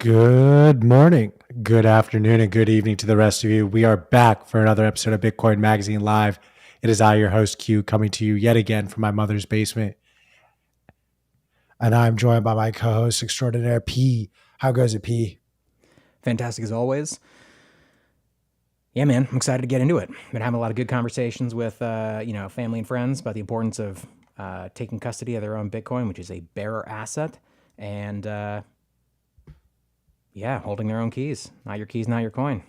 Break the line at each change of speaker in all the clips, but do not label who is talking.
Good morning, good afternoon, and good evening to the rest of you. We are back for another episode of Bitcoin Magazine Live. It is I, your host, Q, coming to you yet again from my mother's basement. And I'm joined by my co-host extraordinaire, P. How goes it, P?
Fantastic as always. Yeah, man, I'm excited to get into it. Been having a lot of good conversations with, family and friends about the importance of taking custody of their own Bitcoin, which is a bearer asset, and holding their own keys. Not your keys, not your coin.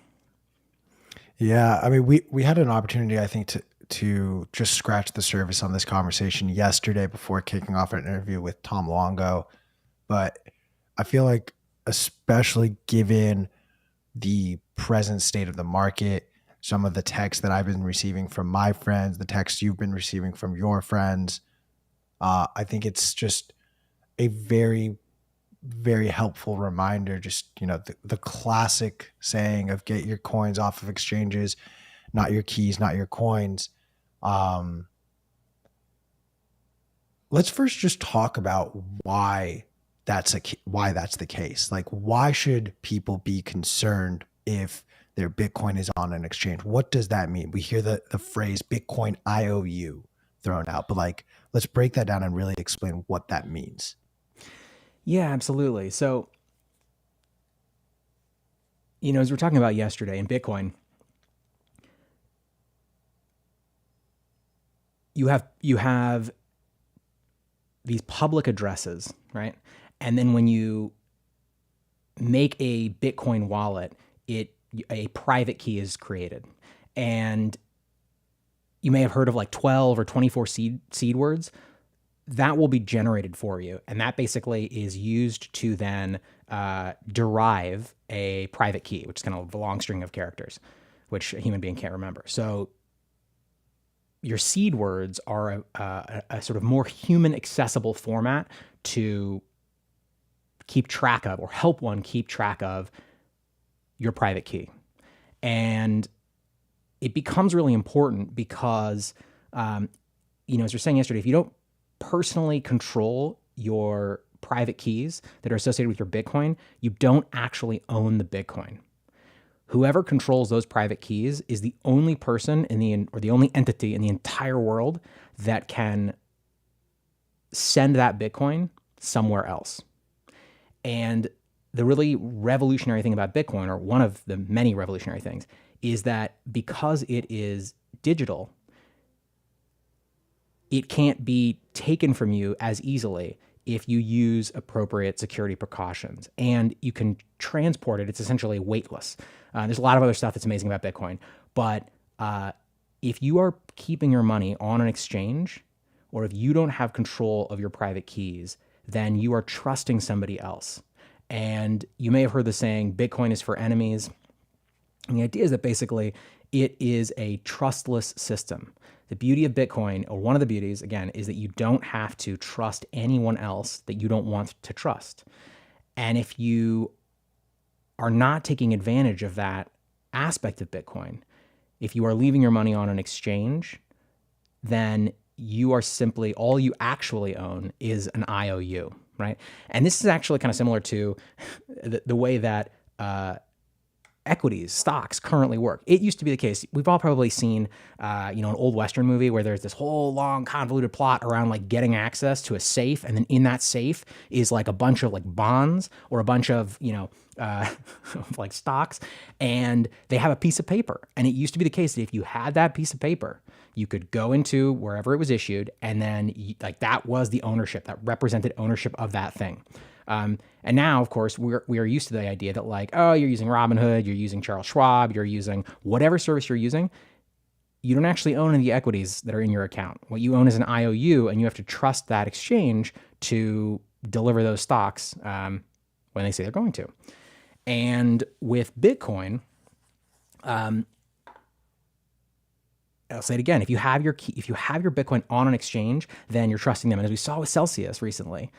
Yeah, I mean, we had an opportunity, I think, to just scratch the surface on this conversation yesterday before kicking off an interview with Tom Longo. But I feel like, especially given the present state of the market, some of the texts that I've been receiving from my friends, the texts you've been receiving from your friends, I think it's just a very, very helpful reminder. Just, the classic saying of get your coins off of exchanges, not your keys, not your coins. Let's first just talk about why that's the case. Like, why should people be concerned if their Bitcoin is on an exchange? What does that mean? We hear the phrase Bitcoin IOU thrown out, but let's break that down and really explain what that means.
Yeah, absolutely. So, as we were talking about yesterday in Bitcoin, you have these public addresses, right? And then when you make a Bitcoin wallet, a private key is created. And you may have heard of like 12 or 24 seed words. That will be generated for you. And that basically is used to then derive a private key, which is kind of a long string of characters, which a human being can't remember. So your seed words are a sort of more human accessible format to keep track of, or help one keep track of, your private key. And it becomes really important because, as we were saying yesterday, if you don't personally control your private keys that are associated with your Bitcoin, you don't actually own the Bitcoin. Whoever controls those private keys is the only person or the only entity in the entire world that can send that Bitcoin somewhere else. And the really revolutionary thing about Bitcoin, or one of the many revolutionary things, is that because it is digital, it can't be taken from you as easily if you use appropriate security precautions, and you can transport it. It's essentially weightless. There's a lot of other stuff that's amazing about Bitcoin, but if you are keeping your money on an exchange, or if you don't have control of your private keys, then you are trusting somebody else. And you may have heard the saying, Bitcoin is for enemies. And the idea is that basically it is a trustless system. The beauty of Bitcoin, or one of the beauties, again, is that you don't have to trust anyone else that you don't want to trust. And if you are not taking advantage of that aspect of Bitcoin, if you are leaving your money on an exchange, then you are simply, all you actually own is an IOU, right? And this is actually kind of similar to the way that equities, stocks currently work. It used to be the case. We've all probably seen, an old Western movie where there's this whole long convoluted plot around like getting access to a safe. And then in that safe is like a bunch of like bonds or a bunch of, like stocks. And they have a piece of paper. And it used to be the case that if you had that piece of paper, you could go into wherever it was issued. And then that was the ownership, that represented ownership of that thing. And now, of course, we are used to the idea that like, oh, you're using Robinhood, you're using Charles Schwab, you're using whatever service you're using. You don't actually own any equities that are in your account. What you own is an IOU, and you have to trust that exchange to deliver those stocks when they say they're going to. And with Bitcoin, I'll say it again. If you have your Bitcoin on an exchange, then you're trusting them. And as we saw with Celsius recently,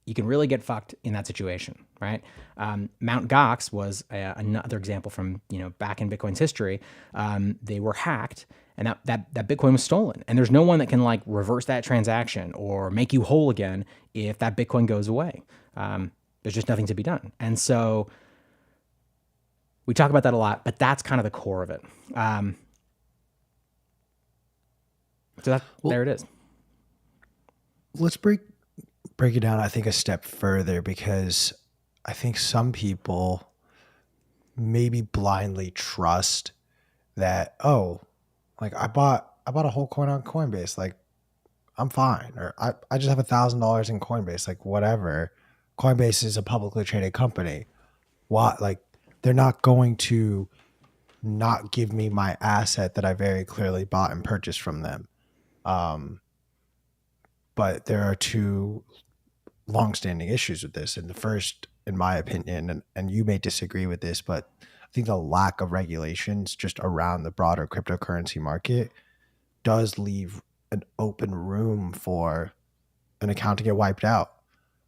you can really get fucked in that situation, right? Mt. Gox was another example from back in Bitcoin's history. They were hacked, and that Bitcoin was stolen. And there's no one that can reverse that transaction or make you whole again if that Bitcoin goes away. There's just nothing to be done. And so we talk about that a lot, but that's kind of the core of it. There it is.
Let's break it down, I think, a step further, because I think some people maybe blindly trust that, oh, like I bought a whole coin on Coinbase, like I'm fine, or I just have $1,000 in Coinbase, like whatever. Coinbase is a publicly traded company. What, like, they're not going to not give me my asset that I very clearly bought and purchased from them. But there are two longstanding issues with this. And the first, in my opinion, and you may disagree with this, but I think the lack of regulations just around the broader cryptocurrency market does leave an open room for an account to get wiped out.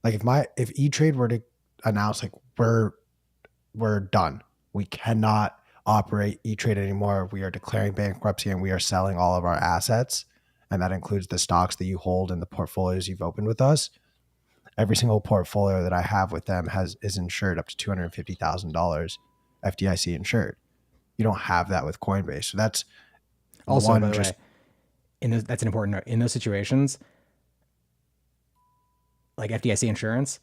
Like if E-Trade were to announce, like, we're done, we cannot operate E-Trade anymore, we are declaring bankruptcy and we are selling all of our assets, and that includes the stocks that you hold and the portfolios you've opened with us. Every single portfolio that I have with them is insured up to $250,000 FDIC insured. You don't have that with Coinbase. So that's
Also,
one,
by the
just
way, that's an important note. In those situations, like FDIC insurance,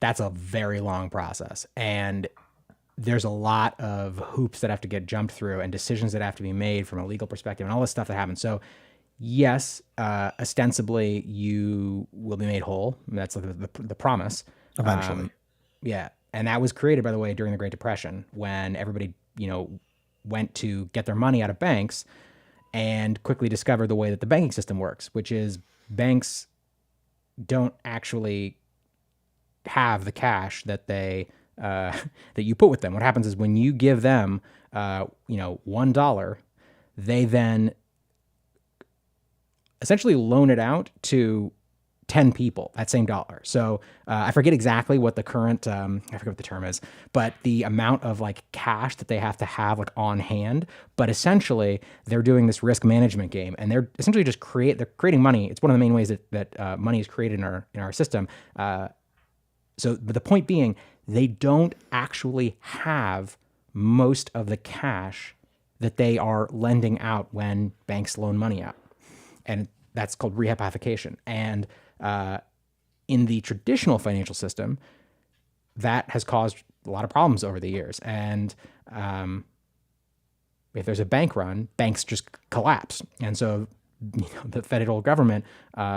that's a very long process. And there's a lot of hoops that have to get jumped through and decisions that have to be made from a legal perspective and all this stuff that happens. So yes, ostensibly you will be made whole. That's the promise.
eventually.
Yeah. And that was created, by the way, during the Great Depression, when everybody, went to get their money out of banks and quickly discovered the way that the banking system works, which is banks don't actually have the cash that they that you put with them. What happens is when you give them $1, they then essentially loan it out to 10 people, that same dollar. So I forget exactly what the current, I forget what the term is, but the amount of like cash that they have to have like on hand. But essentially they're doing this risk management game, and they're essentially just they're creating money. It's one of the main ways that money is created in our system. But the point being, they don't actually have most of the cash that they are lending out when banks loan money out. And that's called rehypothecation. And in the traditional financial system, that has caused a lot of problems over the years. And if there's a bank run, banks just collapse. And so the federal government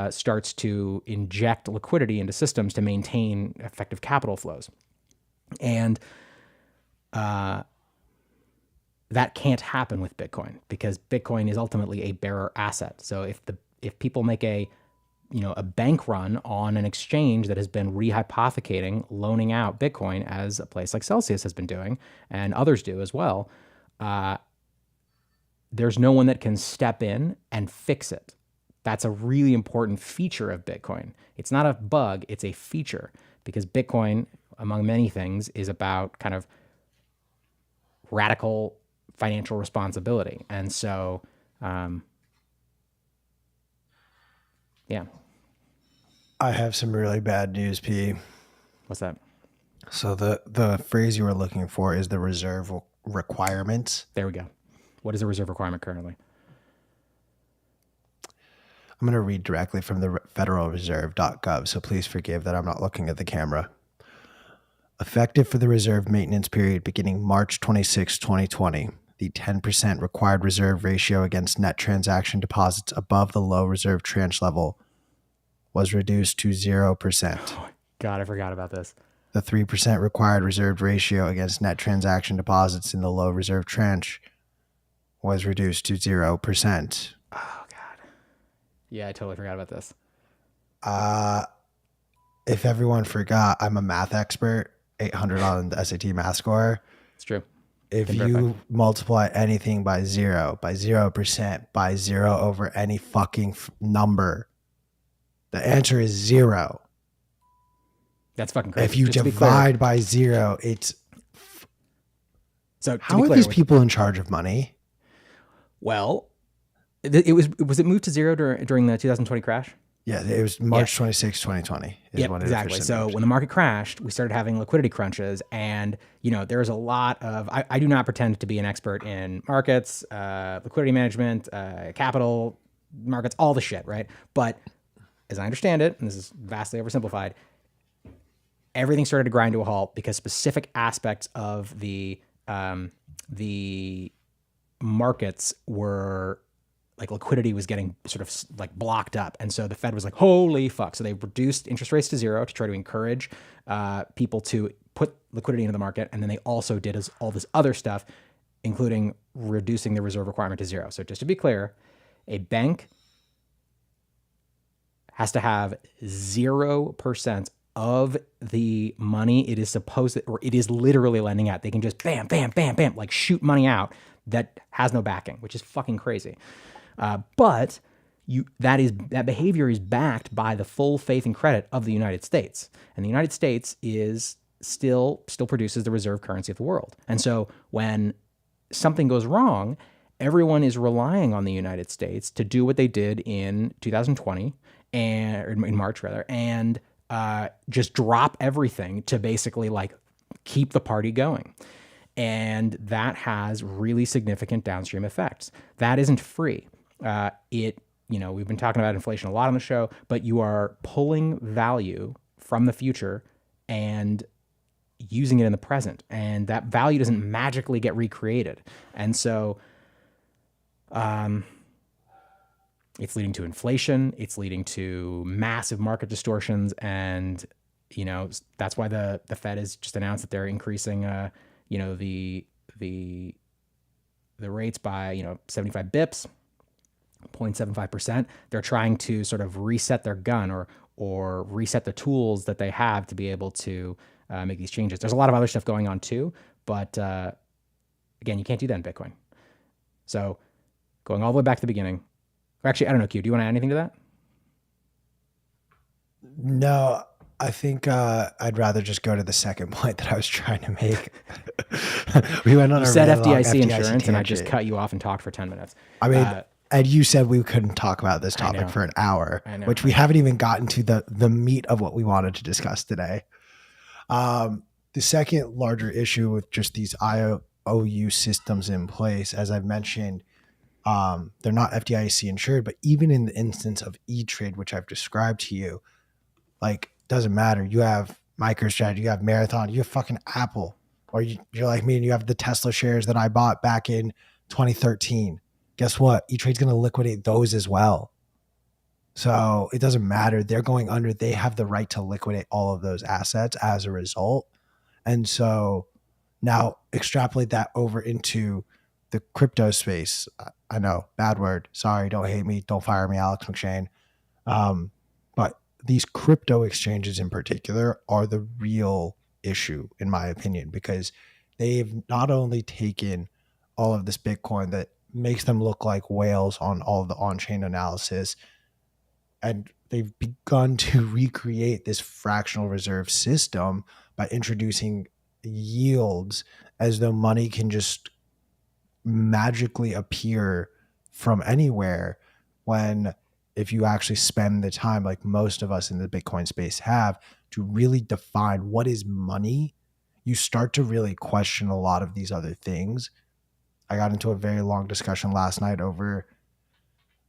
starts to inject liquidity into systems to maintain effective capital flows. And that can't happen with Bitcoin, because Bitcoin is ultimately a bearer asset. So if people make a bank run on an exchange that has been rehypothecating, loaning out Bitcoin, as a place like Celsius has been doing, and others do as well, there's no one that can step in and fix it. That's a really important feature of Bitcoin. It's not a bug, it's a feature, because Bitcoin, among many things, is about kind of radical financial responsibility. And so, yeah.
I have some really bad news, P.
What's that?
So the phrase you were looking for is the reserve requirements.
There we go. What is the reserve requirement currently?
I'm going to read directly from the federalreserve.gov, so please forgive that I'm not looking at the camera. Effective for the reserve maintenance period beginning March 26, 2020, the 10% required reserve ratio against net transaction deposits above the low reserve tranche level was reduced to 0%.
Oh, God, I forgot about this.
The 3% required reserve ratio against net transaction deposits in the low reserve tranche was reduced to 0%.
Oh, God. Yeah, I totally forgot about this.
If everyone forgot, I'm a math expert, 800 on the SAT math score.
It's true.
If you multiply anything by 0%, by 0 over any fucking number, the answer is 0.
That's fucking crazy.
If you divide by 0, it's...
So
how are these people in charge of money?
Well, was it moved to 0 during the 2020 crash?
Yeah, it was March 26, 2020 is
Yep,
when it
exactly.
officially
So
moved.
when the market crashed, we started having liquidity crunches, and there's a lot of. I do not pretend to be an expert in markets, liquidity management, capital markets, all the shit, right? But as I understand it, and this is vastly oversimplified, everything started to grind to a halt because specific aspects of the markets were like liquidity was getting sort of like blocked up. And so the Fed was like, holy fuck. So they reduced interest rates to zero to try to encourage people to put liquidity into the market. And then they also did all this other stuff, including reducing the reserve requirement to zero. So just to be clear, a bank has to have 0% of the money it is supposed, or it is literally lending out. They can just bam, bam, bam, bam, like shoot money out that has no backing, which is fucking crazy. But that behavior is backed by the full faith and credit of the United States, and the United States is still produces the reserve currency of the world. And so when something goes wrong, everyone is relying on the United States to do what they did in 2020 or in March rather, and just drop everything to basically like keep the party going. And that has really significant downstream effects. That isn't free. We've been talking about inflation a lot on the show, but you are pulling value from the future and using it in the present. And that value doesn't magically get recreated. And so it's leading to inflation. It's leading to massive market distortions. And, that's why the Fed has just announced that they're increasing, the rates by, 75 bips. 0.75%. They're trying to sort of reset their gun or reset the tools that they have to be able to make these changes. There's a lot of other stuff going on too, but again, you can't do that in Bitcoin. So going all the way back to the beginning, or actually, I don't know, Q, do you want to add anything to that?
No, I think I'd rather just go to the second point that I was trying to make. We went on
You
a
said
really long
FDIC insurance,
tangent.
and I just cut you off and talked for 10 minutes.
I mean, and you said we couldn't talk about this topic for an hour, which we haven't even gotten to the meat of what we wanted to discuss today. The second larger issue with just these IOU systems in place, as I've mentioned, they're not FDIC insured, but even in the instance of E-Trade, which I've described to you, like, doesn't matter. You have MicroStrategy, you have Marathon, you have fucking Apple, or you're like me and you have the Tesla shares that I bought back in 2013. Guess what? E-Trade's going to liquidate those as well. So it doesn't matter. They're going under. They have the right to liquidate all of those assets as a result. And so now extrapolate that over into the crypto space. I know, bad word. Sorry, don't hate me. Don't fire me, Alex McShane. But these crypto exchanges in particular are the real issue, in my opinion, because they've not only taken all of this Bitcoin that makes them look like whales on all of the on-chain analysis, and they've begun to recreate this fractional reserve system by introducing yields as though money can just magically appear from anywhere, when if you actually spend the time, like most of us in the Bitcoin space have, to really define what is money, you start to really question a lot of these other things. I got into a very long discussion last night over,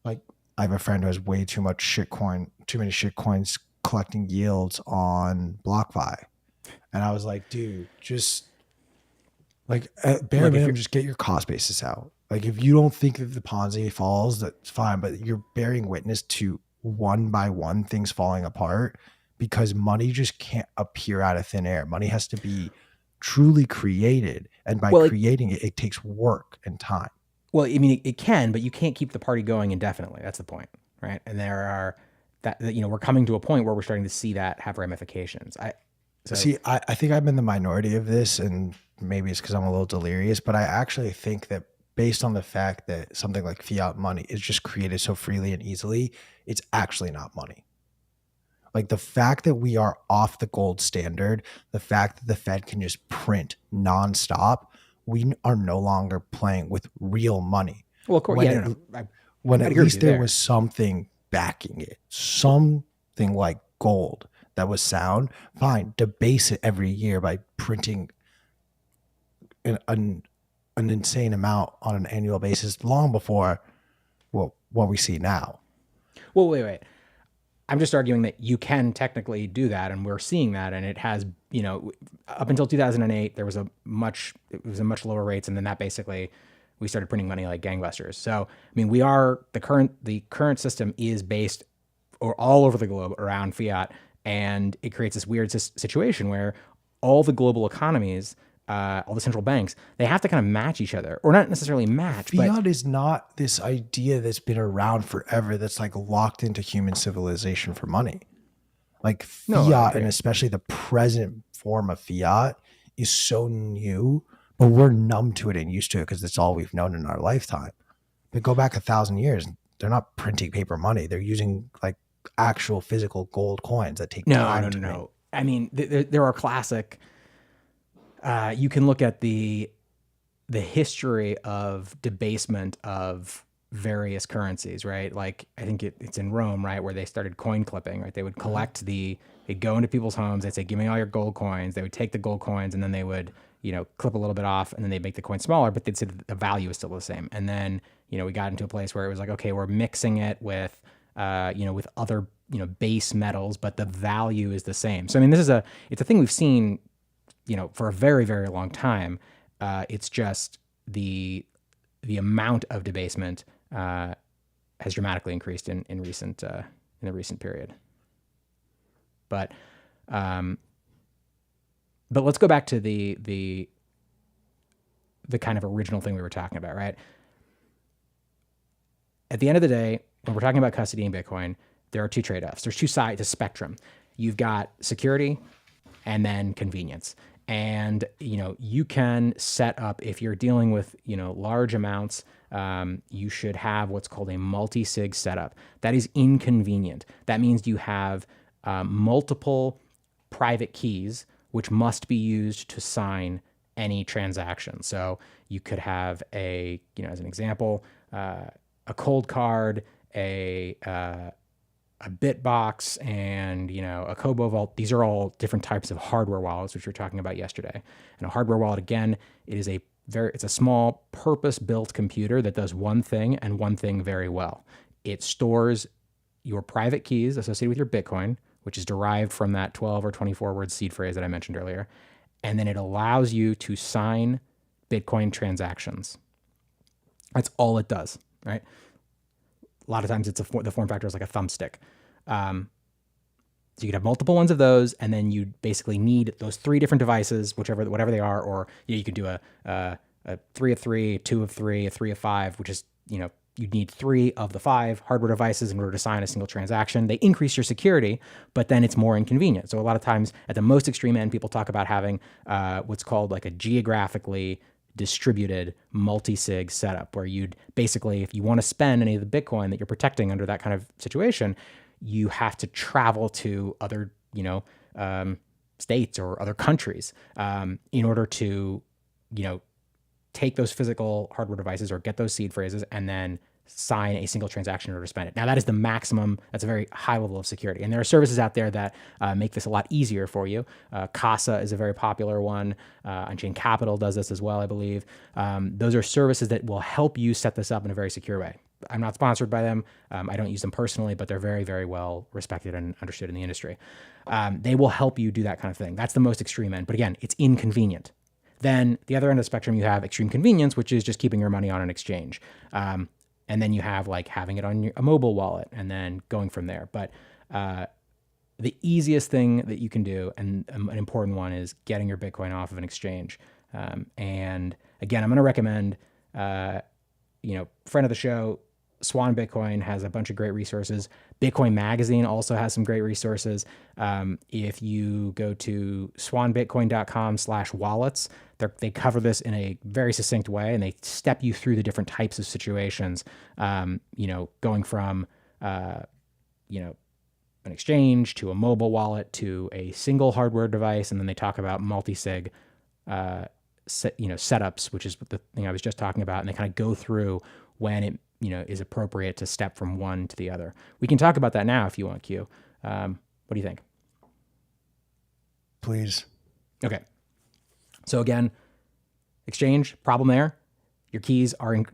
like, I have a friend who has way too many shitcoins collecting yields on BlockFi. And I was like, dude, just like bare minimum, just get your cost basis out. Like, if you don't think that the Ponzi falls, that's fine, but you're bearing witness to one by one things falling apart, because money just can't appear out of thin air. Money has to be truly created, and by creating it takes work and time.
Well, I mean, it can, but you can't keep the party going indefinitely. That's the point, right? And there are we're coming to a point where we're starting to see that have ramifications. I
think I'm in the minority of this, and maybe it's because I'm a little delirious, but I actually think that based on the fact that something like fiat money is just created so freely and easily, it's actually not money. Like, the fact that we are off the gold standard, the fact that the Fed can just print nonstop, we are no longer playing with real money.
Well, of course,
when at least there was something backing it. Something like gold that was sound, fine, debase it every year by printing an insane amount on an annual basis long before what we see now.
Well, wait. I'm just arguing that you can technically do that, and we're seeing that, and it has, up until 2008, it was a much lower rates, and then that basically we started printing money like gangbusters. So, I mean, the current system is based or all over the globe around fiat, and it creates this weird situation where all the global economies, all the central banks, they have to kind of match each other, or not necessarily match.
Fiat is not this idea that's been around forever that's like locked into human civilization for money. Like fiat, and especially the present form of fiat, is so new, but we're numb to it and used to it because it's all we've known in our lifetime. But go back 1,000 years, they're not printing paper money. They're using like actual physical gold coins that take time to make.
I mean, there are classic. You can look at the history of debasement of various currencies, right? Like I think it's in Rome, right, where they started coin clipping, right? They would collect they'd go into people's homes, they'd say, "Give me all your gold coins." They would take the gold coins and then they would, clip a little bit off, and then they'd make the coin smaller, but they'd say the value is still the same. And then, we got into a place where it was like, okay, we're mixing it with, with other, base metals, but the value is the same. So I mean, it's a thing we've seen, for a very, very long time. It's just the amount of debasement has dramatically increased in the recent period. But let's go back to the kind of original thing we were talking about, right? At the end of the day, when we're talking about custody in Bitcoin, there are two trade-offs. There's two sides, a spectrum. You've got security and then convenience. And, you can set up, if you're dealing with, large amounts, you should have what's called a multi-sig setup. That is inconvenient. That means you have multiple private keys, which must be used to sign any transaction. So you could have as an example, a cold card, a Bitbox, and a Kobo Vault. These are all different types of hardware wallets, which we were talking about yesterday. And a hardware wallet, again, it's a small purpose-built computer that does one thing and one thing very well. It stores your private keys associated with your Bitcoin, which is derived from that 12 or 24 word seed phrase that I mentioned earlier, and then it allows you to sign Bitcoin transactions. That's all it does, right? A lot of times the form factor is like a thumbstick. So you could have multiple ones of those, and then you basically need those three different devices, whatever they are, or you could do a 3 of 3, 2 of 3, a 3 of 5, which is, you'd need 3 of the 5 hardware devices in order to sign a single transaction. They increase your security, but then it's more inconvenient. So a lot of times at the most extreme end, people talk about having what's called like a geographically distributed multi-sig setup, where you'd basically, if you want to spend any of the Bitcoin that you're protecting under that kind of situation, you have to travel to other, states or other countries in order to, take those physical hardware devices or get those seed phrases and then sign a single transaction in order to spend it. Now that is the maximum. That's a very high level of security. And there are services out there that make this a lot easier for you. Casa is a very popular one. Unchained Capital does this as well, I believe. Those are services that will help you set this up in a very secure way. I'm not sponsored by them. I don't use them personally, but they're very, very well respected and understood in the industry. They will help you do that kind of thing. That's the most extreme end. But again, it's inconvenient. Then the other end of the spectrum, you have extreme convenience, which is just keeping your money on an exchange. And then you have like having it on a mobile wallet and then going from there. But the easiest thing that you can do, and an important one, is getting your Bitcoin off of an exchange. And again, I'm going to recommend, friend of the show, Swan Bitcoin has a bunch of great resources. Bitcoin Magazine also has some great resources. If you go to swanbitcoin.com/wallets, they cover this in a very succinct way, and they step you through the different types of situations, going from, an exchange to a mobile wallet to a single hardware device. And then they talk about multi-sig, setups, which is the thing I was just talking about. And they kind of go through when is appropriate to step from one to the other. We can talk about that now if you want, Q. What do you think?
Please.
Okay. So again, exchange, problem there. Your keys are being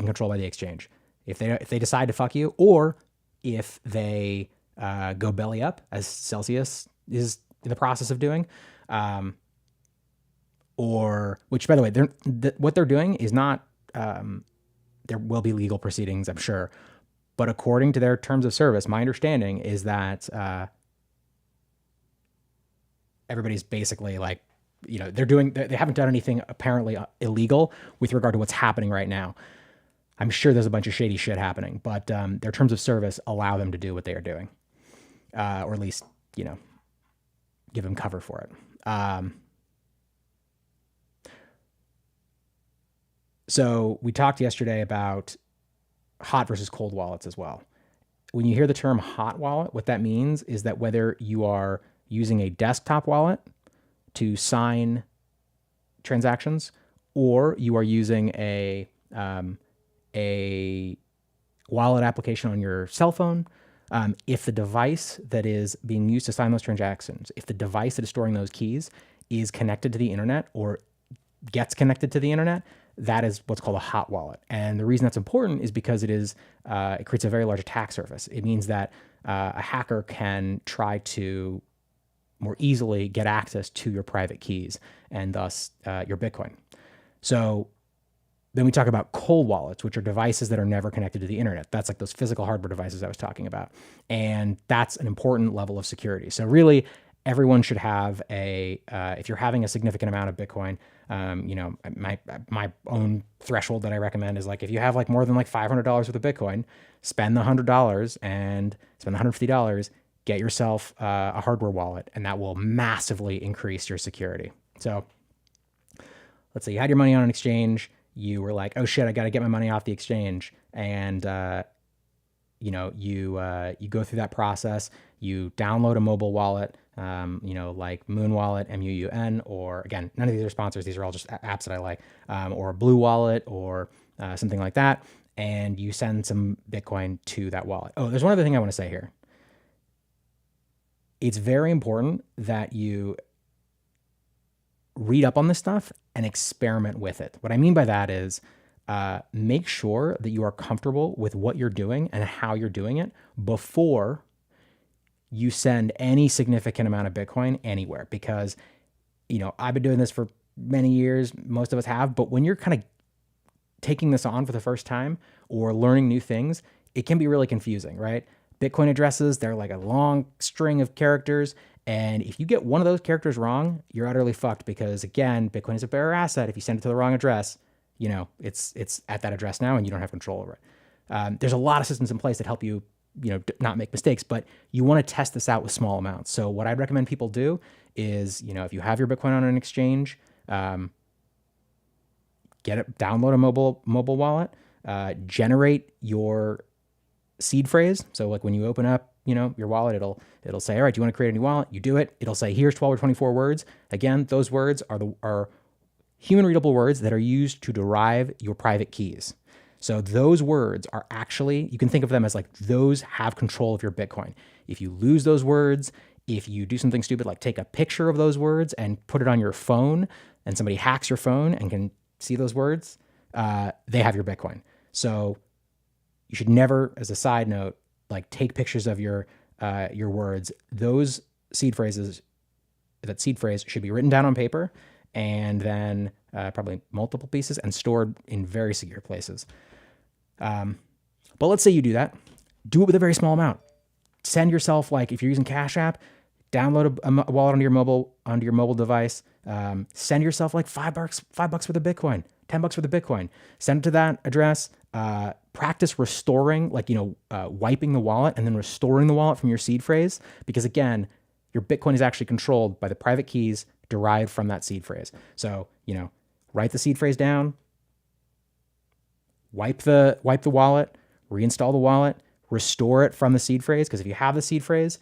controlled by the exchange. If they decide to fuck you, or if they go belly up, as Celsius is in the process of doing, or which, by the way, what they're doing is not. There will be legal proceedings, I'm sure, but according to their terms of service, my understanding is that everybody's basically like, they haven't done anything apparently illegal with regard to what's happening right now. I'm sure there's a bunch of shady shit happening, but their terms of service allow them to do what they are doing, or at least, give them cover for it. So we talked yesterday about hot versus cold wallets as well. When you hear the term hot wallet, what that means is that whether you are using a desktop wallet to sign transactions, or you are using a wallet application on your cell phone, if the device that is being used to sign those transactions, if the device that is storing those keys is connected to the internet or gets connected to the internet, that is what's called a hot wallet. And the reason that's important is because it creates a very large attack surface. It means that a hacker can try to more easily get access to your private keys and thus your Bitcoin. So then we talk about cold wallets, which are devices that are never connected to the internet. That's like those physical hardware devices I was talking about. And that's an important level of security. So really, everyone should have if you're having a significant amount of Bitcoin, my own threshold that I recommend is like, if you have like more than like $500 worth of Bitcoin, spend the $100 and spend the $150, get yourself a hardware wallet, and that will massively increase your security. So let's say you had your money on an exchange, you were like, oh shit, I got to get my money off the exchange. And, you go through that process, you download a mobile wallet, like Moon Wallet, MUUN, or again, none of these are sponsors. These are all just apps that I like, or Blue Wallet or something like that. And you send some Bitcoin to that wallet. Oh, there's one other thing I want to say here. It's very important that you read up on this stuff and experiment with it. What I mean by that is make sure that you are comfortable with what you're doing and how you're doing it before you send any significant amount of Bitcoin anywhere. Because, I've been doing this for many years. Most of us have. But when you're kind of taking this on for the first time or learning new things, it can be really confusing, right? Bitcoin addresses, they're like a long string of characters. And if you get one of those characters wrong, you're utterly fucked, because again, Bitcoin is a bearer asset. If you send it to the wrong address, it's at that address now and you don't have control over it. There's a lot of systems in place that help you, not make mistakes, but you want to test this out with small amounts. So what I'd recommend people do is, if you have your Bitcoin on an exchange, download a mobile wallet, generate your seed phrase. So like when you open up, your wallet, it'll say, all right, do you want to create a new wallet? You do it. It'll say, here's 12 or 24 words. Again, those words are human readable words that are used to derive your private keys. So those words are actually, you can think of them as like, those have control of your Bitcoin. If you lose those words, if you do something stupid, like take a picture of those words and put it on your phone, and somebody hacks your phone and can see those words, they have your Bitcoin. So you should never, as a side note, like take pictures of your words. Those seed phrases, that seed phrase should be written down on paper, and then probably multiple pieces, and stored in very secure places. But let's say you do that. Do it with a very small amount. Send yourself, like if you're using Cash App, download a wallet onto your mobile device. Send yourself like $5 for the Bitcoin, $10 for the Bitcoin. Send it to that address. Practice restoring, wiping the wallet and then restoring the wallet from your seed phrase, because again, your Bitcoin is actually controlled by the private keys derived from that seed phrase. So, write the seed phrase down, wipe the wallet, reinstall the wallet, restore it from the seed phrase. Because if you have the seed phrase,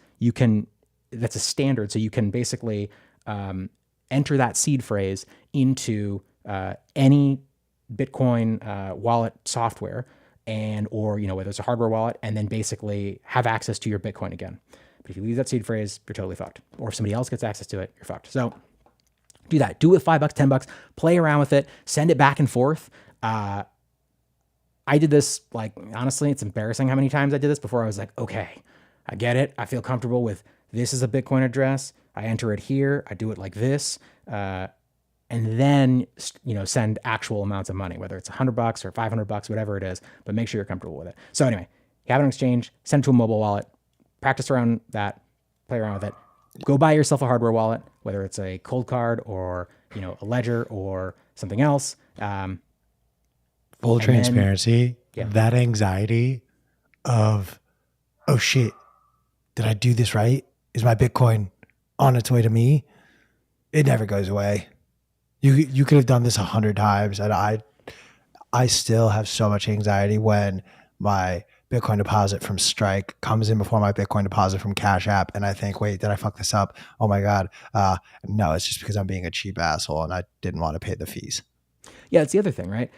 that's a standard. So you can basically enter that seed phrase into any Bitcoin wallet software, and or whether it's a hardware wallet, and then basically have access to your Bitcoin again. But if you leave that seed phrase, you're totally fucked. Or if somebody else gets access to it, you're fucked. So do that. Do it with $5, $10. Play around with it. Send it back and forth. I did this, like, honestly, it's embarrassing how many times I did this before I was like, okay, I get it. I feel comfortable with this is a Bitcoin address. I enter it here. I do it like this. And then, send actual amounts of money, whether it's $100 or $500, whatever it is, but make sure you're comfortable with it. So anyway, you have an exchange, send it to a mobile wallet, practice around that, play around with it. Go buy yourself a hardware wallet, whether it's a cold card or, a ledger or something else.
Full transparency,
yeah.
That anxiety of, oh shit, did I do this right? Is my Bitcoin on its way to me? It never goes away. You could have done this 100 times, and I still have so much anxiety when my Bitcoin deposit from Strike comes in before my Bitcoin deposit from Cash App, and I think, wait, did I fuck this up? Oh my God. No, it's just because I'm being a cheap asshole and I didn't want to pay the fees.
Yeah, it's the other thing, right?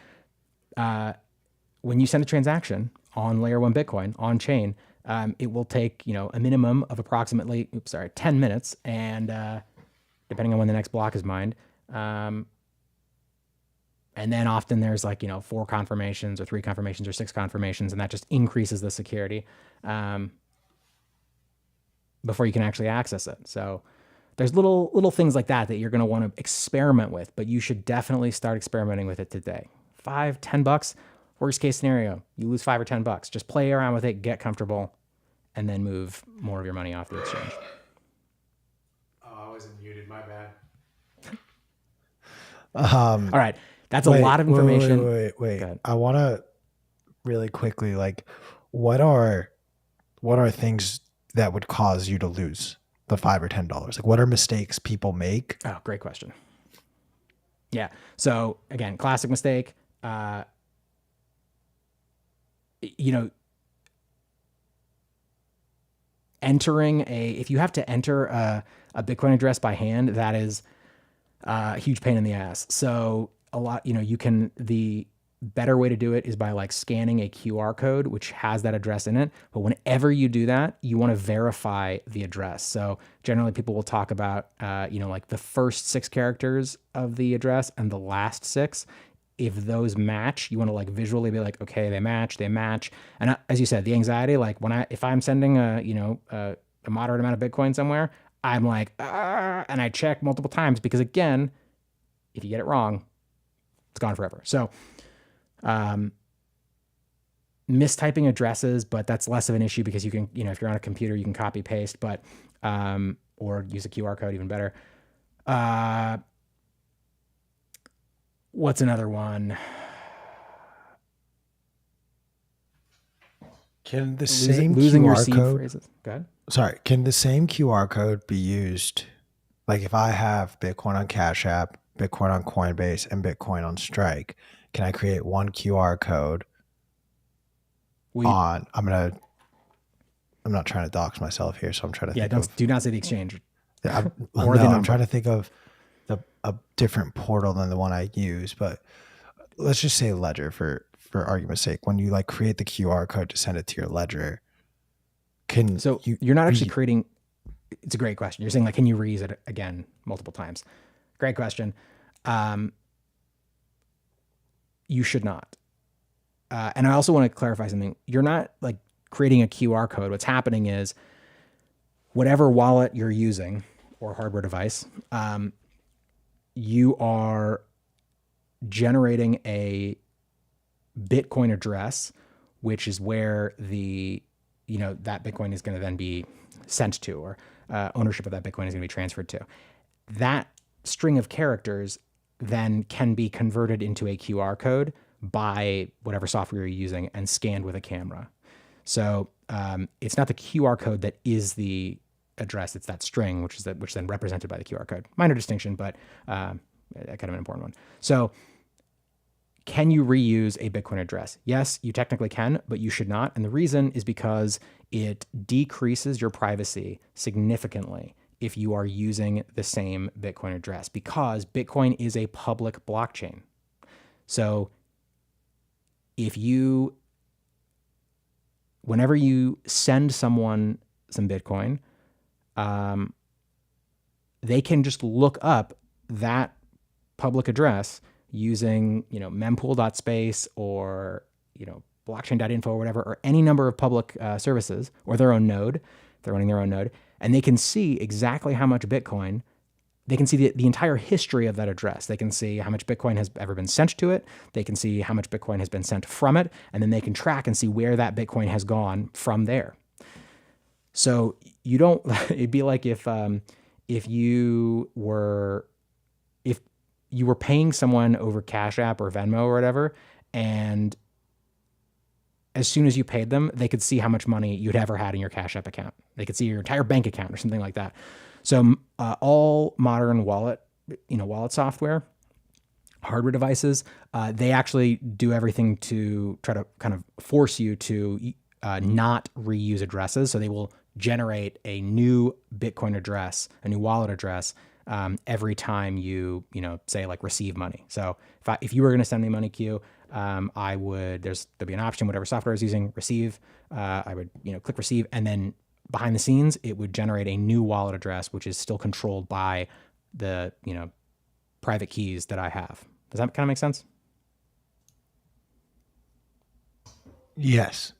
When you send a transaction on layer 1 Bitcoin on chain, it will take, a minimum of approximately, 10 minutes. And depending on when the next block is mined. And then often there's 4 confirmations or 3 confirmations or 6 confirmations, and that just increases the security before you can actually access it. So there's little things like that you're going to want to experiment with, but you should definitely start experimenting with it today. $5, $10, worst case scenario, you lose $5 or $10. Just play around with it, get comfortable, and then move more of your money off the exchange.
Oh, I wasn't muted, my bad.
All right. That's a lot of information.
Wait. I want to really quickly, what are things that would cause you to lose the $5 or $10? What are mistakes people make?
Oh, great question. Yeah. So again, classic mistake. If you have to enter a Bitcoin address by hand, that is a huge pain in the ass. So the better way to do it is by scanning a QR code, which has that address in it. But whenever you do that, you want to verify the address. So generally people will talk about, the first 6 characters of the address and the last 6. If those match, you want to visually be okay, they match. And as you said, the anxiety, if I'm sending a moderate amount of Bitcoin somewhere, I'm and I check multiple times because again, if you get it wrong, it's gone forever. So, mistyping addresses, but that's less of an issue because you can, if you're on a computer, you can copy paste, but, or use a QR code, even better. What's another one?
Can the same
losing
QR
your seed
code,
phrases? Go ahead.
Sorry, can the same QR code be used? If I have Bitcoin on Cash App, Bitcoin on Coinbase, and Bitcoin on Strike, can I create one QR code I'm not trying to dox myself here, so I'm trying to
do not say the exchange.
Yeah, I'm trying to think of a different portal than the one I use, but let's just say Ledger for argument's sake. When you create the QR code to send it to your Ledger, you're
not actually creating. It's a great question. You're saying can you reuse it again multiple times? Great question. You should not. And I also want to clarify something. You're not creating a QR code. What's happening is whatever wallet you're using or hardware device, you are generating a Bitcoin address, which is where that Bitcoin is going to then be sent to, or ownership of that Bitcoin is going to be transferred to. That string of characters then can be converted into a QR code by whatever software you're using and scanned with a camera. So it's not the QR code that is the address, it's that string, which is then represented by the QR code. Minor distinction, but kind of an important one. So can you reuse a Bitcoin address? Yes, you technically can, but you should not. And the reason is because it decreases your privacy significantly if you are using the same Bitcoin address, because Bitcoin is a public blockchain. So if you whenever you send someone some Bitcoin, they can just look up that public address using, mempool.space or, blockchain.info or whatever, or any number of public services, or their own node. They're running their own node, and they can see exactly how much Bitcoin. They can see the entire history of that address. They can see how much Bitcoin has ever been sent to it. They can see how much Bitcoin has been sent from it, and then they can track and see where that Bitcoin has gone from there. So you don't. It'd be like if you were paying someone over Cash App or Venmo or whatever, and as soon as you paid them, they could see how much money you'd ever had in your Cash App account. They could see your entire bank account or something like that. So all modern wallet software, hardware devices, they actually do everything to try to kind of force you to not reuse addresses. So they will generate a new Bitcoin address, a new wallet address, every time you say like receive money. So if you were going to send me money, Q, there'd be an option, whatever software I was using, receive. I would click receive, and then behind the scenes it would generate a new wallet address, which is still controlled by the private keys that I have. Does that kind of make sense?
Yes.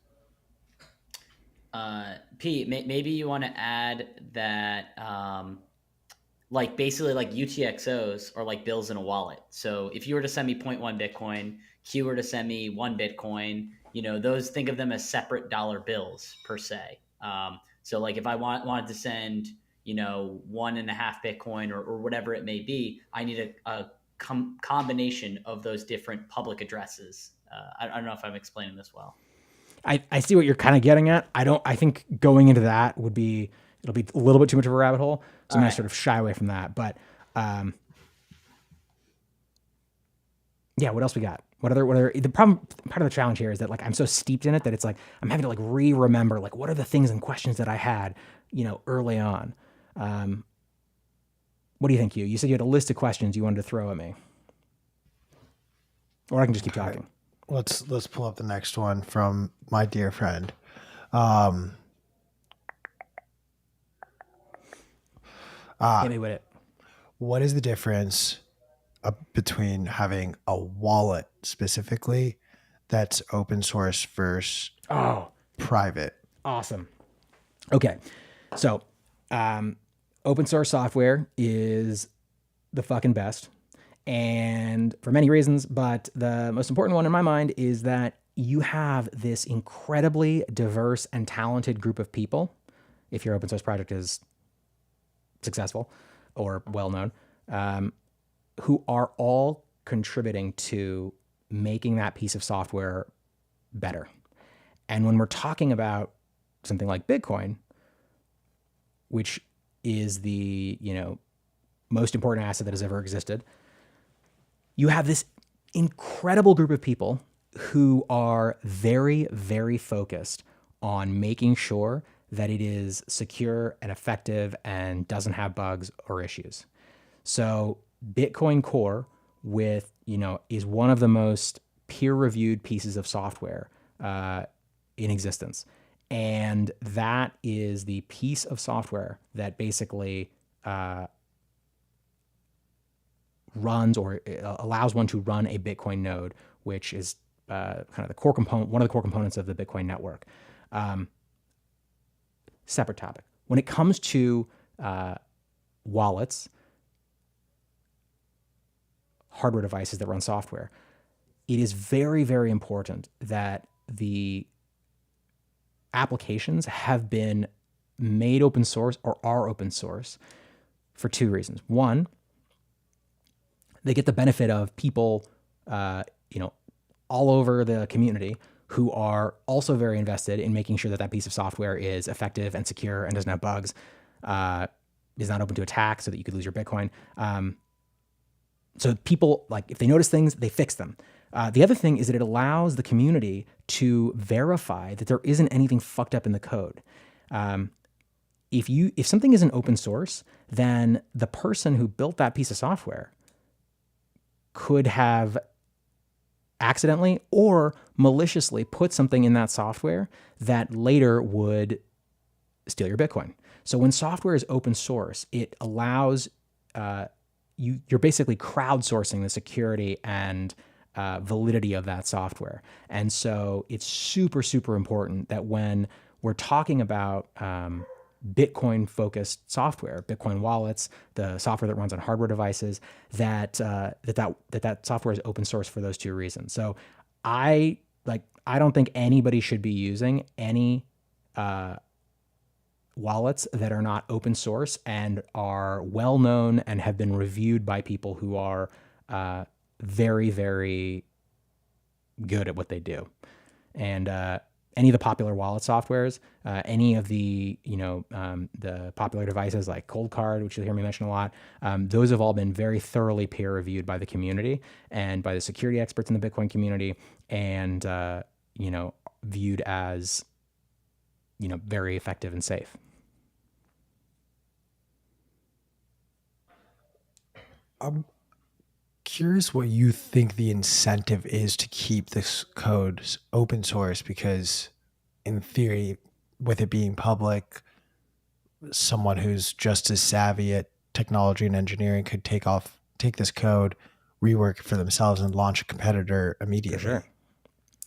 Pete, maybe you want to add that, like basically like UTXOs are like bills in a wallet. So if you were to send me 0.1 Bitcoin, Q were to send me 1 Bitcoin, those, think of them as separate dollar bills per se. So like if I wanted to send, 1.5 Bitcoin or whatever it may be, I need a combination of those different public addresses. I don't know if I'm explaining this well.
I see what you're kind of getting at. I think going into that it'll be a little bit too much of a rabbit hole. So I'm going to sort of shy away from that. But yeah, what else we got? What other, the problem, part of the challenge here is that like, I'm so steeped in it that it's like, I'm having to like remember, like, what are the things and questions that I had, early on. What do you think, you said you had a list of questions you wanted to throw at me, or I can just keep talking.
Let's pull up the next one from my dear friend.
Hit me with it.
What is the difference between having a wallet specifically that's open source versus private?
Awesome. Okay. So, open source software is the fucking best, and for many reasons, but the most important one in my mind is that you have this incredibly diverse and talented group of people, if your open source project is successful or well-known, who are all contributing to making that piece of software better. And when we're talking about something like Bitcoin, which is the, most important asset that has ever existed, you have this incredible group of people who are very, very focused on making sure that it is secure and effective and doesn't have bugs or issues. So Bitcoin Core is one of the most peer-reviewed pieces of software in existence. And that is the piece of software that basically runs or allows one to run a Bitcoin node, which is kind of the core component, one of the core components of the Bitcoin network. Separate topic. When it comes to wallets, hardware devices that run software, it is very, very important that the applications have been made open source or are open source for two reasons. One, they get the benefit of people, all over the community who are also very invested in making sure that that piece of software is effective and secure and doesn't have bugs, is not open to attack so that you could lose your Bitcoin. So people, like, if they notice things, they fix them. The other thing is that it allows the community to verify that there isn't anything fucked up in the code. If something isn't open source, then the person who built that piece of software could have accidentally or maliciously put something in that software that later would steal your Bitcoin. So when software is open source, it allows you're basically crowdsourcing the security and validity of that software. And so it's super, super important that when we're talking about Bitcoin focused software, Bitcoin wallets, the software that runs on hardware devices, that software is open source for those two reasons. So I don't think anybody should be using any wallets that are not open source and are well known and have been reviewed by people who are very, very good at what they do. And any of the popular wallet softwares, any of the the popular devices like Coldcard, which you'll hear me mention a lot, those have all been very thoroughly peer reviewed by the community and by the security experts in the Bitcoin community, and viewed as very effective and safe.
I'm curious what you think the incentive is to keep this code open source, because in theory, with it being public, someone who's just as savvy at technology and engineering could take this code, rework it for themselves, and launch a competitor immediately.
For sure.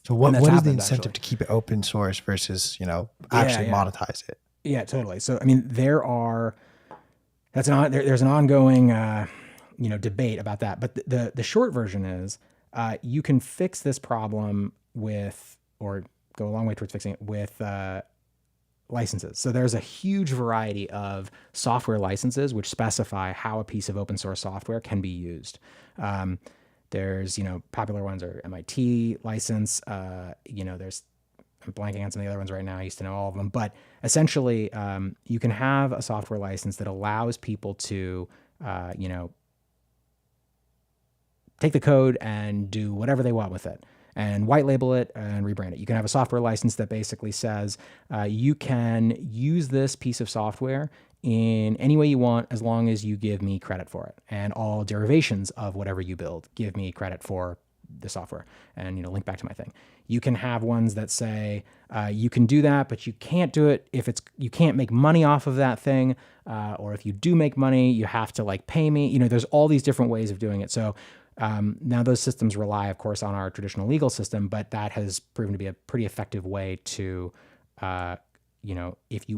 So what is the incentive to keep it open source versus actually monetize it?
Yeah, totally. So I mean, there's an ongoing debate about that. But the short version is you can fix this problem or go a long way towards fixing it with licenses. So there's a huge variety of software licenses which specify how a piece of open source software can be used. There's popular ones are MIT license. I'm blanking on some of the other ones right now. I used to know all of them, but essentially, you can have a software license that allows people to take the code and do whatever they want with it and white label it and rebrand it. You can have a software license that basically says you can use this piece of software in any way you want as long as you give me credit for it. And all derivations of whatever you build, give me credit for the software, and link back to my thing. You can have ones that say you can do that, but you can't do it if you can't make money off of that thing, or if you do make money, you have to pay me. There's all these different ways of doing it. So now those systems rely, of course, on our traditional legal system, but that has proven to be a pretty effective way to, if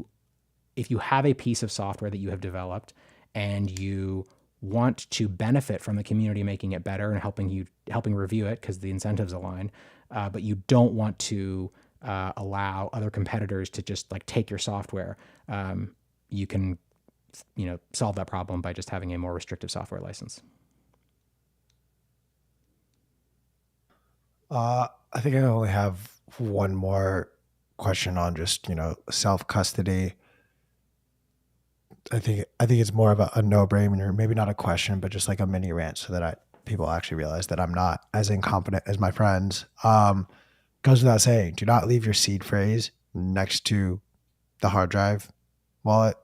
you have a piece of software that you have developed and you want to benefit from the community making it better and helping review it because the incentives align, but you don't want to allow other competitors to just take your software, you can solve that problem by just having a more restrictive software license.
I think I only have one more question on just self-custody. I think it's more of a no-brainer, maybe not a question, but just a mini rant, so that people actually realize that I'm not as incompetent as my friends. Goes without saying, do not leave your seed phrase next to the hard drive wallet.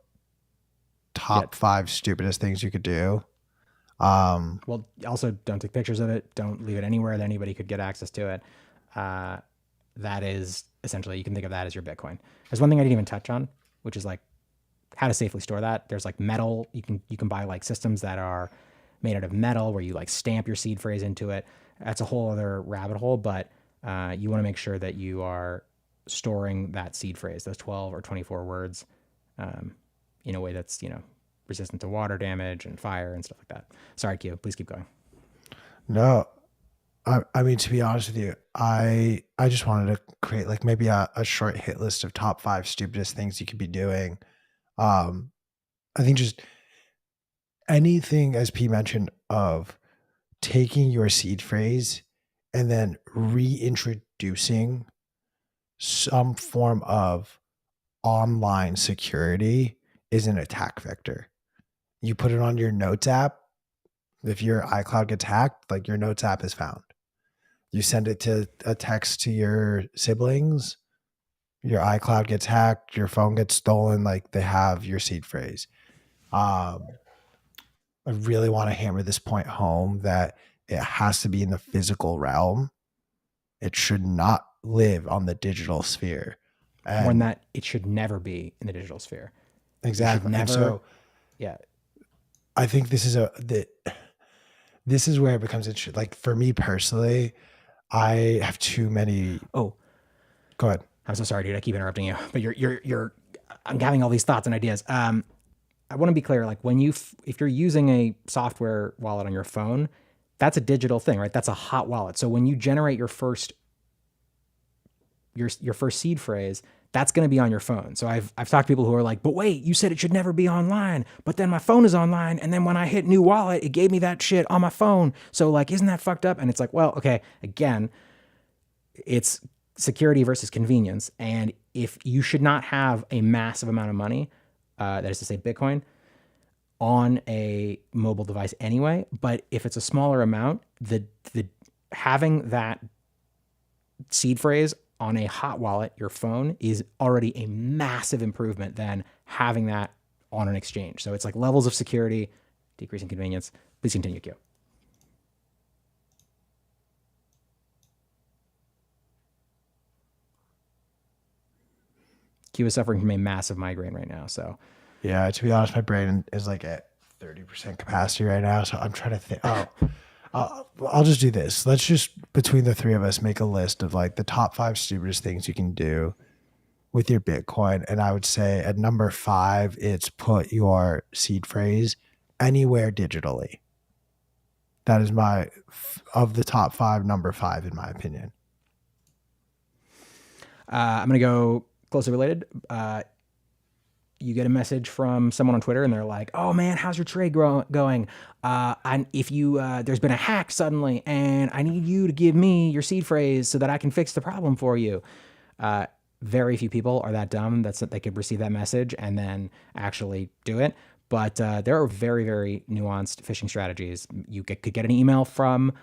Top 5 stupidest things you could do.
Well, also don't take pictures of it. Don't leave it anywhere that anybody could get access to it. That is essentially, you can think of that as your Bitcoin. There's one thing I didn't even touch on, which is how to safely store that. There's metal. You can buy systems that are made out of metal where you stamp your seed phrase into it. That's a whole other rabbit hole, but you want to make sure that you are storing that seed phrase, those 12 or 24 words, in a way that's, resistant to water damage and fire and stuff like that. Sorry, Q, please keep going.
No, I mean, to be honest with you, I just wanted to create maybe a short hit list of top 5 stupidest things you could be doing. I think just anything, as P mentioned, of taking your seed phrase and then reintroducing some form of online security is an attack vector. You put it on your Notes app. If your iCloud gets hacked, your Notes app is found. You send it to a text to your siblings, your iCloud gets hacked, your phone gets stolen, they have your seed phrase. I really want to hammer this point home that it has to be in the physical realm. it should not live on the digital sphere.
More than that, it should never be in the digital sphere.
Exactly.
Never,
and so
yeah.
I think this is where it becomes interesting. Like for me personally, I have too many.
Oh,
go ahead.
I'm so sorry, dude. I keep interrupting you, but I'm having all these thoughts and ideas. I want to be clear. Like if you're using a software wallet on your phone, that's a digital thing, right? That's a hot wallet. So when you generate your first seed phrase, that's going to be on your phone. So I've talked to people who are like, but wait, you said it should never be online, but then my phone is online. And then when I hit new wallet, it gave me that shit on my phone. So like, isn't that fucked up? And it's like, well, okay, again, it's security versus convenience. And if you should not have a massive amount of money, that is to say Bitcoin, on a mobile device anyway, but if it's a smaller amount, the having that seed phrase on a hot wallet, your phone, is already a massive improvement than having that on an exchange. So it's like levels of security, decreasing convenience. Please continue, Q. Q is suffering from a massive migraine right now. So
yeah, to be honest, my brain is like at 30% capacity right now. So I'm trying to think. I'll just do this. Let's just, between the three of us, make a list of like the top 5 stupidest things you can do with your Bitcoin. And I would say at number 5, it's put your seed phrase anywhere digitally. That is of the top 5, number 5, in my opinion.
I'm going to go closely related. You get a message from someone on Twitter and they're like, oh man, how's your trade going? And if there's been a hack suddenly and I need you to give me your seed phrase so that I can fix the problem for you. Very few people are that dumb that they could receive that message and then actually do it. But there are very, very nuanced phishing strategies. You could get an email from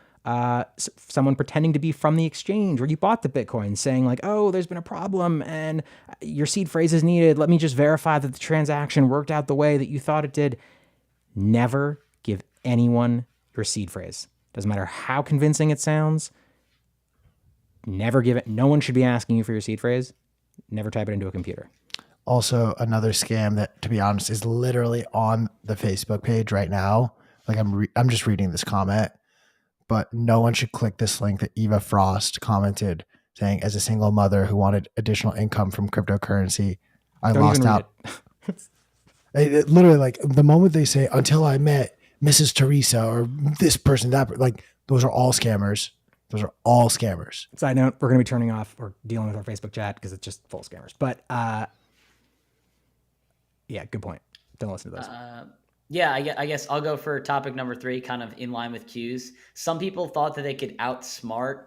someone pretending to be from the exchange where you bought the Bitcoin saying like, oh, there's been a problem and your seed phrase is needed. Let me just verify that the transaction worked out the way that you thought it did. Never give anyone your seed phrase. Doesn't matter how convincing it sounds. Never give it. No one should be asking you for your seed phrase. Never type it into a computer.
Also, another scam that, to be honest, is literally on the Facebook page right now. Like I'm just reading this comment. But no one should click this link that Eva Frost commented saying, as a single mother who wanted additional income from cryptocurrency, I lost out. It literally, like the moment they say, until I met Mrs. Teresa or this person, that, like, those are all scammers. Those are all scammers.
Side note, we're going to be turning off or dealing with our Facebook chat because it's just full of scammers. But yeah, good point. Don't listen to those.
Yeah, I guess I'll go for topic number 3, kind of in line with Q's. Some people thought that they could outsmart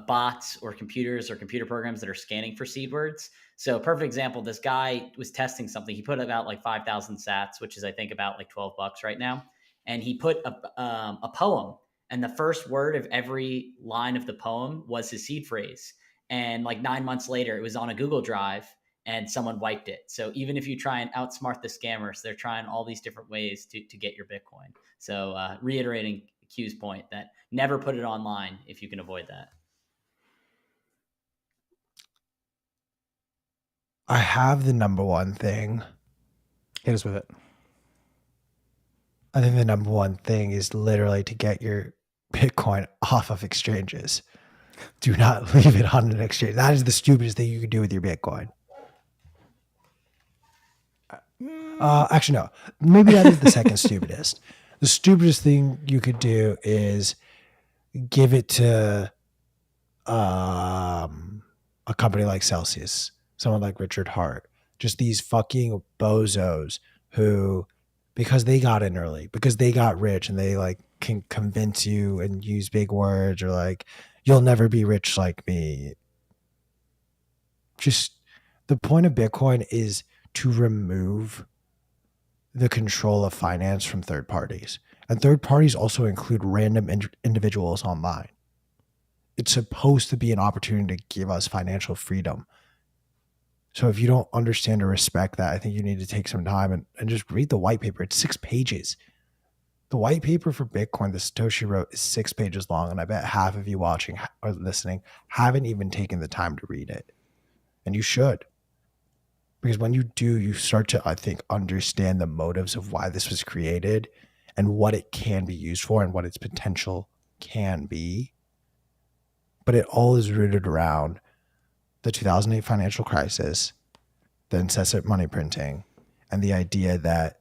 bots or computers or computer programs that are scanning for seed words. So perfect example, this guy was testing something. He put about like 5,000 sats, which is I think about like $12 right now. And he put a poem, and the first word of every line of the poem was his seed phrase. And like 9 months later, it was on a Google Drive and someone wiped it. So even if you try and outsmart the scammers, they're trying all these different ways to get your Bitcoin. So reiterating Q's point that never put it online if you can avoid that.
I have the number one thing.
Hit us with it.
I think the number one thing is literally to get your Bitcoin off of exchanges. Do not leave it on an exchange. That is the stupidest thing you can do with your Bitcoin. Actually, no. Maybe that is the second stupidest. The stupidest thing you could do is give it to a company like Celsius, someone like Richard Hart, just these fucking bozos who, because they got in early, because they got rich and they like can convince you and use big words or like, you'll never be rich like me. Just the point of Bitcoin is to remove the control of finance from third parties. And third parties also include random individuals online. It's supposed to be an opportunity to give us financial freedom. So if you don't understand or respect that, I think you need to take some time and just read the white paper. It's 6 pages. The white paper for Bitcoin that Satoshi wrote is 6 pages long, and I bet half of you watching or listening haven't even taken the time to read it. And you should. Because when you do, you start to, I think, understand the motives of why this was created and what it can be used for and what its potential can be. But it all is rooted around the 2008 financial crisis, the incessant money printing, and the idea that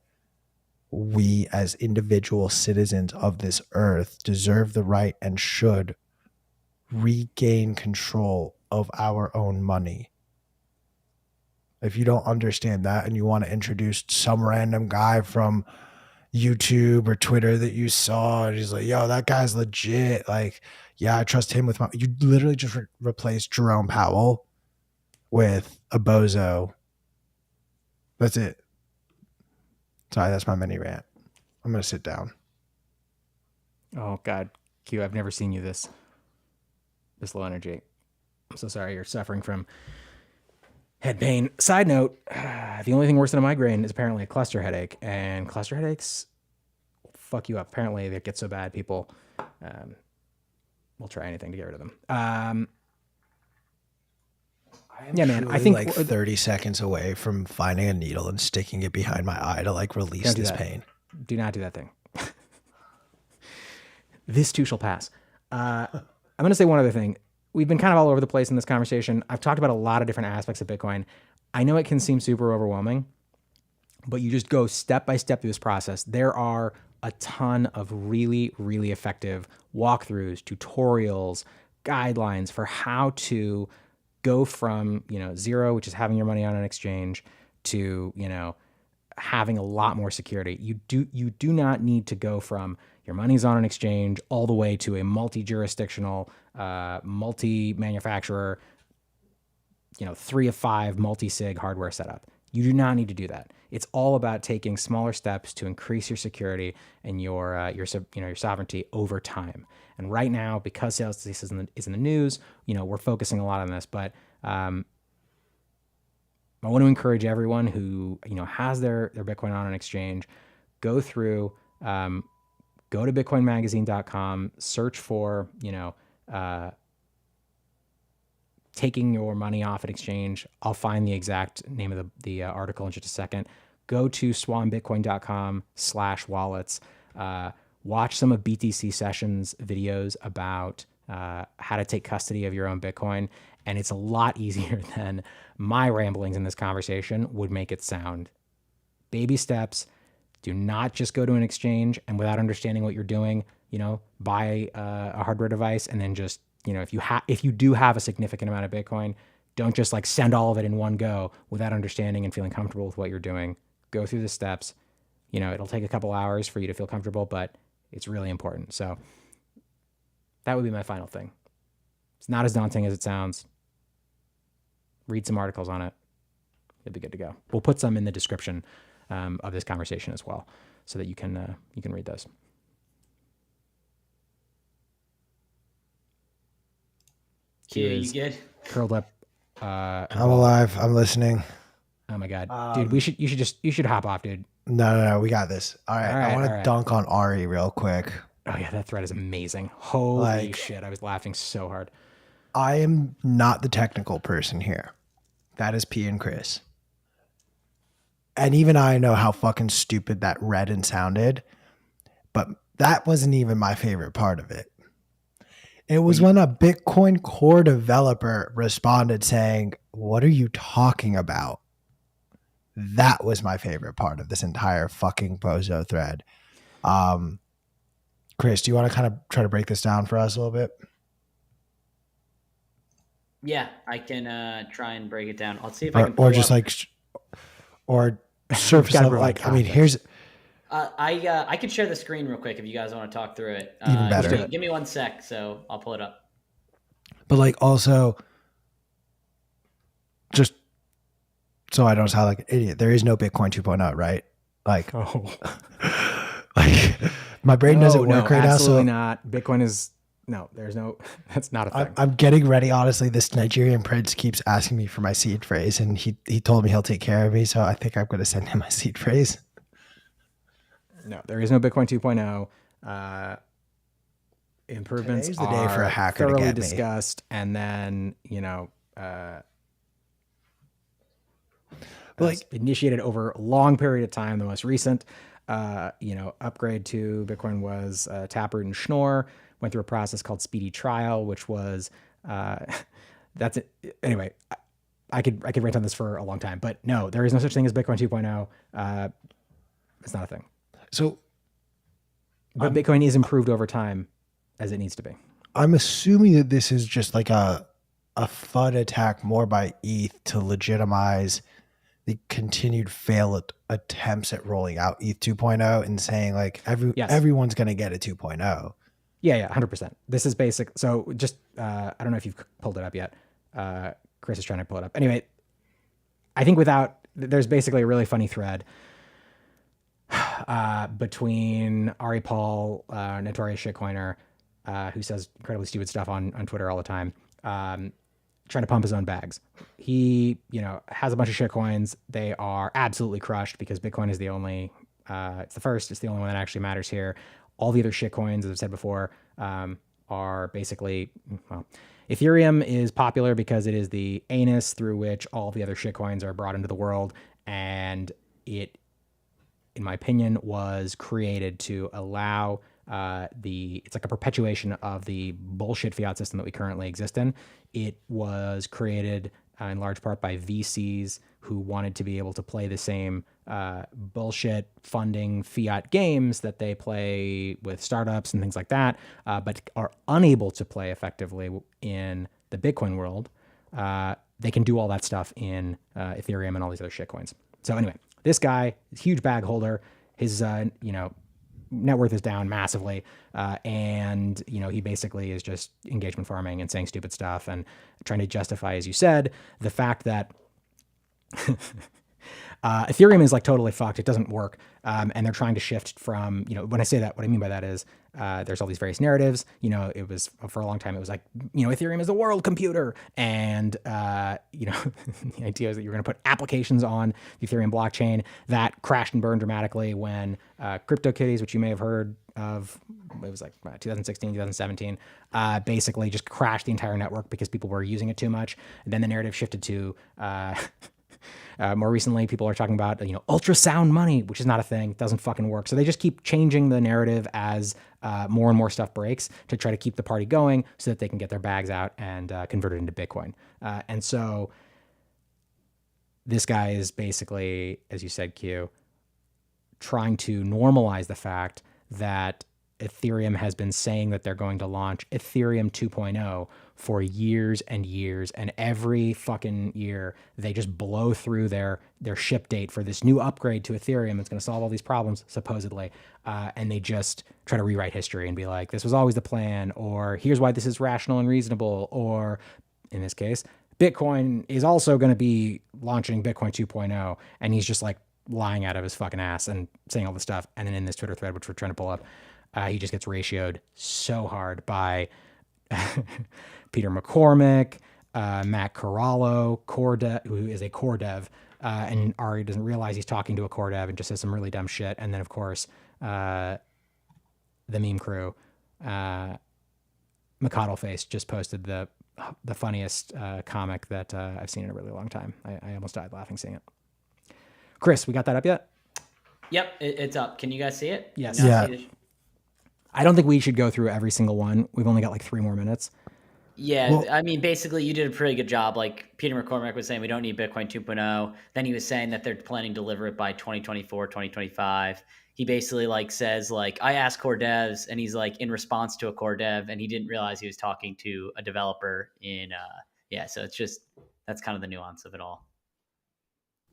we as individual citizens of this earth deserve the right and should regain control of our own money. If you don't understand that and you want to introduce some random guy from YouTube or Twitter that you saw and he's like, yo, that guy's legit. Like, yeah, I trust him with my, you literally just replaced Jerome Powell with a bozo. That's it. Sorry, that's my mini rant. I'm going to sit down.
Oh, God. Q, I've never seen you this low energy. I'm so sorry you're suffering from head pain. Side note, the only thing worse than a migraine is apparently a cluster headache. And cluster headaches fuck you up. Apparently, they get so bad, people will try anything to get rid of them. Yeah, man. I think
like 30 seconds away from finding a needle and sticking it behind my eye to like release this pain.
Do not do that thing. This too shall pass. I'm going to say one other thing. We've been kind of all over the place in this conversation. I've talked about a lot of different aspects of Bitcoin. I know it can seem super overwhelming, but you just go step by step through this process. There are a ton of really, really effective walkthroughs, tutorials, guidelines for how to go from, zero, which is having your money on an exchange, to, having a lot more security. You do not need to go from your money's on an exchange all the way to a multi-jurisdictional, multi-manufacturer, 3 of 5 multi-sig hardware setup. You do not need to do that. It's all about taking smaller steps to increase your security and your sovereignty over time. And right now, because sales is in the news, we're focusing a lot on this. But I want to encourage everyone who has their Bitcoin on an exchange, go through, go to bitcoinmagazine.com, search for taking your money off an exchange. I'll find the exact name of the article in just a second. Go to swanbitcoin.com/wallets. Watch some of BTC Sessions videos about how to take custody of your own Bitcoin. And it's a lot easier than my ramblings in this conversation would make it sound. Baby steps. Do not just go to an exchange and without understanding what you're doing, buy a hardware device and then just, if you do have a significant amount of Bitcoin, don't just like send all of it in one go without understanding and feeling comfortable with what you're doing. Go through the steps. It'll take a couple hours for you to feel comfortable, but it's really important. So that would be my final thing. It's not as daunting as it sounds. Read some articles on it. It'll be good to go. We'll put some in the description of this conversation as well, so that you can read those.
Q, you good?
Curled up.
I'm alive. I'm listening.
Oh my God, dude! You should hop off, dude.
No. We got this. All right. I want to dunk on Ari real quick.
Oh yeah, that thread is amazing. Holy shit! I was laughing so hard.
I am not the technical person here. That is P and Chris. And even I know how fucking stupid that read and sounded, but that wasn't even my favorite part of it. It was when a Bitcoin core developer responded saying, "What are you talking about?" That was my favorite part of this entire fucking bozo thread. Chris, do you want to kind of try to break this down for us a little bit?
Yeah, I can try and break it down. I'll see if I can.
Or just or surface level. Like, I mean, here's.
I could share the screen real quick if you guys want to talk through it.
Even better.
Give me 1 sec, so I'll pull it up.
But also, just so I don't sound like an idiot, there is no Bitcoin 2.0, right? Like, like my brain doesn't work right now.
Absolutely not. Bitcoin is there's no. That's not a thing.
I'm getting ready. Honestly, this Nigerian prince keeps asking me for my seed phrase, and he told me he'll take care of me. So I think I'm going to send him my seed phrase.
No, there is no Bitcoin 2.0. Improvements
Today's the day for a
are
hacker to
thoroughly
get me.
discussed, and then initiated over a long period of time. The most recent, upgrade to Bitcoin was Taproot and Schnorr. Went through a process called Speedy Trial, which was that's it. Anyway, I could rant on this for a long time, but no, there is no such thing as Bitcoin 2.0. It's not a thing.
So,
but Bitcoin is improved over time as it needs to be.
I'm assuming that this is just like a FUD attack more by ETH to legitimize the continued failed attempts at rolling out ETH 2.0 and saying like everyone's going to get a 2.0.
Yeah, 100%. This is basic. So just, I don't know if you've pulled it up yet. Chris is trying to pull it up. Anyway, I think there's basically a really funny thread between Ari Paul, notorious shitcoiner, who says incredibly stupid stuff on Twitter all the time, trying to pump his own bags. He, has a bunch of shitcoins. They are absolutely crushed because Bitcoin is the only, it's the only one that actually matters here. All the other shitcoins, as I've said before, are basically, Ethereum is popular because it is the anus through which all the other shitcoins are brought into the world. And it, in my opinion, was created to allow it's like a perpetuation of the bullshit fiat system that we currently exist in. It was created in large part by VCs who wanted to be able to play the same bullshit funding fiat games that they play with startups and things like that, but are unable to play effectively in the Bitcoin world. They can do all that stuff in Ethereum and all these other shitcoins. So anyway, this guy, huge bag holder, his net worth is down massively, and he basically is just engagement farming and saying stupid stuff and trying to justify, as you said, the fact that Ethereum is like totally fucked. It doesn't work. And they're trying to shift from, when I say that, what I mean by that is there's all these various narratives. It was for a long time, it was like, Ethereum is the world computer. And, the idea is that you're going to put applications on the Ethereum blockchain. That crashed and burned dramatically when CryptoKitties, which you may have heard of, it was like 2016, 2017, basically just crashed the entire network because people were using it too much. And then the narrative shifted to, more recently, people are talking about, ultrasound money, which is not a thing. It doesn't fucking work. So they just keep changing the narrative as more and more stuff breaks to try to keep the party going so that they can get their bags out and convert it into Bitcoin. And so this guy is basically, as you said, Q, trying to normalize the fact that Ethereum has been saying that they're going to launch Ethereum 2.0 for years and years, and every fucking year they just blow through their ship date for this new upgrade to Ethereum. It's going to solve all these problems, supposedly, and they just try to rewrite history and be like, this was always the plan, or here's why this is rational and reasonable, or in this case, Bitcoin is also going to be launching Bitcoin 2.0, and he's just like lying out of his fucking ass and saying all this stuff. And then in this Twitter thread, which we're trying to pull up, he just gets ratioed so hard by Peter McCormick, Matt Corallo, who is a core dev, and Ari doesn't realize he's talking to a core dev and just says some really dumb shit. And then, of course, the meme crew, McConnell Face, just posted the funniest comic that I've seen in a really long time. I almost died laughing seeing it. Chris, we got that up yet?
Yep, it's up. Can you guys see it?
Yes.
Yeah.
I don't think we should go through every single one. We've only got like 3 more minutes.
Yeah,
Well-
I mean, basically, you did a pretty good job. Like Peter McCormick was saying, we don't need Bitcoin 2.0. Then he was saying that they're planning to deliver it by 2024, 2025. He basically says I asked core devs, and he's in response to a core dev, and he didn't realize he was talking to a developer in so it's just, that's kind of the nuance of it all.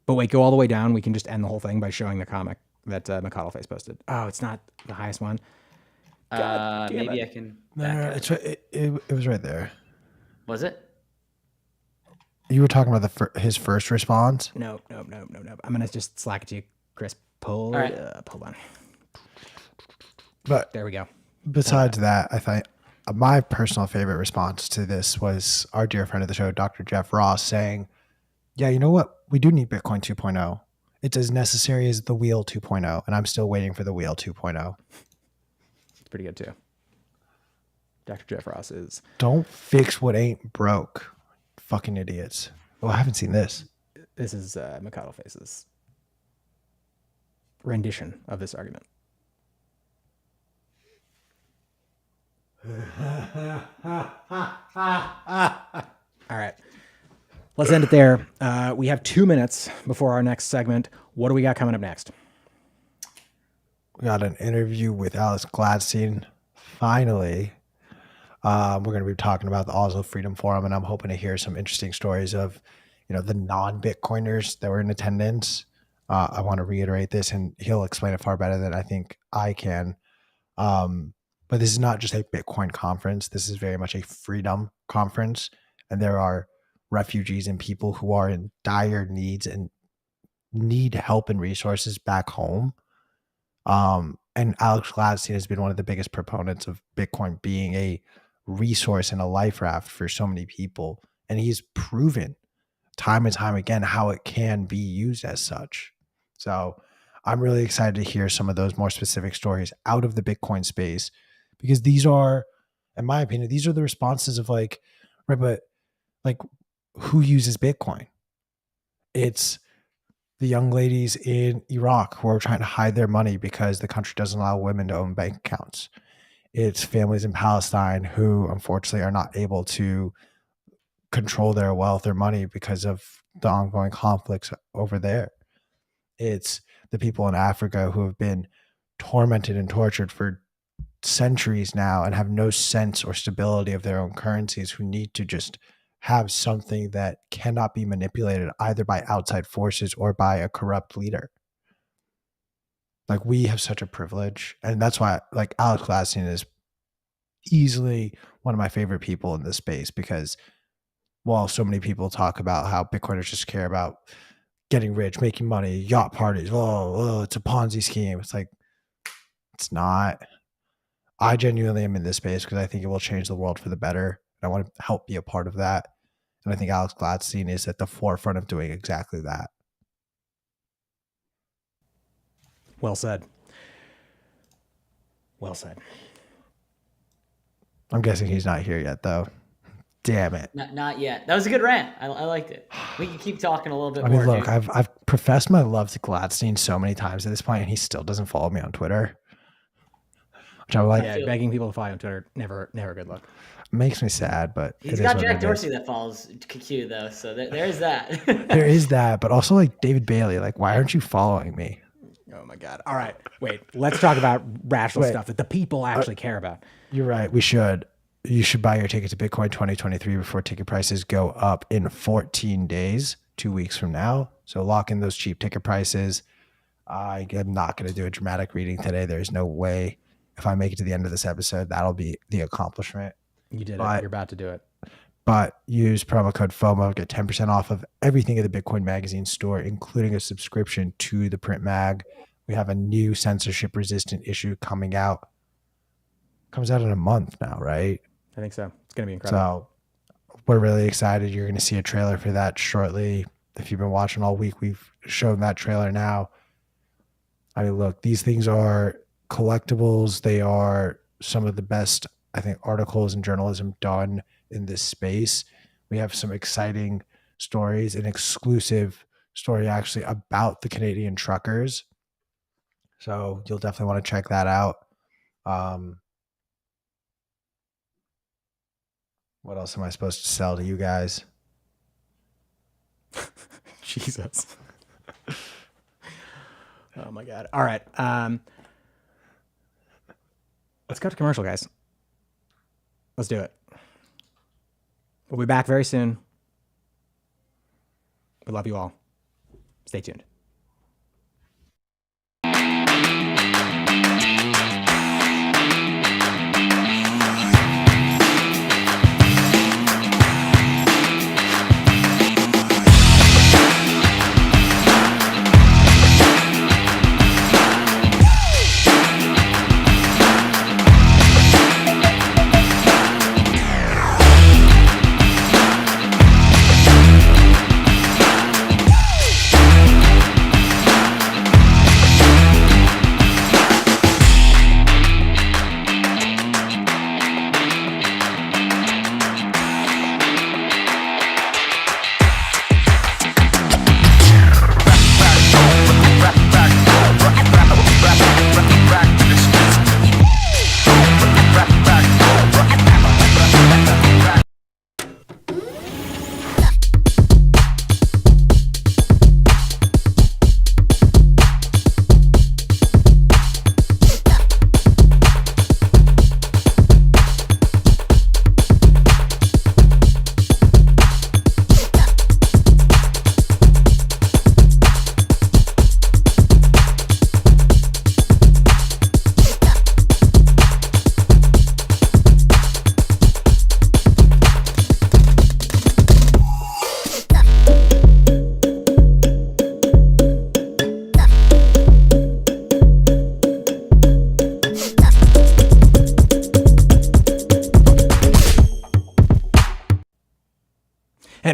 But wait, go all the way down. We can just end the whole thing by showing the comic that McConnell Face posted. Oh, it's not the highest one.
Maybe I can.
No, it's right. It was right there.
Was it?
You were talking about his first response.
No. I'm gonna just slack it to you, Chris. Pull
right.
it up. Hold on.
But
There we go.
besides that, I think my personal favorite response to this was our dear friend of the show, Dr. Jeff Ross, saying, yeah, you know what? We do need Bitcoin 2.0. It's as necessary as the wheel 2.0, and I'm still waiting for the wheel 2.0.
It's pretty good too. Dr. Jeff Ross is.
Don't fix what ain't broke. Fucking idiots. Oh, I haven't seen this.
This is Mikado Face's rendition of this argument. All right. Let's end it there. We have 2 minutes before our next segment. What do we got coming up next?
We got an interview with Alex Gladstein. Finally, we're going to be talking about the Oslo Freedom Forum, and I'm hoping to hear some interesting stories of, the non-Bitcoiners that were in attendance. I want to reiterate this, and he'll explain it far better than I think I can. But this is not just a Bitcoin conference. This is very much a freedom conference, and there are refugees and people who are in dire needs and need help and resources back home. And Alex Gladstein has been one of the biggest proponents of Bitcoin being a resource and a life raft for so many people. And he's proven time and time again how it can be used as such. So I'm really excited to hear some of those more specific stories out of the Bitcoin space, because these are, in my opinion, these are the responses of right, but who uses Bitcoin? It's the young ladies in Iraq who are trying to hide their money because the country doesn't allow women to own bank accounts. It's families in Palestine who unfortunately are not able to control their wealth or money because of the ongoing conflicts over there. It's the people in Africa who have been tormented and tortured for centuries now and have no sense or stability of their own currencies, who need to just have something that cannot be manipulated either by outside forces or by a corrupt leader. We have such a privilege, and that's why Alex Gladstein is easily one of my favorite people in this space, because while so many people talk about how Bitcoiners just care about getting rich, making money, yacht parties, it's a Ponzi scheme. It's not. I genuinely am in this space because I think it will change the world for the better. And I want to help be a part of that. And I think Alex Gladstein is at the forefront of doing exactly that.
Well said. Well said.
I'm guessing he's not here yet, though. Damn it.
Not yet. That was a good rant. I liked it. We can keep talking a little bit
more.
more.
Look, I've professed my love to Gladstein so many times at this point, and he still doesn't follow me on Twitter. Which I'm
begging people to follow on Twitter, never a good look.
Makes me sad, but
he's got Jack Dorsey that follows Q though, so there's that.
There is that, but also David Bailey. Why aren't you following me?
Oh my God! All right, wait. Let's talk about rational stuff that the people actually care about.
You're right. We should. You should buy your ticket to Bitcoin 2023 before ticket prices go up in 14 days, 2 weeks from now. So lock in those cheap ticket prices. I am not going to do a dramatic reading today. There's no way. If I make it to the end of this episode, that'll be the accomplishment.
You did it. You're about to do it.
But use promo code FOMO, get 10% off of everything at the Bitcoin Magazine store, including a subscription to the print mag. We have a new censorship-resistant issue coming out. Comes out in a month now, right?
I think so. It's going to be incredible.
So we're really excited. You're going to see a trailer for that shortly. If you've been watching all week, we've shown that trailer now. Look, these things are collectibles. They are some of the best, I think, articles and journalism done in this space. We have some exciting stories, an exclusive story actually about the Canadian truckers. So you'll definitely want to check that out. What else am I supposed to sell to you guys?
Jesus. Oh my God. All right. Let's go to commercial, guys. Let's do it. We'll be back very soon. We love you all. Stay tuned.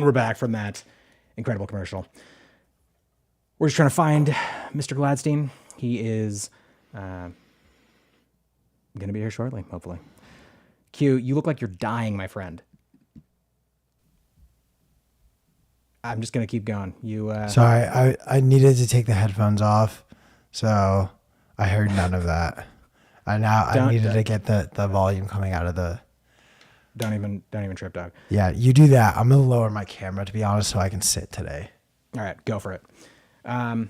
we're back from that incredible commercial. We're just trying to find Mr. Gladstein. He is going to be here shortly, hopefully. Q, you look like you're dying, my friend. I'm just going to keep going.
Sorry, I needed to take the headphones off, so I heard none of that. I needed to get the volume coming out of the...
Don't even trip, dog.
Yeah, you do that. I'm going to lower my camera, to be honest, so I can sit today.
All right, go for it. I'm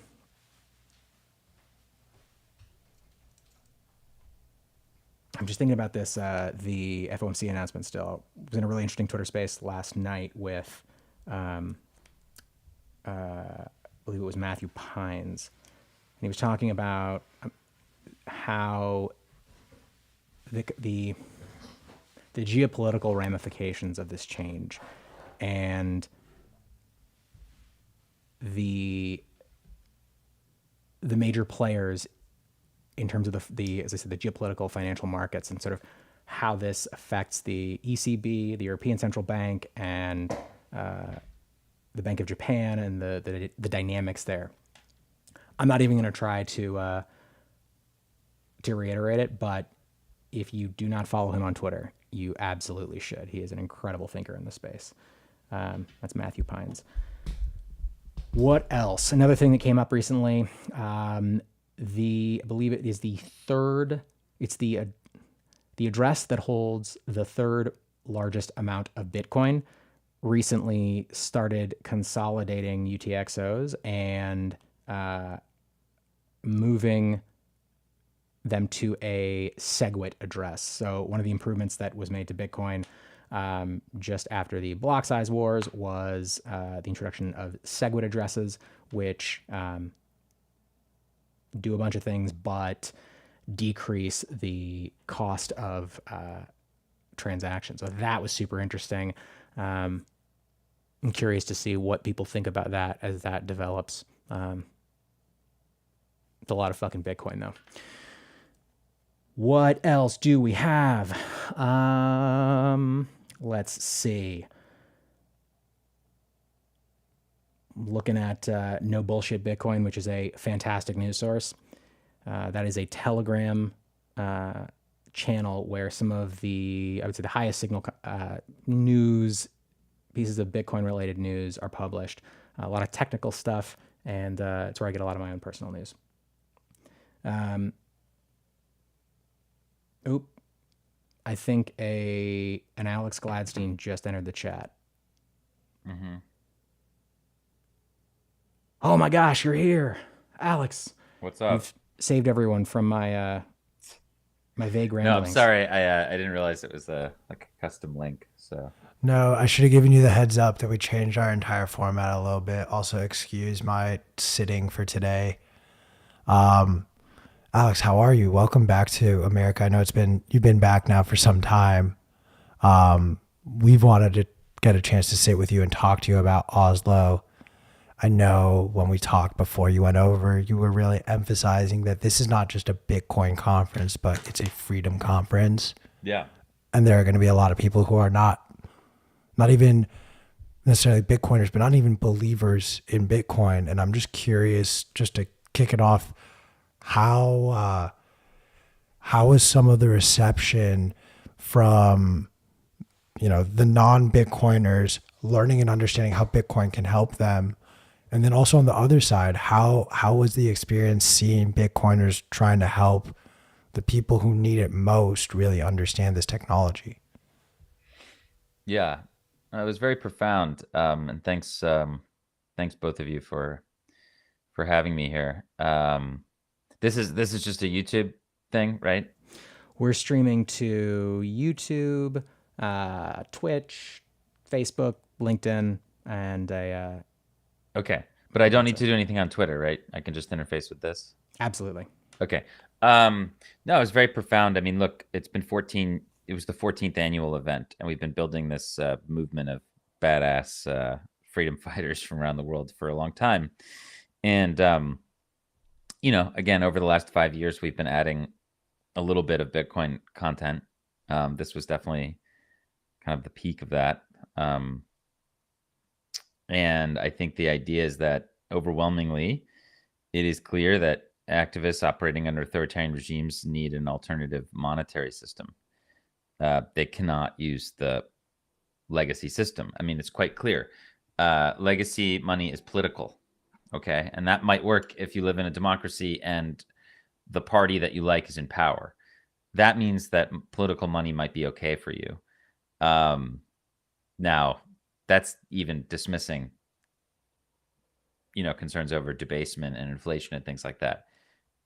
just thinking about this, the FOMC announcement still. I was in a really interesting Twitter space last night with, I believe it was Matthew Pines. And he was talking about how the geopolitical ramifications of this change and the major players in terms of the as I said, the geopolitical financial markets and sort of how this affects the ECB, the European Central Bank, and the Bank of Japan and the dynamics there. I'm not even going to try to reiterate it, but if you do not follow him on Twitter, you absolutely should. He is an incredible thinker in the space. That's Matthew Pines. What else? Another thing that came up recently, I believe it is the third, it's the address that holds the third largest amount of Bitcoin recently started consolidating UTXOs and moving them to a SegWit address. So one of the improvements that was made to Bitcoin just after the block size wars was the introduction of SegWit addresses, which do a bunch of things, but decrease the cost of transactions. So that was super interesting. I'm curious to see what people think about that as that develops. It's a lot of fucking Bitcoin, though. What else do we have? Let's see. Looking at No Bullshit Bitcoin, which is a fantastic news source. That is a Telegram channel where some of the, I would say, the highest signal news, pieces of Bitcoin-related news are published. A lot of technical stuff, and it's where I get a lot of my own personal news. I think an Alex Gladstein just entered the chat.
Mm-hmm.
Oh my gosh, you're here, Alex.
What's up?
You've saved everyone from my my vague ramblings.
No, I'm sorry. I didn't realize it was a custom link. So
No, I should have given you the heads up that we changed our entire format a little bit. Also, excuse my sitting for today. Alex, how are you? Welcome back to America. I know you've been back now for some time. We've wanted to get a chance to sit with you and talk to you about Oslo. I know when we talked before you went over, you were really emphasizing that this is not just a Bitcoin conference, but it's a freedom conference.
yeah,
And there are going to be a lot of people who are not even necessarily Bitcoiners, but not even believers in Bitcoin. And I'm just curious, just to kick it off, how was some of the reception from, the non-Bitcoiners learning and understanding how Bitcoin can help them? And then also on the other side, how was the experience seeing Bitcoiners trying to help the people who need it most really understand this technology?
yeah. It was very profound. And thanks both of you for having me here. This is just a YouTube thing, right?
We're streaming to YouTube, Twitch, Facebook, LinkedIn, and
Okay, but I don't need to do anything on Twitter, right? I can just interface with this.
absolutely.
Okay. No, it was very profound. I mean, look, it was the 14th annual event, and we've been building this movement of badass freedom fighters from around the world for a long time. And, again, over the last 5 years, we've been adding a little bit of Bitcoin content. This was definitely kind of the peak of that. And I think the idea is that overwhelmingly, it is clear that activists operating under authoritarian regimes need an alternative monetary system. They cannot use the legacy system. I mean, it's quite clear. Legacy money is political, okay? And that might work if you live in a democracy and the party that you like is in power. That means that political money might be okay for you. Now, that's even dismissing, concerns over debasement and inflation and things like that.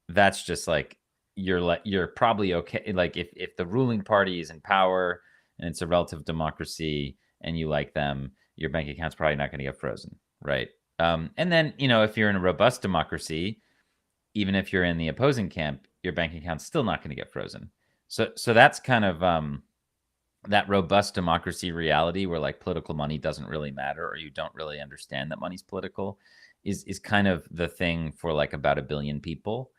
That's just like you're probably okay. Like if the ruling party is in power and it's a relative democracy and you like them, your bank account's probably not going to get frozen, right? And then if you're in a robust democracy, even if you're in the opposing camp, your bank account's still not going to get frozen. So that's kind of that robust democracy reality where like political money doesn't really matter, or you don't really understand that money's political, is kind of the thing for like about 1 billion people.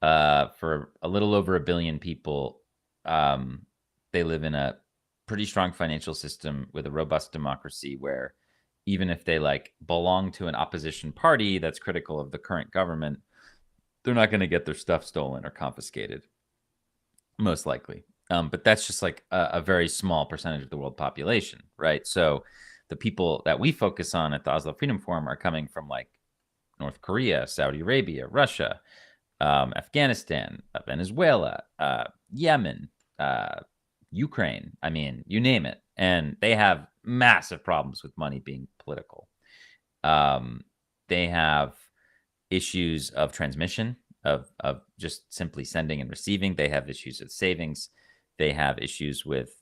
For a little over 1 billion people, they live in a pretty strong financial system with a robust democracy where even if they like belong to an opposition party that's critical of the current government, they're not going to get their stuff stolen or confiscated, most likely. But that's just like a very small percentage of the world population, right? So the people that we focus on at the Oslo Freedom Forum are coming from like North Korea, Saudi Arabia, Russia, Afghanistan, Venezuela, Yemen, Ukraine. I mean, you name it. And they have massive problems with money being political. They have issues of transmission, of just simply sending and receiving. They have issues with savings. They have issues with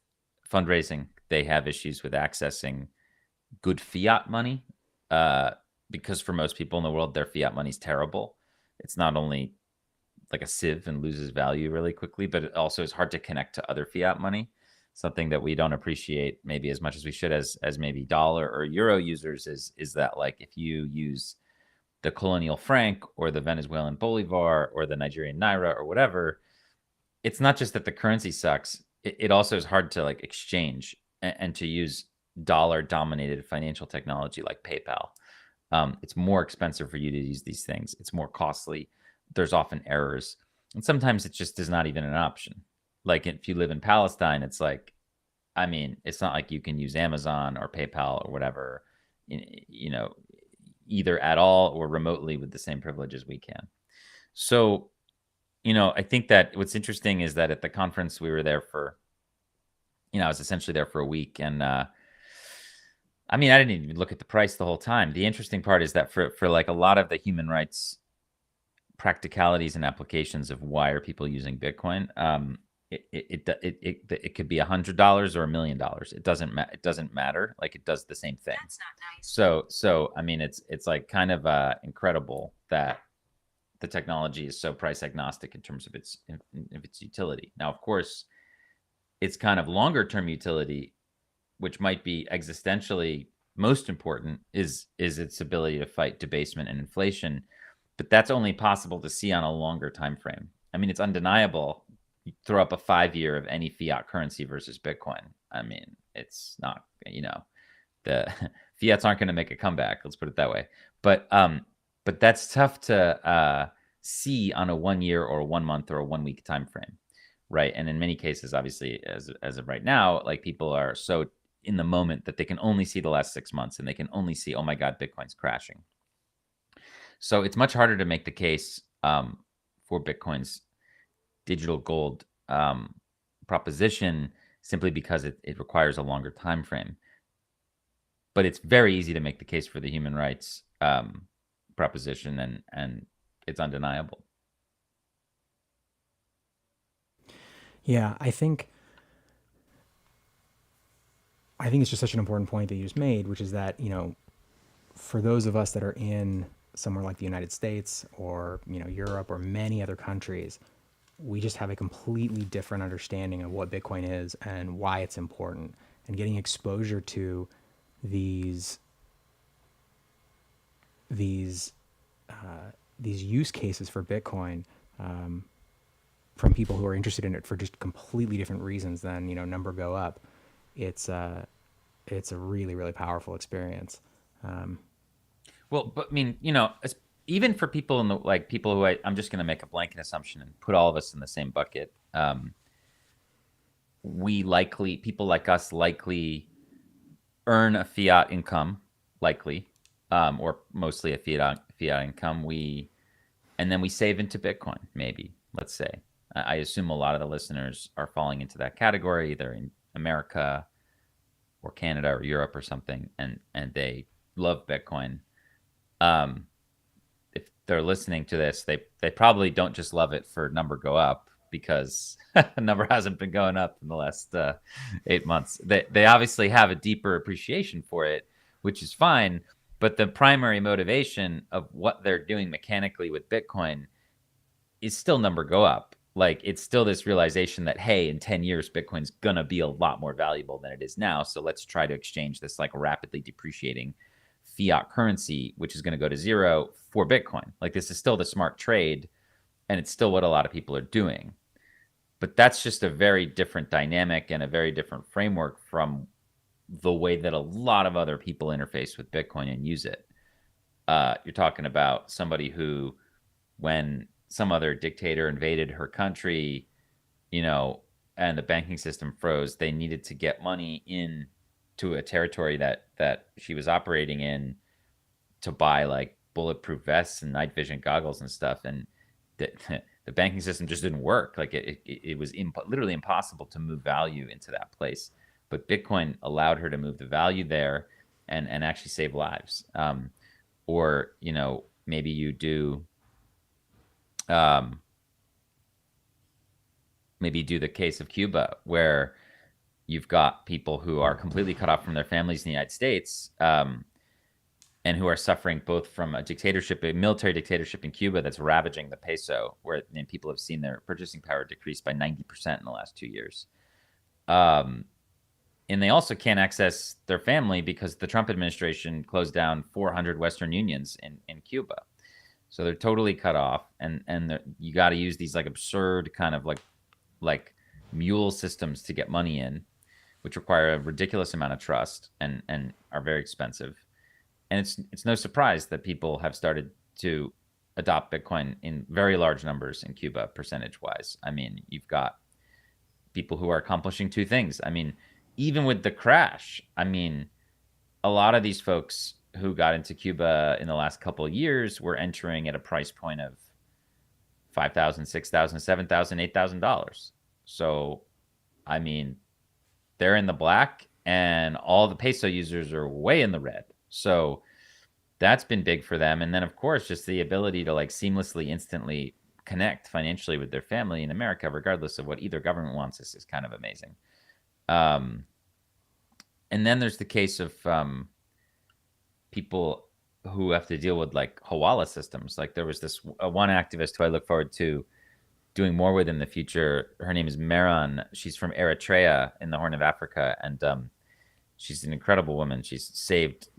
fundraising. They have issues with accessing good fiat money, because for most people in the world, their fiat money is terrible. It's not only like a sieve and loses value really quickly, but it also is hard to connect to other fiat money. Something that we don't appreciate maybe as much as we should as maybe dollar or euro users is that like if you use the colonial franc or the Venezuelan bolivar or the Nigerian naira or whatever, it's not just that the currency sucks. It also is hard to like exchange and to use dollar dominated financial technology like PayPal. It's more expensive for you to use these things. It's more costly. There's often errors. And sometimes it just is not even an option. Like if you live in Palestine, it's like, I mean, it's not like you can use Amazon or PayPal or whatever, either at all or remotely with the same privileges we can. So, I think that what's interesting is that at the conference we were there for, I was essentially there for a week. And I mean, I didn't even look at the price the whole time. The interesting part is that for like a lot of the human rights practicalities and applications of why are people using Bitcoin, it could be $100 or $1 million. It doesn't matter. Like it does the same thing. That's not nice. So I mean, it's like kind of incredible that the technology is so price agnostic in terms of its utility. Now, of course, its kind of longer term utility, which might be existentially most important, is its ability to fight debasement and inflation. But that's only possible to see on a longer time frame. I mean, it's undeniable. You throw up a 5-year of any fiat currency versus Bitcoin. I mean, it's not, the fiats aren't going to make a comeback. Let's put it that way. But that's tough to see on a 1 year or a 1 month or a 1 week time frame, right? And in many cases, obviously, as of right now, like people are so in the moment that they can only see the last 6 months and they can only see, oh my God, Bitcoin's crashing. So it's much harder to make the case for Bitcoin's digital gold proposition simply because it requires a longer time frame. But it's very easy to make the case for the human rights proposition, and it's undeniable.
Yeah, I think it's just such an important point that you just made, which is that, for those of us that are in somewhere like the United States or, Europe or many other countries, we just have a completely different understanding of what Bitcoin is and why it's important. And getting exposure to these use cases for Bitcoin from people who are interested in it for just completely different reasons than, number go up. It's a really, really powerful experience.
Well, but I mean, even for people in the people who I'm just going to make a blanket assumption and put all of us in the same bucket. People like us likely earn a fiat income, likely, or mostly a fiat income. And then we save into Bitcoin, maybe, let's say. I assume a lot of the listeners are falling into that category, either in America or Canada or Europe or something, and they love Bitcoin. If they're listening to this, they probably don't just love it for number go up, because the number hasn't been going up in the last 8 months. They obviously have a deeper appreciation for it, which is fine. But the primary motivation of what they're doing mechanically with Bitcoin is still number go up. Like, it's still this realization that, hey, in 10 years, Bitcoin's going to be a lot more valuable than it is now. So let's try to exchange this like rapidly depreciating fiat currency, which is going to go to zero, for Bitcoin. Like, this is still the smart trade, and it's still what a lot of people are doing. But that's just a very different dynamic and a very different framework from the way that a lot of other people interface with Bitcoin and use it. You're talking about somebody who, when some other dictator invaded her country, and the banking system froze, they needed to get money in to a territory that she was operating in to buy like bulletproof vests and night vision goggles and stuff. And the banking system just didn't work. Like, it was literally impossible to move value into that place. But Bitcoin allowed her to move the value there and actually save lives. Or, maybe you do, the case of Cuba, where you've got people who are completely cut off from their families in the United States, and who are suffering both from a military dictatorship in Cuba that's ravaging the peso, where people have seen their purchasing power decrease by 90% in the last 2 years. And they also can't access their family because the Trump administration closed down 400 Western unions in Cuba. So they're totally cut off, and you got to use these like absurd kind of like mule systems to get money in, which require a ridiculous amount of trust and are very expensive. And it's no surprise that people have started to adopt Bitcoin in very large numbers in Cuba, percentage-wise. I mean, you've got people who are accomplishing two things. I mean, even with the crash, I mean, a lot of these folks who got into Cuba in the last couple of years were entering at a price point of $5,000, $6,000, $7,000, $8,000. So, I mean, they're in the black, and all the peso users are way in the red. So that's been big for them. And then, of course, just the ability to like seamlessly, instantly connect financially with their family in America, regardless of what either government wants, is kind of amazing. And then there's the case of people who have to deal with like Hawala systems. Like, there was this one activist who I look forward to doing more with in the future. Her name is Meron. She's from Eritrea in the Horn of Africa. And she's an incredible woman. She's saved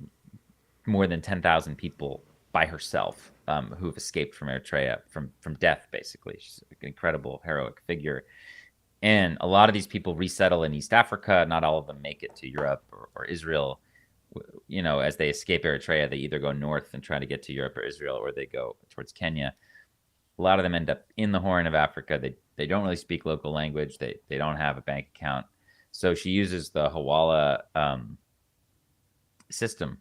more than 10,000 people by herself who have escaped from Eritrea, from death, basically. She's an incredible, heroic figure. And a lot of these people resettle in East Africa. Not all of them make it to Europe or Israel. As they escape Eritrea, they either go north and try to get to Europe or Israel, or they go towards Kenya. A lot of them end up in the Horn of Africa. They don't really speak local language. They don't have a bank account. So she uses the Hawala system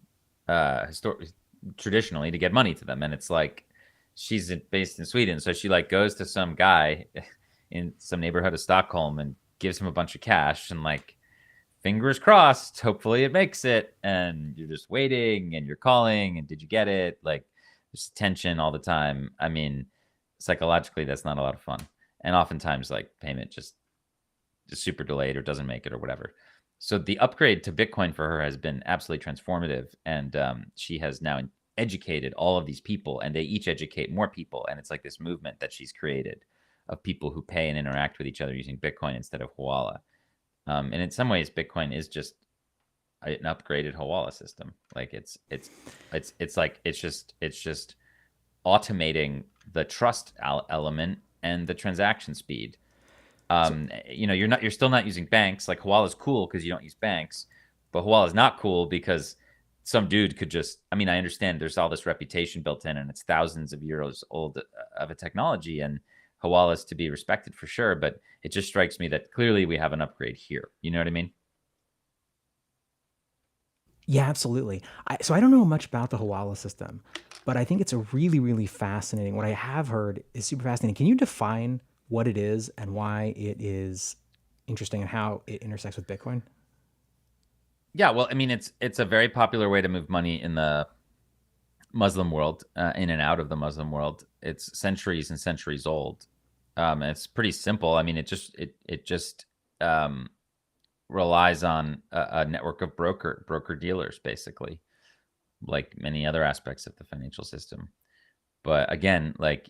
traditionally to get money to them. And it's like, she's based in Sweden. So she like goes to some guy in some neighborhood of Stockholm and gives him a bunch of cash, and like, fingers crossed, hopefully it makes it. And you're just waiting and you're calling, and did you get it? Like, there's tension all the time. I mean, psychologically, that's not a lot of fun. And oftentimes, like, payment just super delayed or doesn't make it or whatever. So the upgrade to Bitcoin for her has been absolutely transformative. And she has now educated all of these people, and they each educate more people. And it's like this movement that she's created of people who pay and interact with each other using Bitcoin instead of Hawala. And in some ways, Bitcoin is just an upgraded Hawala system. Like, it's just automating the trust element and the transaction speed. You're still not using banks. Like, Hawala is cool because you don't use banks, but Hawala is not cool because some dude could just, I mean, I understand there's all this reputation built in and it's thousands of years old of a technology, and Hawala is to be respected for sure, but it just strikes me that clearly we have an upgrade here. You know what I mean?
Yeah, absolutely. So I don't know much about the Hawala system, but I think it's a really, really fascinating. What I have heard is super fascinating. Can you define what it is and why it is interesting and how it intersects with Bitcoin?
Yeah, well, I mean, it's a very popular way to move money in the Muslim world, in and out of the Muslim world. It's centuries and centuries old. It's pretty simple. I mean, it just relies on a network of broker dealers, basically, like many other aspects of the financial system. But again, like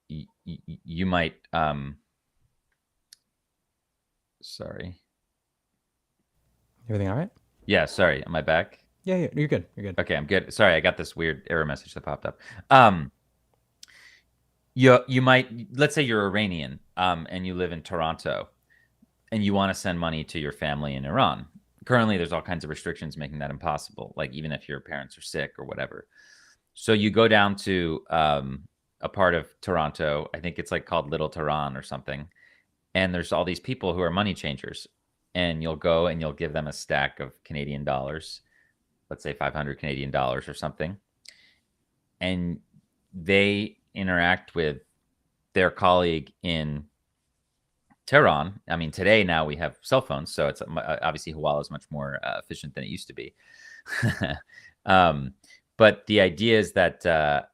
you might, sorry.
Everything all right?
Yeah, sorry. Am I back?
Yeah, you're good. You're good.
Okay, I'm good. Sorry, I got this weird error message that popped up. You might, let's say you're Iranian, and you live in Toronto, and you want to send money to your family in Iran. Currently, there's all kinds of restrictions making that impossible, like even if your parents are sick or whatever. So you go down to a part of Toronto, I think it's like called Little Tehran or something, and there's all these people who are money changers, and you'll go and you'll give them a stack of Canadian dollars, let's say 500 Canadian dollars or something, and they interact with their colleague in Tehran. I mean, today now we have cell phones, so it's obviously Hawala is much more efficient than it used to be. But the idea is that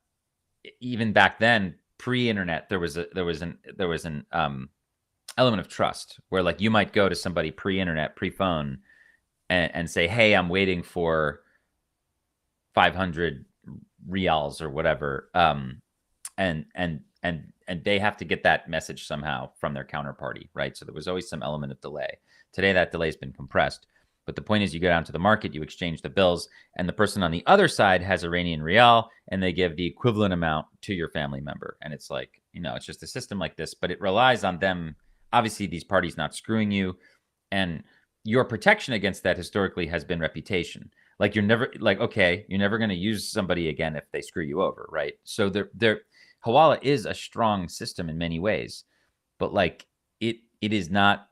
even back then, pre-internet, there was an element of trust where, like, you might go to somebody pre-internet, pre-phone, and say, "Hey, I'm waiting for 500 reals or whatever," and they have to get that message somehow from their counterparty, right? So there was always some element of delay. Today, that delay has been compressed. But the point is, you go down to the market, you exchange the bills, and the person on the other side has Iranian rial, and they give the equivalent amount to your family member. And it's like, it's just a system like this, but it relies on them. Obviously, these parties not screwing you, and your protection against that historically has been reputation. Like, you're never going to use somebody again if they screw you over, right? So Hawala is a strong system in many ways, but like it is not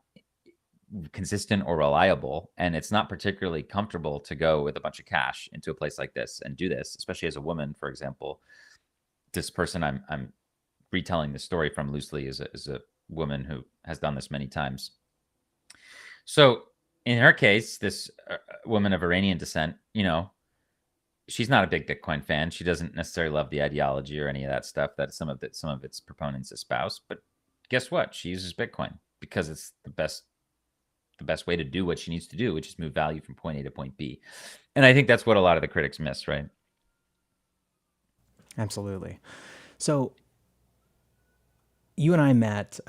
consistent or reliable, and it's not particularly comfortable to go with a bunch of cash into a place like this and do this, especially as a woman, for example. This person I'm retelling the story from loosely is a woman who has done this many times. So in her case, this woman of Iranian descent, she's not a big Bitcoin fan. She doesn't necessarily love the ideology or any of that stuff that some of its proponents espouse. But guess what? She uses Bitcoin because it's the best way to do what she needs to do, which is move value from point A to point B. And I think that's what a lot of the critics miss, right?
Absolutely. So you and I met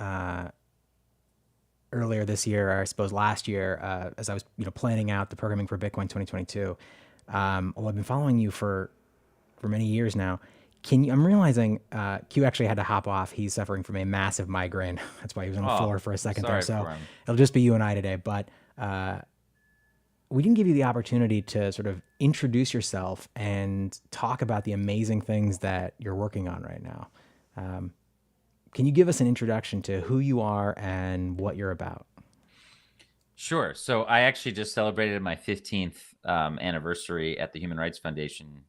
earlier this year, or I suppose last year, as I was planning out the programming for Bitcoin 2022. Well, I've been following you for many years now. I'm realizing Q actually had to hop off. He's suffering from a massive migraine. That's why he was on the floor for a second there. So it'll just be you and I today. But we didn't give you the opportunity to sort of introduce yourself and talk about the amazing things that you're working on right now. Can you give us an introduction to who you are and what you're about?
Sure. So I actually just celebrated my 15th anniversary at the Human Rights Foundation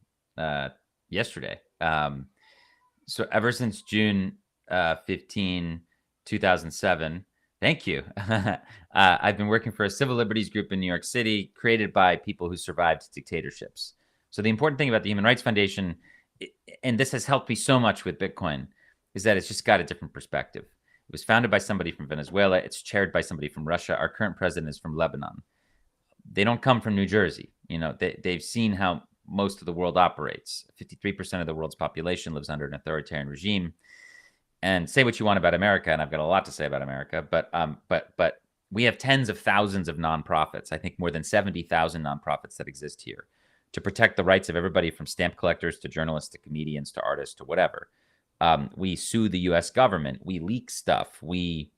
yesterday. So ever since June 15, 2007, thank you. I've been working for a civil liberties group in New York City, created by people who survived dictatorships. So the important thing about the Human Rights Foundation, and this has helped me so much with Bitcoin, is that it's just got a different perspective. It was founded by somebody from Venezuela. It's chaired by somebody from Russia. Our current president is from Lebanon. They don't come from New Jersey. They've seen how most of the world operates. 53% of the world's population lives under an authoritarian regime. And say what you want about America, and I've got a lot to say about America, but we have tens of thousands of nonprofits. I think more than 70,000 nonprofits that exist here to protect the rights of everybody from stamp collectors to journalists to comedians to artists to whatever. We sue the U.S. government. We leak stuff. And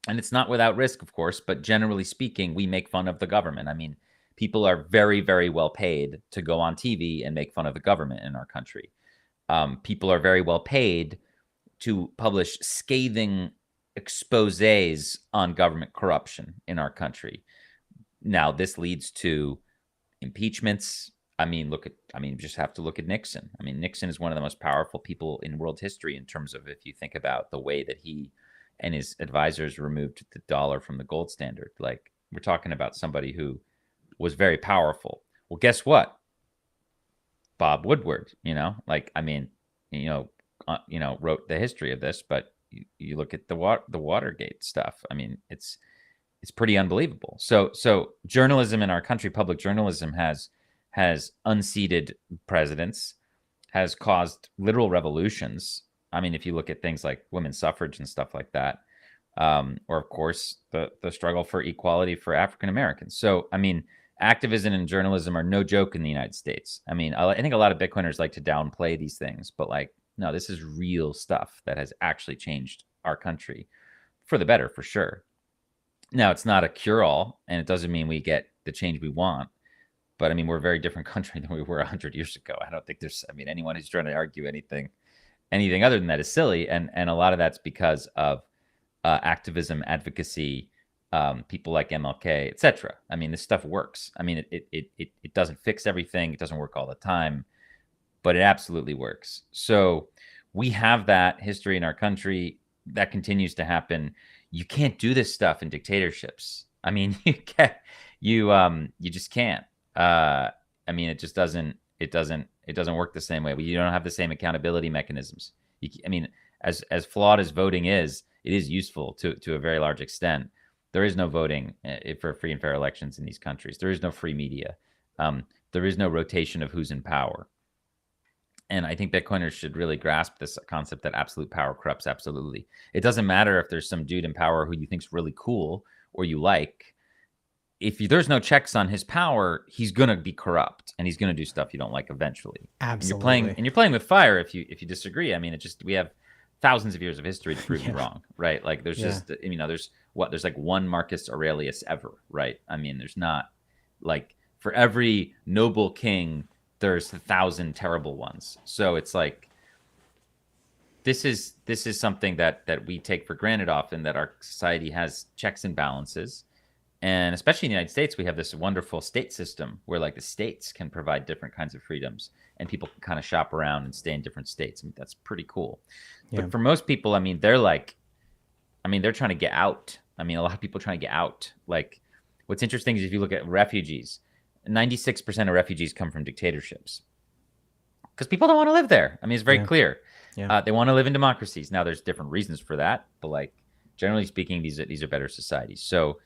it's not without risk, of course, but generally speaking, we make fun of the government. I mean, people are very, very well paid to go on TV and make fun of the government in our country. People are very well paid to publish scathing exposés on government corruption in our country. Now, this leads to impeachments. Just have to look at Nixon. I mean, Nixon is one of the most powerful people in world history in terms of, if you think about the way that he and his advisors removed the dollar from the gold standard. Like, we're talking about somebody who was very powerful. Well, guess what? Bob Woodward, wrote the history of this, but you look at the Watergate stuff. I mean, it's pretty unbelievable. So journalism in our country, public journalism has unseated presidents, has caused literal revolutions. I mean, if you look at things like women's suffrage and stuff like that, or of course the struggle for equality for African Americans. So, I mean, activism and journalism are no joke in the United States. I mean, I think a lot of Bitcoiners like to downplay these things, but like, no, this is real stuff that has actually changed our country for the better, for sure. Now, it's not a cure-all, and it doesn't mean we get the change we want. But I mean, we're a very different country than we were 100 years ago. I don't think anyone who's trying to argue anything other than that is silly. And a lot of that's because of activism, advocacy, people like MLK, etc. I mean, this stuff works. I mean, it doesn't fix everything. It doesn't work all the time, but it absolutely works. So we have that history in our country that continues to happen. You can't do this stuff in dictatorships. I mean, you just can't. I mean, it just doesn't work the same way. You don't have the same accountability mechanisms. As flawed as voting is, it is useful to a very large extent. There is no voting for free and fair elections in these countries. There is no free media. There is no rotation of who's in power. And I think Bitcoiners should really grasp this concept that absolute power corrupts absolutely. It doesn't matter if there's some dude in power who you think's really cool or you like. If there's no checks on his power, he's going to be corrupt and he's going to do stuff you don't like eventually.
Absolutely.
And you're playing with fire if you disagree. I mean, we have thousands of years of history to prove you wrong, right? Like there's there's like one Marcus Aurelius ever, right? I mean, there's not, like, for every noble king, there's 1,000 terrible ones. So it's like, this is something that we take for granted often, that our society has checks and balances. And especially in the United States, we have this wonderful state system where, like, the states can provide different kinds of freedoms and people can kind of shop around and stay in different states. I mean, that's pretty cool. Yeah. But for most people, I mean, they're trying to get out. I mean, a lot of people are trying to get out. Like, what's interesting is if you look at refugees, 96% of refugees come from dictatorships because people don't want to live there. I mean, it's very clear. Yeah. They want to live in democracies. Now, there's different reasons for that, but, like, generally speaking, these are better societies. So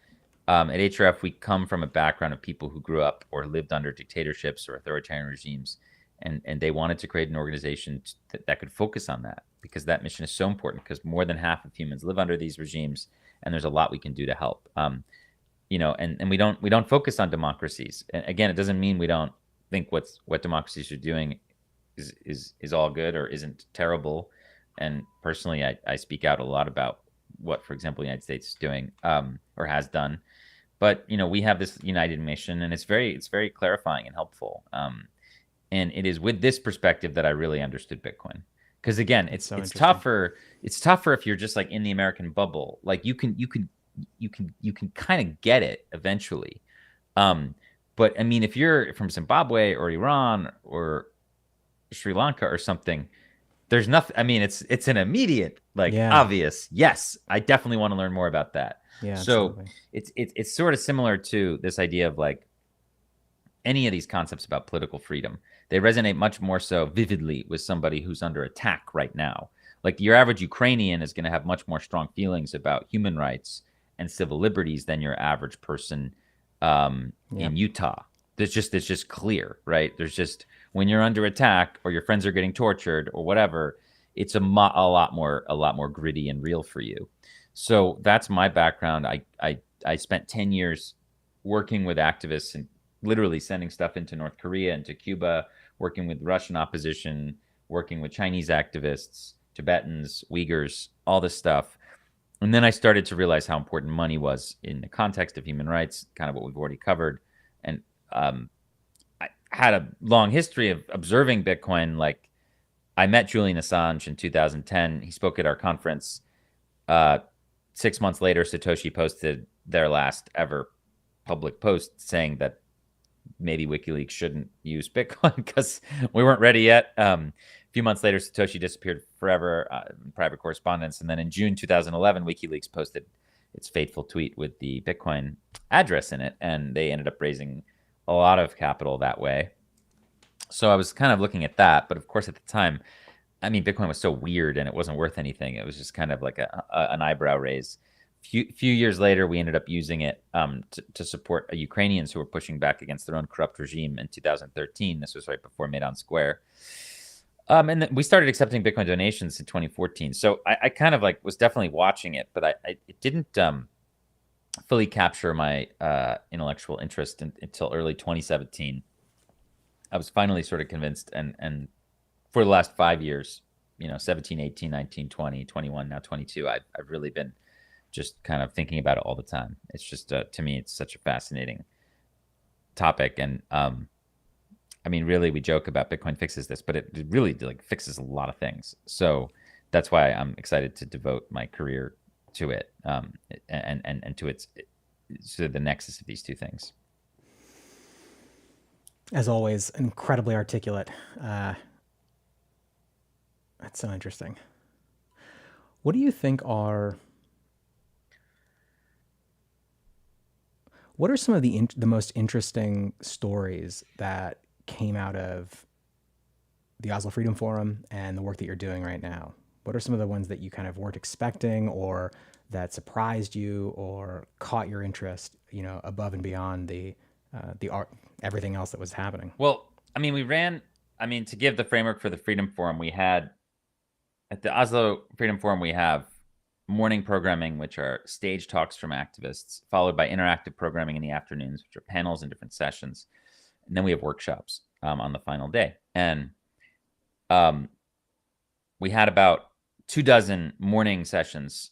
at HRF, we come from a background of people who grew up or lived under dictatorships or authoritarian regimes, and they wanted to create an organization that could focus on that, because that mission is so important, because more than half of humans live under these regimes, and there's a lot we can do to help. And we don't focus on democracies. And again, it doesn't mean we don't think what democracies are doing is all good or isn't terrible. And personally, I speak out a lot about what, for example, the United States is doing or has done. But we have this united mission, and it's very clarifying and helpful. And it is with this perspective that I really understood Bitcoin. Because again, it's tougher. It's tougher if you're just like in the American bubble. Like you can kind of get it eventually. But I mean, if you're from Zimbabwe or Iran or Sri Lanka or something, there's nothing. I mean, it's an immediate, obvious. Yes, I definitely want to learn more about that. Yeah. So it's sort of similar to this idea of, like, any of these concepts about political freedom. They resonate much more so vividly with somebody who's under attack right now. Like, your average Ukrainian is going to have much more strong feelings about human rights and civil liberties than your average person in Utah. It's just clear, right? There's just, when you're under attack or your friends are getting tortured or whatever, it's a lot more gritty and real for you. So that's my background. I spent 10 years working with activists and literally sending stuff into North Korea and to Cuba, working with Russian opposition, working with Chinese activists, Tibetans, Uyghurs, all this stuff. And then I started to realize how important money was in the context of human rights, kind of what we've already covered. And I had a long history of observing Bitcoin. Like, I met Julian Assange in 2010. He spoke at our conference. 6 months later, Satoshi posted their last ever public post saying that maybe WikiLeaks shouldn't use Bitcoin because we weren't ready yet. A few months later, Satoshi disappeared forever in private correspondence. And then in June 2011, WikiLeaks posted its fateful tweet with the Bitcoin address in it. And they ended up raising a lot of capital that way. So I was kind of looking at that. But of course, at the time, I mean, Bitcoin was so weird and it wasn't worth anything. It was just kind of like an eyebrow raise. Few years later, we ended up using it to support Ukrainians who were pushing back against their own corrupt regime in 2013. This was right before Maidan Square. And then we started accepting Bitcoin donations in 2014. So I kind of like was definitely watching it, but it didn't fully capture my intellectual interest until early 2017. I was finally sort of convinced, and for the last 5 years, 17, 18, 19, 20, 21, now 22, I've really been just kind of thinking about it all the time. It's just, to me, it's such a fascinating topic. And I mean, really, we joke about Bitcoin fixes this, but it really like fixes a lot of things. So that's why I'm excited to devote my career to it, and to the nexus of these two things.
As always, incredibly articulate. That's so interesting. What do you think are What are some of the most interesting stories that came out of the Oslo Freedom Forum and the work that you're doing right now? What are some of the ones that you kind of weren't expecting, or that surprised you, or caught your interest, above and beyond the art, everything else that was happening?
Well, I mean, to give the framework for the Freedom Forum, we had at the Oslo Freedom Forum, we have morning programming, which are stage talks from activists, followed by interactive programming in the afternoons, which are panels and different sessions. And then we have workshops on the final day. And we had about 24 morning sessions,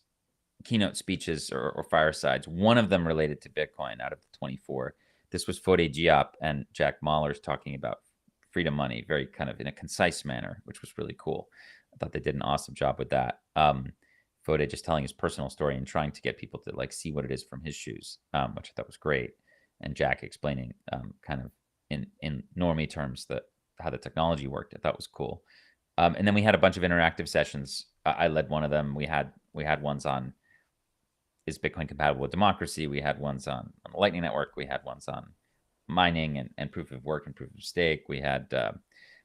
keynote speeches or firesides, one of them related to Bitcoin out of the 24. This was Fode Diop and Jack Mahler's talking about freedom money, very kind of in a concise manner, which was really cool. I thought they did an awesome job with that. Fode just telling his personal story and trying to get people to like see what it is from his shoes, which I thought was great. And Jack explaining kind of in normie terms how the technology worked. I thought was cool. And then we had a bunch of interactive sessions. I led one of them. We had ones on, is Bitcoin compatible with democracy? We had ones on the Lightning Network. We had ones on mining and proof of work and proof of stake. We had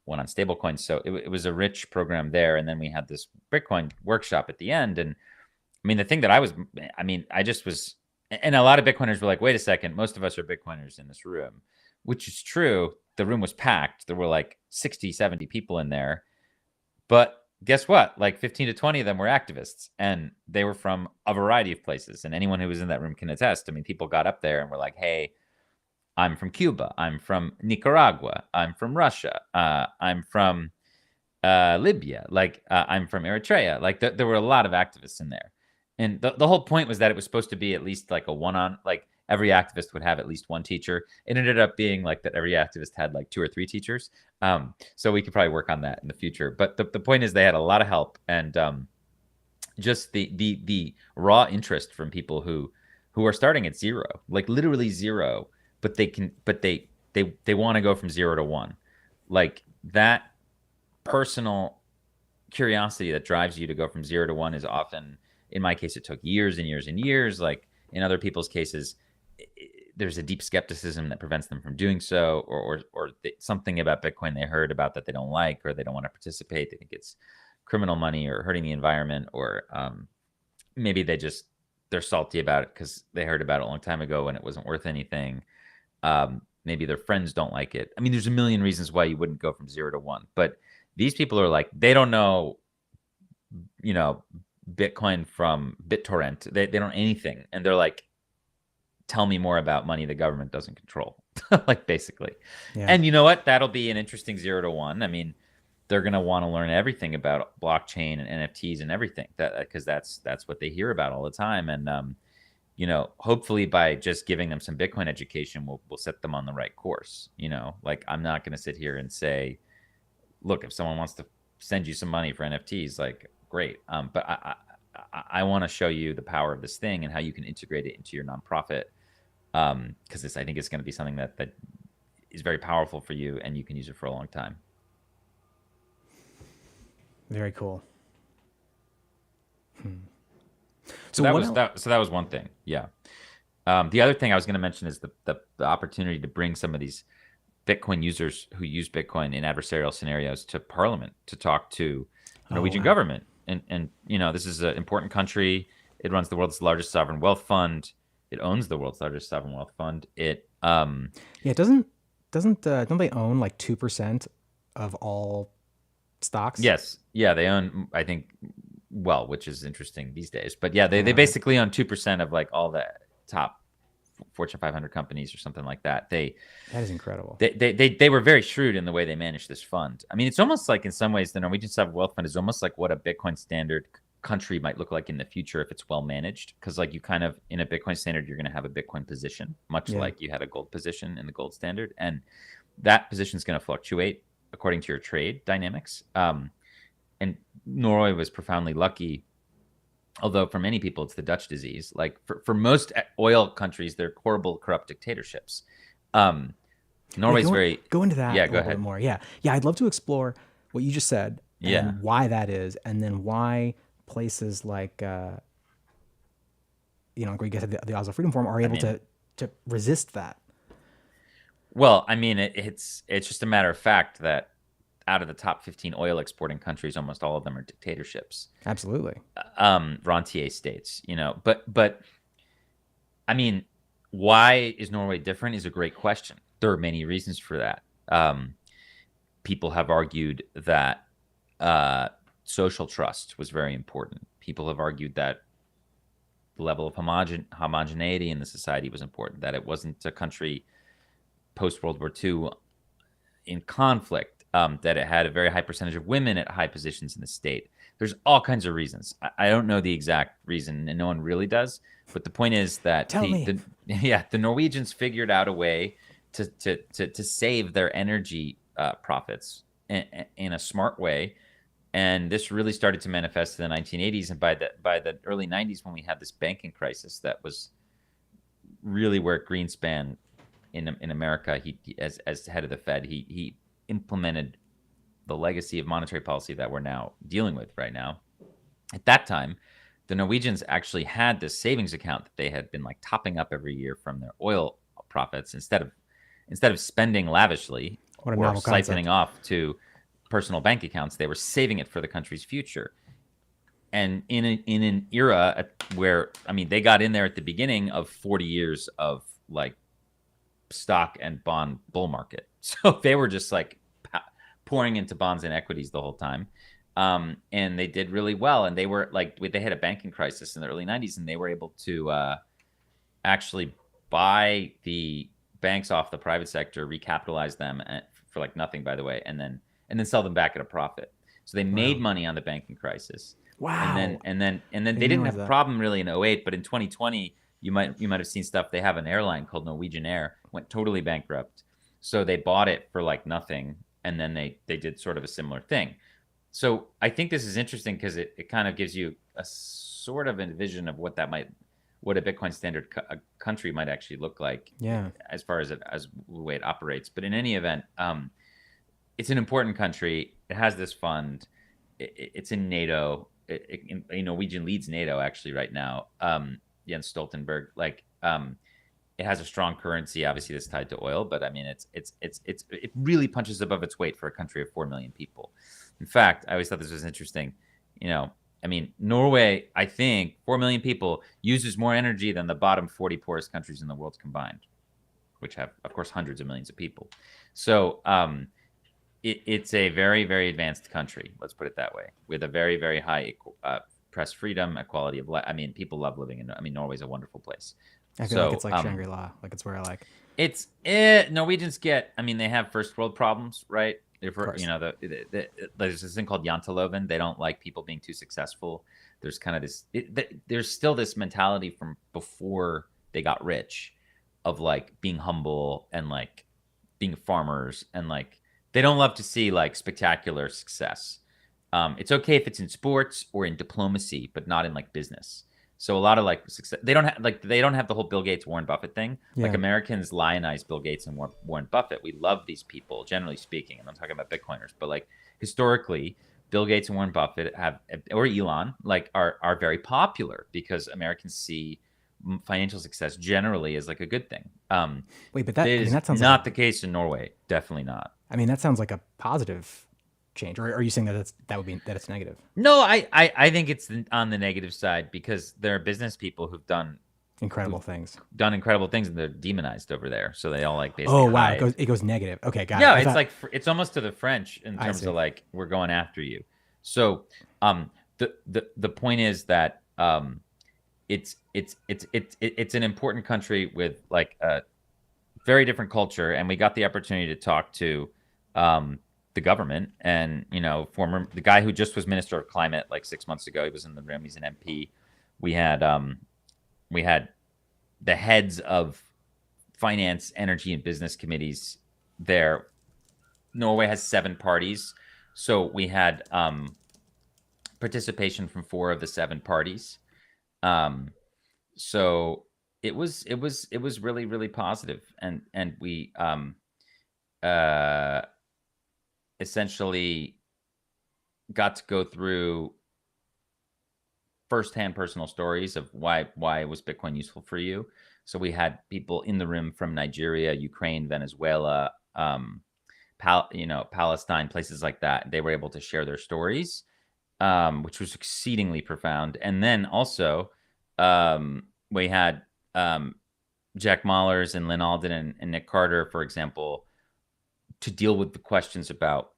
one on stablecoins. So it was a rich program there. And then we had this Bitcoin workshop at the end. And I mean, the thing that I just was, and a lot of Bitcoiners were like, wait a second, most of us are Bitcoiners in this room, which is true. The room was packed. There were like 60, 70 people in there. But guess what? Like 15 to 20 of them were activists, and they were from a variety of places. And anyone who was in that room can attest. I mean, people got up there and were like, hey, I'm from Cuba. I'm from Nicaragua. I'm from Russia. I'm from Libya. Like, I'm from Eritrea. Like, there were a lot of activists in there. And the whole point was that it was supposed to be at least like a one-on, like every activist would have at least one teacher. It ended up being like that every activist had like 2 or 3 teachers. So we could probably work on that in the future. But the point is they had a lot of help, and just the raw interest from people who are starting at zero, like literally zero, but they want to go from 0 to 1. Like, that personal curiosity that drives you to go from 0 to 1 is often, in my case, it took years and years and years. Like in other people's cases, there's a deep skepticism that prevents them from doing so, or something about Bitcoin they heard about that they don't like, or they don't want to participate. They think it's criminal money or hurting the environment, or maybe they're salty about it because they heard about it a long time ago when it wasn't worth anything. Maybe their friends don't like it. I mean, there's a million reasons why you wouldn't go from 0 to 1. But these people are like, they don't know, Bitcoin from BitTorrent. They don't know anything. And they're like, tell me more about money the government doesn't control. Like, basically. Yeah. And you know what? That'll be an interesting 0 to 1. I mean, they're going to want to learn everything about blockchain and NFTs and everything, because that's what they hear about all the time. And hopefully by just giving them some Bitcoin education, we'll set them on the right course. Like I'm not going to sit here and say, look, if someone wants to send you some money for NFTs, like great. But I want to show you the power of this thing and how you can integrate it into your nonprofit. Because I think it's going to be something that is very powerful for you, and you can use it for a long time.
Very cool.
So that was one thing. Yeah. The other thing I was going to mention is the opportunity to bring some of these Bitcoin users who use Bitcoin in adversarial scenarios to Parliament to talk to the Norwegian government. And this is an important country. It runs the world's largest sovereign wealth fund. It owns the world's largest sovereign wealth fund.
Don't they own like 2% of all stocks?
Yes. Yeah, they own, I think, which is interesting these days. But yeah, they basically own 2% of like all the top Fortune 500 companies or something like that. That
is incredible.
They were very shrewd in the way they managed this fund. I mean, it's almost like in some ways the Norwegian Sovereign Wealth Fund is almost like what a Bitcoin standard country might look like in the future if it's well managed. Because like you kind of in a Bitcoin standard, you're going to have a Bitcoin position, much like you had a gold position in the gold standard, and that position is going to fluctuate according to your trade dynamics. And Norway was profoundly lucky. Although for many people, it's the Dutch disease. Like for most oil countries, they're horrible, corrupt dictatorships. Norway's
go into that
a
little bit more. Yeah. I'd love to explore what you just said and why that is, and then why places like, where you get the Oslo Freedom Forum are able to resist that.
Well, I mean, it's just a matter of fact that out of the top 15 oil exporting countries, almost all of them are dictatorships.
Absolutely.
Rentier states, but I mean, why is Norway different is a great question. There are many reasons for that. People have argued that social trust was very important. People have argued that the level of homogeneity in the society was important, that it wasn't a country post-World War II in conflict, that it had a very high percentage of women at high positions in the state. There's all kinds of reasons. I don't know the exact reason, and no one really does. But the point is that the Norwegians figured out a way to save their energy profits in a smart way. And this really started to manifest in the 1980s. And by the early 90s, when we had this banking crisis, that was really where Greenspan in America, he as head of the Fed, he implemented the legacy of monetary policy that we're now dealing with right now. At that time, the Norwegians actually had this savings account that they had been like topping up every year from their oil profits instead of spending lavishly or siphoning off to personal bank accounts. They were saving it for the country's future. And in an era where, I mean, they got in there at the beginning of 40 years of like stock and bond bull market. So they were just like pouring into bonds and equities the whole time. And they did really well. And they were like, they had a banking crisis in the early 90s, and they were able to actually buy the banks off the private sector, recapitalize them for like nothing, by the way, and then sell them back at a profit. So they made money on the banking crisis.
Wow.
And then they didn't have a problem really in 2008, but in 2020, you might have seen stuff. They have an airline called Norwegian Air, went totally bankrupt. So they bought it for like nothing, and then they did sort of a similar thing. So I think this is interesting because it kind of gives you a sort of a vision of what a Bitcoin standard country might actually look like.
Yeah.
As far as the way it operates. But in any event, it's an important country. It has this fund. It's in NATO. Norwegian leads NATO actually right now. Jens Stoltenberg. It has a strong currency, obviously that's tied to oil, but I mean, it really punches above its weight for a country of 4 million people. In fact, I always thought this was interesting. I mean, Norway, I think 4 million people uses more energy than the bottom 40 poorest countries in the world combined, which have, of course, hundreds of millions of people. So it's a very, very advanced country. Let's put it that way, with a very, very high press freedom, equality of life. I mean, people love living in. I mean, Norway's a wonderful place.
I feel like it's like Shangri-La. Like it's where I like.
Norwegians get. I mean, they have first world problems, right? If we're, you know, there's this thing called Yantalovin. They don't like people being too successful. There's kind of this. There's still this mentality from before they got rich, of like being humble and like being farmers, and like they don't love to see like spectacular success. It's okay if it's in sports or in diplomacy, but not in like business. So a lot of like success, they don't have the whole Bill Gates, Warren Buffett thing. Like Americans lionize Bill Gates and Warren Buffett. We love these people, generally speaking. And I'm talking about Bitcoiners, but like historically, Bill Gates and Warren Buffett or Elon, like are very popular because Americans see financial success generally as like a good thing.
Wait, but that, that sounds
not the case in Norway. Definitely not.
I mean, that sounds like a positive change, or are you saying that it's negative?
No, I think it's on the negative side because there are business people who've done
incredible things,
and they're demonized over there. So they all like basically.
Oh wow, it goes negative. Okay, got it.
Yeah, it's like it's almost to the French in terms of like we're going after you. So the point is that it's an important country with like a very different culture, and we got the opportunity to talk to the government, and you know, the guy who just was Minister of Climate like 6 months ago. He was in the room. He's an MP. We had the heads of finance, energy, and business committees there. Norway has 7 parties, so we had participation from 4 of the 7 parties. So it was really, really positive, and we essentially got to go through firsthand personal stories of why was Bitcoin useful for you. So we had people in the room from Nigeria, Ukraine, Venezuela, Palestine, places like that. They were able to share their stories, which was exceedingly profound. And then also we had Jack Mallers and Lynn Alden and Nick Carter, for example, to deal with the questions about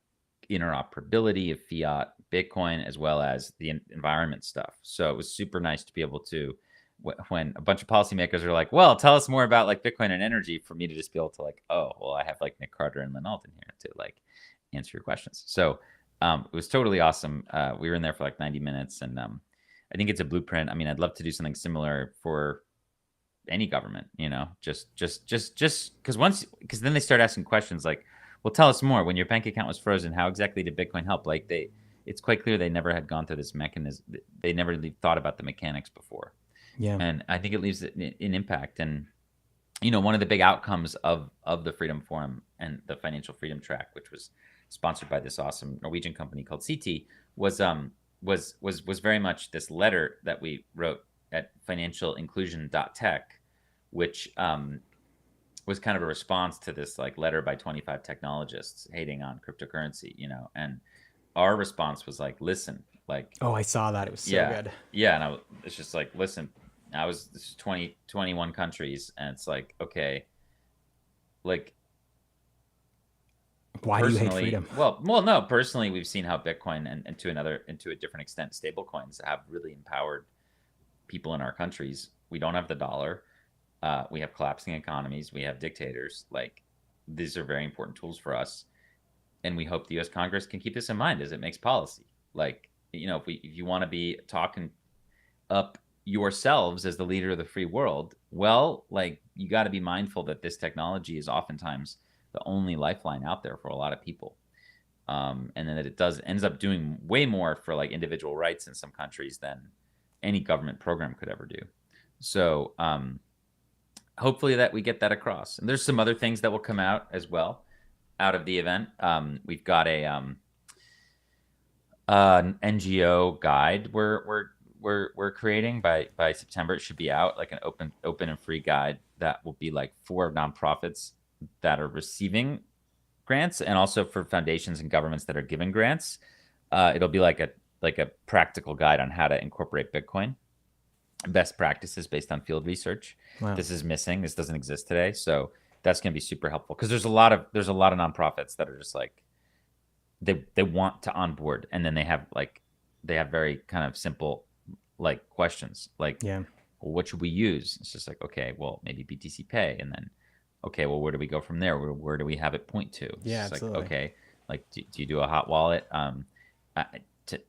interoperability of fiat Bitcoin, as well as the environment stuff. So it was super nice to be able to, when a bunch of policymakers are like, well, tell us more about like Bitcoin and energy, for me to just be able to like, oh, well, I have like Nick Carter and Lynn Alden here to like answer your questions. So it was totally awesome. We were in there for like 90 minutes, and I think it's a blueprint. I mean, I'd love to do something similar for any government, you know, just because then they start asking questions like, well, tell us more. When your bank account was frozen, how exactly did Bitcoin help? Like it's quite clear they never had gone through this mechanism. They never really thought about the mechanics before.
Yeah.
And I think it leaves an impact. And, you know, one of the big outcomes of the Freedom Forum and the Financial Freedom Track, which was sponsored by this awesome Norwegian company called CT, was very much this letter that we wrote at financialinclusion.tech, which was kind of a response to this like letter by 25 technologists hating on cryptocurrency, you know, and our response was like, listen, like,
oh, I saw that. It was so good.
Yeah. And it's just like, listen, this is 21 countries. And it's like, okay, like,
why do you hate freedom?
Well, no, personally, we've seen how Bitcoin and to a different extent, stable coins have really empowered people in our countries. We don't have the dollar. We have collapsing economies. We have dictators. Like, these are very important tools for us. And we hope the U.S. Congress can keep this in mind as it makes policy. Like, you know, if you want to be talking up yourselves as the leader of the free world, well, like, you got to be mindful that this technology is oftentimes the only lifeline out there for a lot of people. And then that it ends up doing way more for like individual rights in some countries than any government program could ever do. So hopefully that we get that across. And there's some other things that will come out as well out of the event. We've got an NGO guide we're creating by September. It should be out, like an open and free guide that will be like for nonprofits that are receiving grants, and also for foundations and governments that are giving grants. It'll be like a practical guide on how to incorporate Bitcoin, best practices based on field research.
Wow.
This is missing. This doesn't exist today. So that's going to be super helpful, because there's a lot of nonprofits that are just like, they want to onboard, and then they have very kind of simple like questions like,
yeah,
well, what should we use? It's just like, okay, well, maybe BTC Pay, and then, okay, well, where do we go from there? Where do we have it point to?
Yeah,
it's
absolutely.
like, okay, Like, do you do a hot wallet? To,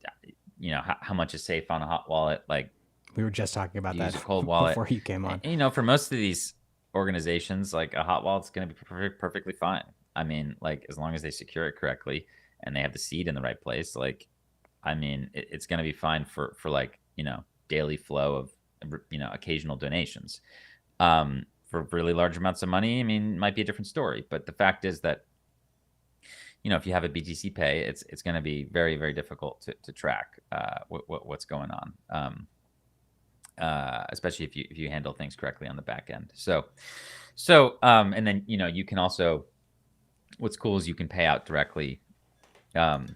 how much is safe on a hot wallet? Like,
We were just talking about that
use a cold wallet
before you came on.
And, for most of these organizations, like a hot wallet's going to be perfectly fine. I mean, like, as long as they secure it correctly and they have the seed in the right place, like, I mean, it's going to be fine for like, daily flow of, occasional donations. For really large amounts of money, I mean, it might be a different story. But the fact is that, if you have a BTC Pay, it's going to be very, very difficult to track what's going on. Especially if you handle things correctly on the back end. So, and then, you can also, what's cool is you can pay out directly. You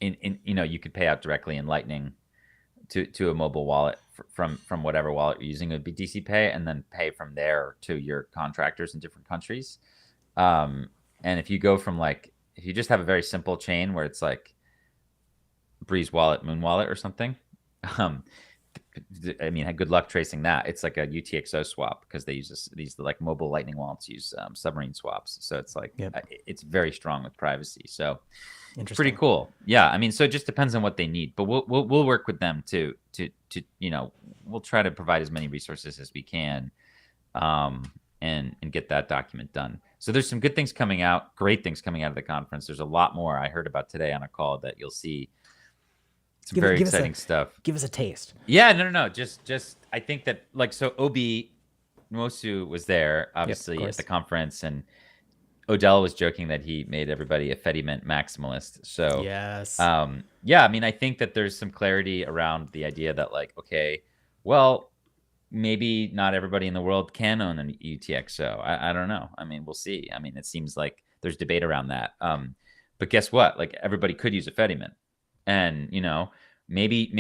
could pay out directly in Lightning to a mobile wallet from whatever wallet you're using with BTC Pay, and then pay from there to your contractors in different countries. And if you go from if you just have a very simple chain where it's like Breeze Wallet, Moon Wallet, or something, I mean, good luck tracing that. It's like a UTXO swap because they use these like mobile Lightning wallets use submarine swaps. So it's like, it's very strong with privacy. So pretty cool. Yeah. I mean, so it just depends on what they need, but we'll work with them to we'll try to provide as many resources as we can, and get that document done. So there's some good things coming out, great things coming out of the conference. There's a lot more I heard about today on a call that you'll see. Some very exciting stuff.
Give us a taste.
Yeah, no. Just I think that so Obi Nwosu was there obviously at the conference, and Odell was joking that he made everybody a Fediment maximalist. So
yes,
yeah, I mean, I think that there's some clarity around the idea that okay, well, maybe not everybody in the world can own an UTXO. I don't know. I mean, we'll see. I mean, it seems like there's debate around that. But guess what? Everybody could use a Fediment. And, maybe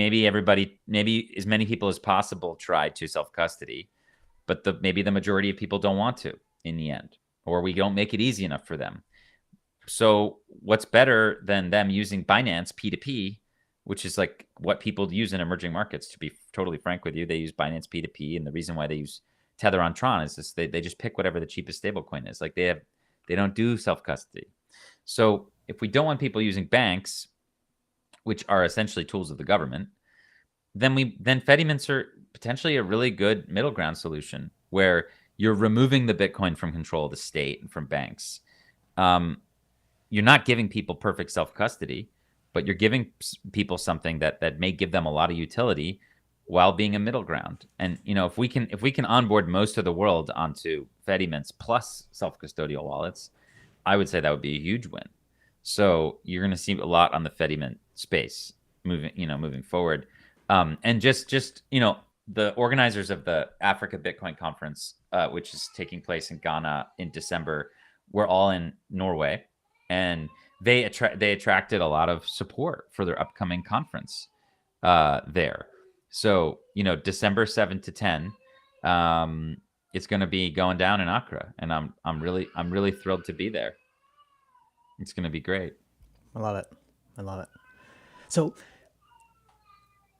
as many people as possible try to self-custody, but maybe the majority of people don't want to in the end, or we don't make it easy enough for them. So what's better than them using Binance P2P, which is like what people use in emerging markets? To be totally frank with you, they use Binance P2P. And the reason why they use Tether on Tron is this, they just pick whatever the cheapest stablecoin is. Like they don't do self-custody. So if we don't want people using banks, which are essentially tools of the government, then Fediments are potentially a really good middle ground solution where you're removing the Bitcoin from control of the state and from banks. You're not giving people perfect self-custody, but you're giving people something that may give them a lot of utility while being a middle ground. And if we can onboard most of the world onto Fediments plus self-custodial wallets, I would say that would be a huge win. So you're going to see a lot on the Fediment space moving forward. And just the organizers of the Africa Bitcoin Conference, which is taking place in Ghana in December, were all in Norway, and they attracted a lot of support for their upcoming conference there. So December 7 to 10, it's going to be going down in Accra, and I'm really thrilled to be there. It's going to be great.
I love it. So,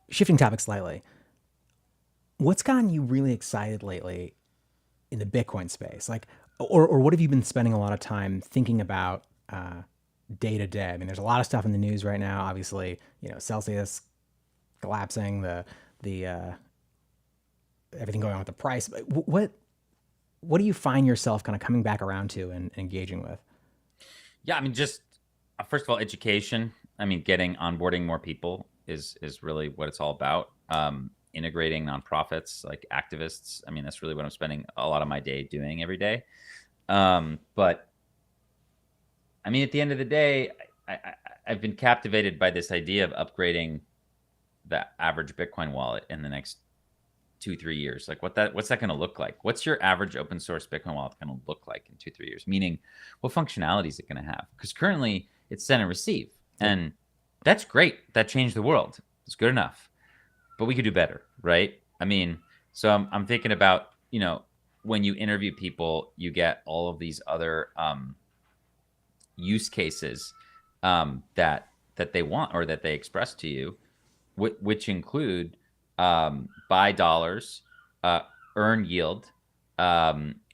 shifting topics slightly, what's gotten you really excited lately in the Bitcoin space? Or what have you been spending a lot of time thinking about day to day? I mean, there's a lot of stuff in the news right now. Obviously, Celsius collapsing, the everything going on with the price. But what do you find yourself kind of coming back around to and engaging with?
Yeah, I mean, just first of all, education. I mean, onboarding more people is really what it's all about. Integrating nonprofits like activists. I mean, that's really what I'm spending a lot of my day doing every day. But I mean, at the end of the day, I've been captivated by this idea of upgrading the average Bitcoin wallet in the next 2-3 years. Like what's that going to look like? What's your average open source Bitcoin wallet going to look like in 2-3 years? Meaning, what functionality is it going to have? Because currently it's send and receive, and that's great. That changed the world. It's good enough, but we could do better, right? I mean, so I'm thinking about when you interview people, you get all of these other use cases that they want or that they express to you, which include buy dollars, earn yield,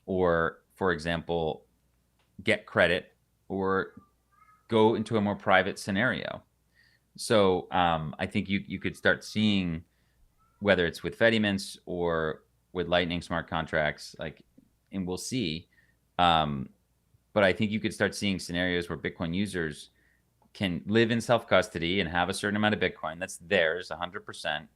or, for example, get credit, or go into a more private scenario. So I think you could start seeing, whether it's with Fedimints or with Lightning smart contracts, like, and we'll see. But I think you could start seeing scenarios where Bitcoin users can live in self-custody and have a certain amount of Bitcoin that's theirs 100%,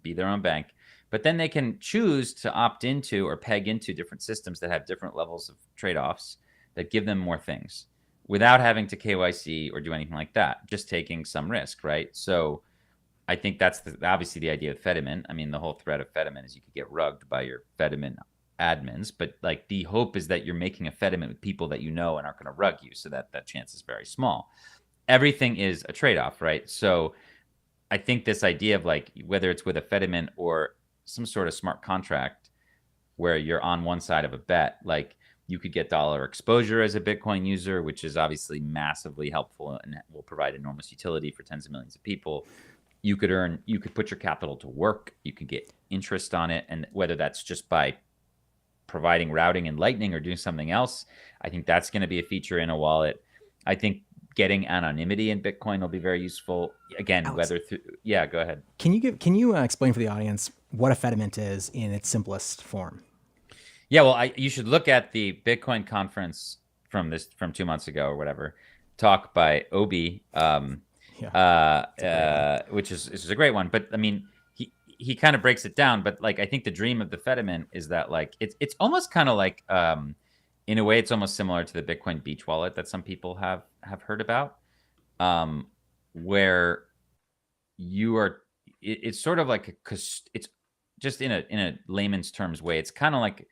be their own bank. But then they can choose to opt into or peg into different systems that have different levels of trade-offs that give them more things without having to KYC or do anything like that, just taking some risk, right? So I think that's obviously the idea of Fedimint. I mean, the whole threat of Fedimint is you could get rugged by your Fedimint admins, but like the hope is that you're making a Fedimint with people that you know and aren't going to rug you, so that chance is very small. Everything is a trade-off, right? So I think this idea of like, whether it's with a Fedimint or some sort of smart contract where you're on one side of a bet, like you could get dollar exposure as a Bitcoin user, which is obviously massively helpful and will provide enormous utility for tens of millions of people. You could put your capital to work. You could get interest on it. And whether that's just by providing routing and Lightning or doing something else, I think that's going to be a feature in a wallet. I think getting anonymity in Bitcoin will be very useful. Again,
Alex,
whether through, yeah, go ahead.
Can you explain for the audience what a Fedimint is in its simplest form?
Yeah, well, you should look at the Bitcoin conference from 2 months ago or whatever, talk by Obi, which is a great one. But I mean, he kind of breaks it down. But like, I think the dream of the Fedimint is that like it's almost kind of like in a way it's almost similar to the Bitcoin Beach wallet that some people have heard about, where you are. It's sort of like it's just in a layman's terms way. It's kind of like,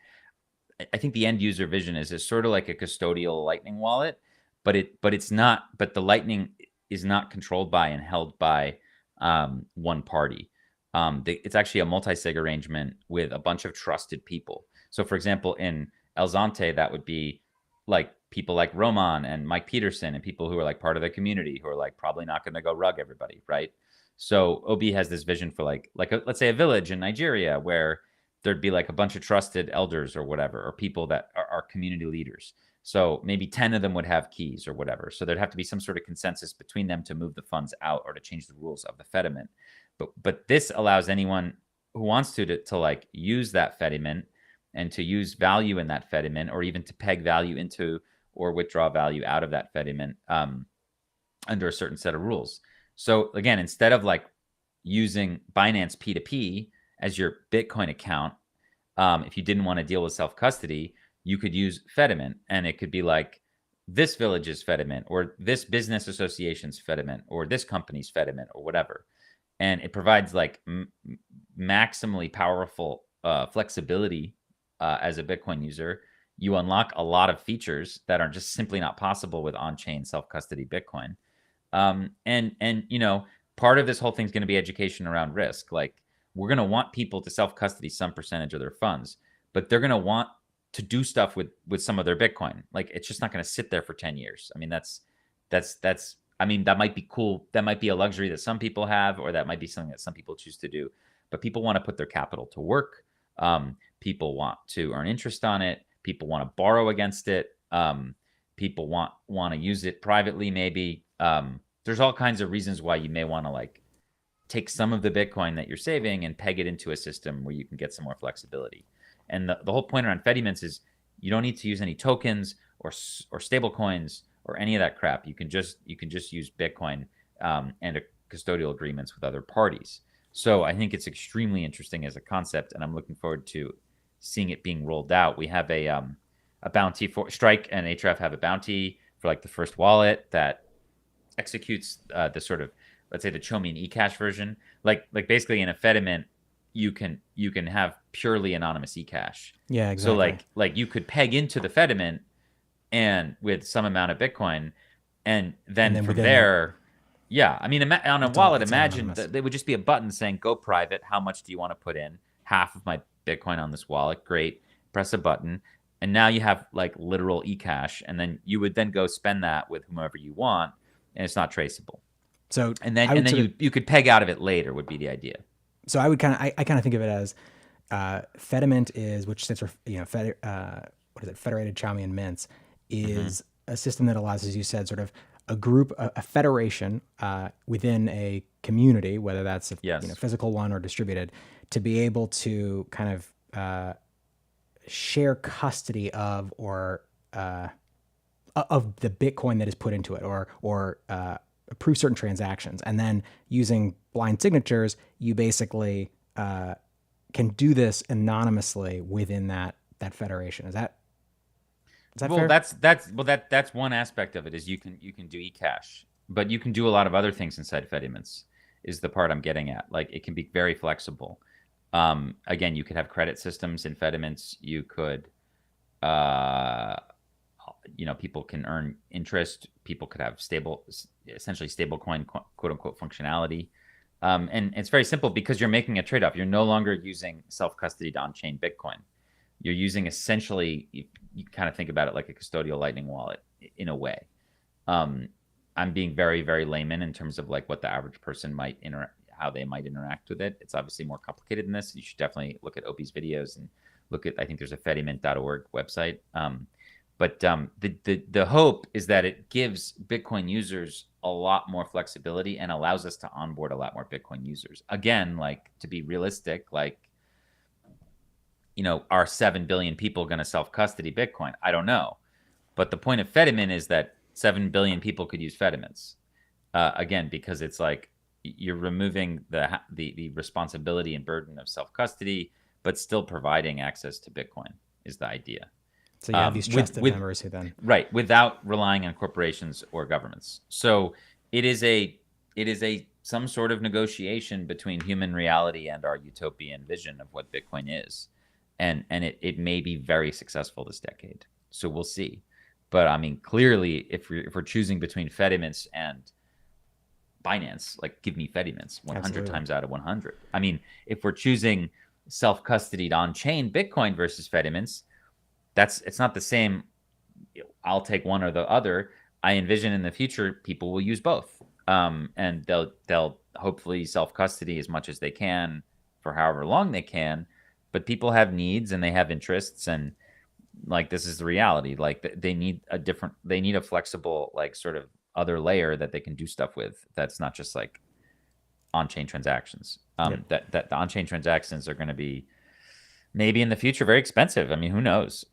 I think the end user vision is sort of like a custodial Lightning wallet, but it's not. But the Lightning is not controlled by and held by one party. It's actually a multi-sig arrangement with a bunch of trusted people. So, for example, in El Zante, that would be like people like Roman and Mike Peterson and people who are like part of the community who are like probably not going to go rug everybody, right? So Obi has this vision for let's say a village in Nigeria where there'd be like a bunch of trusted elders or whatever, or people that are community leaders. So maybe 10 of them would have keys or whatever. So there'd have to be some sort of consensus between them to move the funds out or to change the rules of the Fedimint. But this allows anyone who wants to like use that Fedimint and to use value in that Fedimint, or even to peg value into or withdraw value out of that Fedimint under a certain set of rules. So again, instead of like using Binance P2P as your Bitcoin account, if you didn't want to deal with self-custody, you could use Fedimint, and it could be like this village's Fedimint, or this business association's Fedimint, or this company's Fedimint, or whatever. And it provides like maximally powerful flexibility as a Bitcoin user. You unlock a lot of features that are just simply not possible with on-chain self-custody Bitcoin. And you know, part of this whole thing is going to be education around risk. Like, we're going to want people to self-custody some percentage of their funds, but they're going to want to do stuff with some of their Bitcoin. Like, it's just not going to sit there for 10 years. I mean, that's, I mean, that might be cool. That might be a luxury that some people have, or that might be something that some people choose to do, but people want to put their capital to work. People want to earn interest on it. People want to borrow against it. People want to use it privately. Maybe there's all kinds of reasons why you may want to like take some of the Bitcoin that you're saving and peg it into a system where you can get some more flexibility. And the whole point around Fedimints is you don't need to use any tokens or stable coins or any of that crap. You can just use Bitcoin and custodial agreements with other parties. So I think it's extremely interesting as a concept, and I'm looking forward to seeing it being rolled out. We have a bounty for Strike, and Ahrefs have a bounty for like the first wallet that executes the sort of, let's say, the Chaumian eCash version. Like basically in a Fedimint, you can have purely anonymous eCash.
Yeah, exactly.
So like you could peg into the Fedimint and with some amount of Bitcoin, and then from there, yeah. I mean, on a wallet, imagine that there would just be a button saying "Go private." How much do you want to put in? Half of my Bitcoin on this wallet. Great. Press a button, and now you have like literal eCash, and then you would then go spend that with whomever you want, and it's not traceable.
So
and then you could peg out of it later would be the idea.
So I would kind of think of it as Fedimint is, which stands for Federated Chaumian mints, is a system that allows, as you said, sort of a group, a federation within a community, whether that's a
Yes.
physical one or distributed, to be able to kind of share custody of or of the Bitcoin that is put into it, or approve certain transactions, and then using blind signatures, you basically can do this anonymously within that federation. Is that
Well,
fair?
that's one aspect of it is you can do eCash, but you can do a lot of other things inside Fediments. Is the part I'm getting at. Like it can be very flexible. Again, you could have credit systems in Fediments. You could, people can earn interest. People could have essentially stable coin, quote unquote, functionality. And it's very simple because you're making a trade-off. You're no longer using self-custodied on-chain Bitcoin. You're using essentially, you kind of think about it like a custodial Lightning wallet in a way. I'm being very, very layman in terms of like what the average person might how they might interact with it. It's obviously more complicated than this. You should definitely look at Opie's videos and look at, I think there's a fediment.org website. But the hope is that it gives Bitcoin users a lot more flexibility and allows us to onboard a lot more Bitcoin users. Again, like to be realistic, like, are 7 billion people going to self-custody Bitcoin? I don't know. But the point of Fedimint is that 7 billion people could use Fediments. Again, because it's like you're removing the responsibility and burden of self-custody, but still providing access to Bitcoin is the idea.
So you have these trusted members who then
right, without relying on corporations or governments. So it is some sort of negotiation between human reality and our utopian vision of what Bitcoin is, and it may be very successful this decade. So we'll see. But I mean, clearly, if we're choosing between Fediments and Binance, like give me Fediments 100 times out of 100. I mean, if we're choosing self-custodied on-chain Bitcoin versus Fediments, it's not the same. I'll take one or the other. I envision in the future people will use both, and they'll hopefully self-custody as much as they can for however long they can. But people have needs and they have interests, and like this is the reality. Like they need a flexible like sort of other layer that they can do stuff with. That's not just like on-chain transactions. That the on-chain transactions are going to be maybe in the future very expensive. I mean, who knows?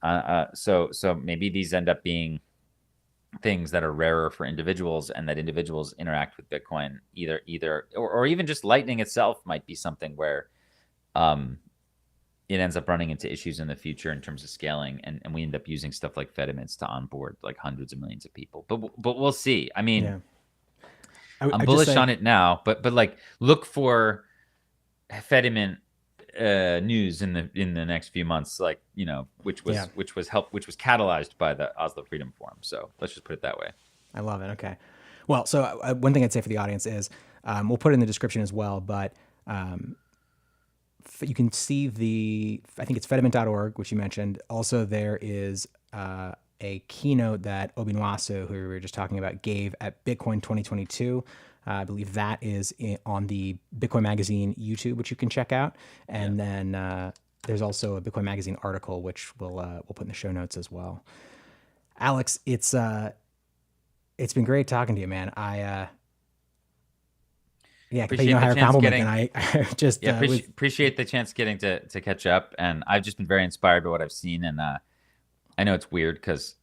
So maybe these end up being things that are rarer for individuals, and that individuals interact with Bitcoin either or even just Lightning itself might be something where it ends up running into issues in the future in terms of scaling, and we end up using stuff like Fediments to onboard like hundreds of millions of people. But we'll see. I mean, I'm bullish on it now, but like look for Fedimint news in the next few months, like which was catalyzed by the Oslo Freedom Forum. So let's just put it that way.
I love it. Okay. Well, so one thing I'd say for the audience is we'll put it in the description as well, but you can see I think it's fediment.org, which you mentioned. Also, there is a keynote that Obinwasu, who we were just talking about, gave at Bitcoin 2022. I believe that is on the Bitcoin Magazine YouTube, which you can check out. And then there's also a Bitcoin Magazine article, which we'll put in the show notes as well. Alex, it's been great talking to you, man. I can pay you no higher compliment than I just
appreciate the chance getting to catch up. And I've just been very inspired by what I've seen. And I know it's weird because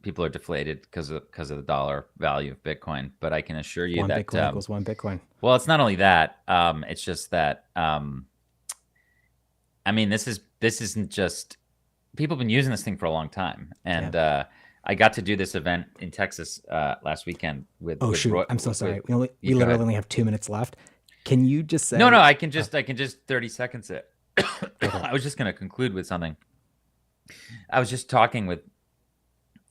people are deflated because of the dollar value of Bitcoin, but I can assure you that
Bitcoin equals one Bitcoin.
Well, it's not only that. It's just that. I mean, this isn't just people have been using this thing for a long time, and I got to do this event in Texas last weekend with.
Oh shoot! Roy, I'm so sorry. We literally only have 2 minutes left. Can you just say?
No. I can just 30 seconds it. I was just going to conclude with something. I was just talking with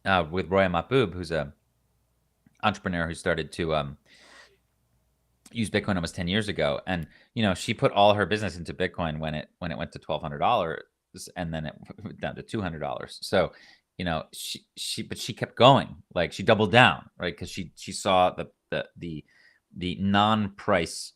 Roya Mahbub, who's a entrepreneur who started to use Bitcoin almost 10 years ago, and she put all her business into Bitcoin when it went to $1,200, and then it went down to $200. So she kept going, like she doubled down, right? Because she saw the non-price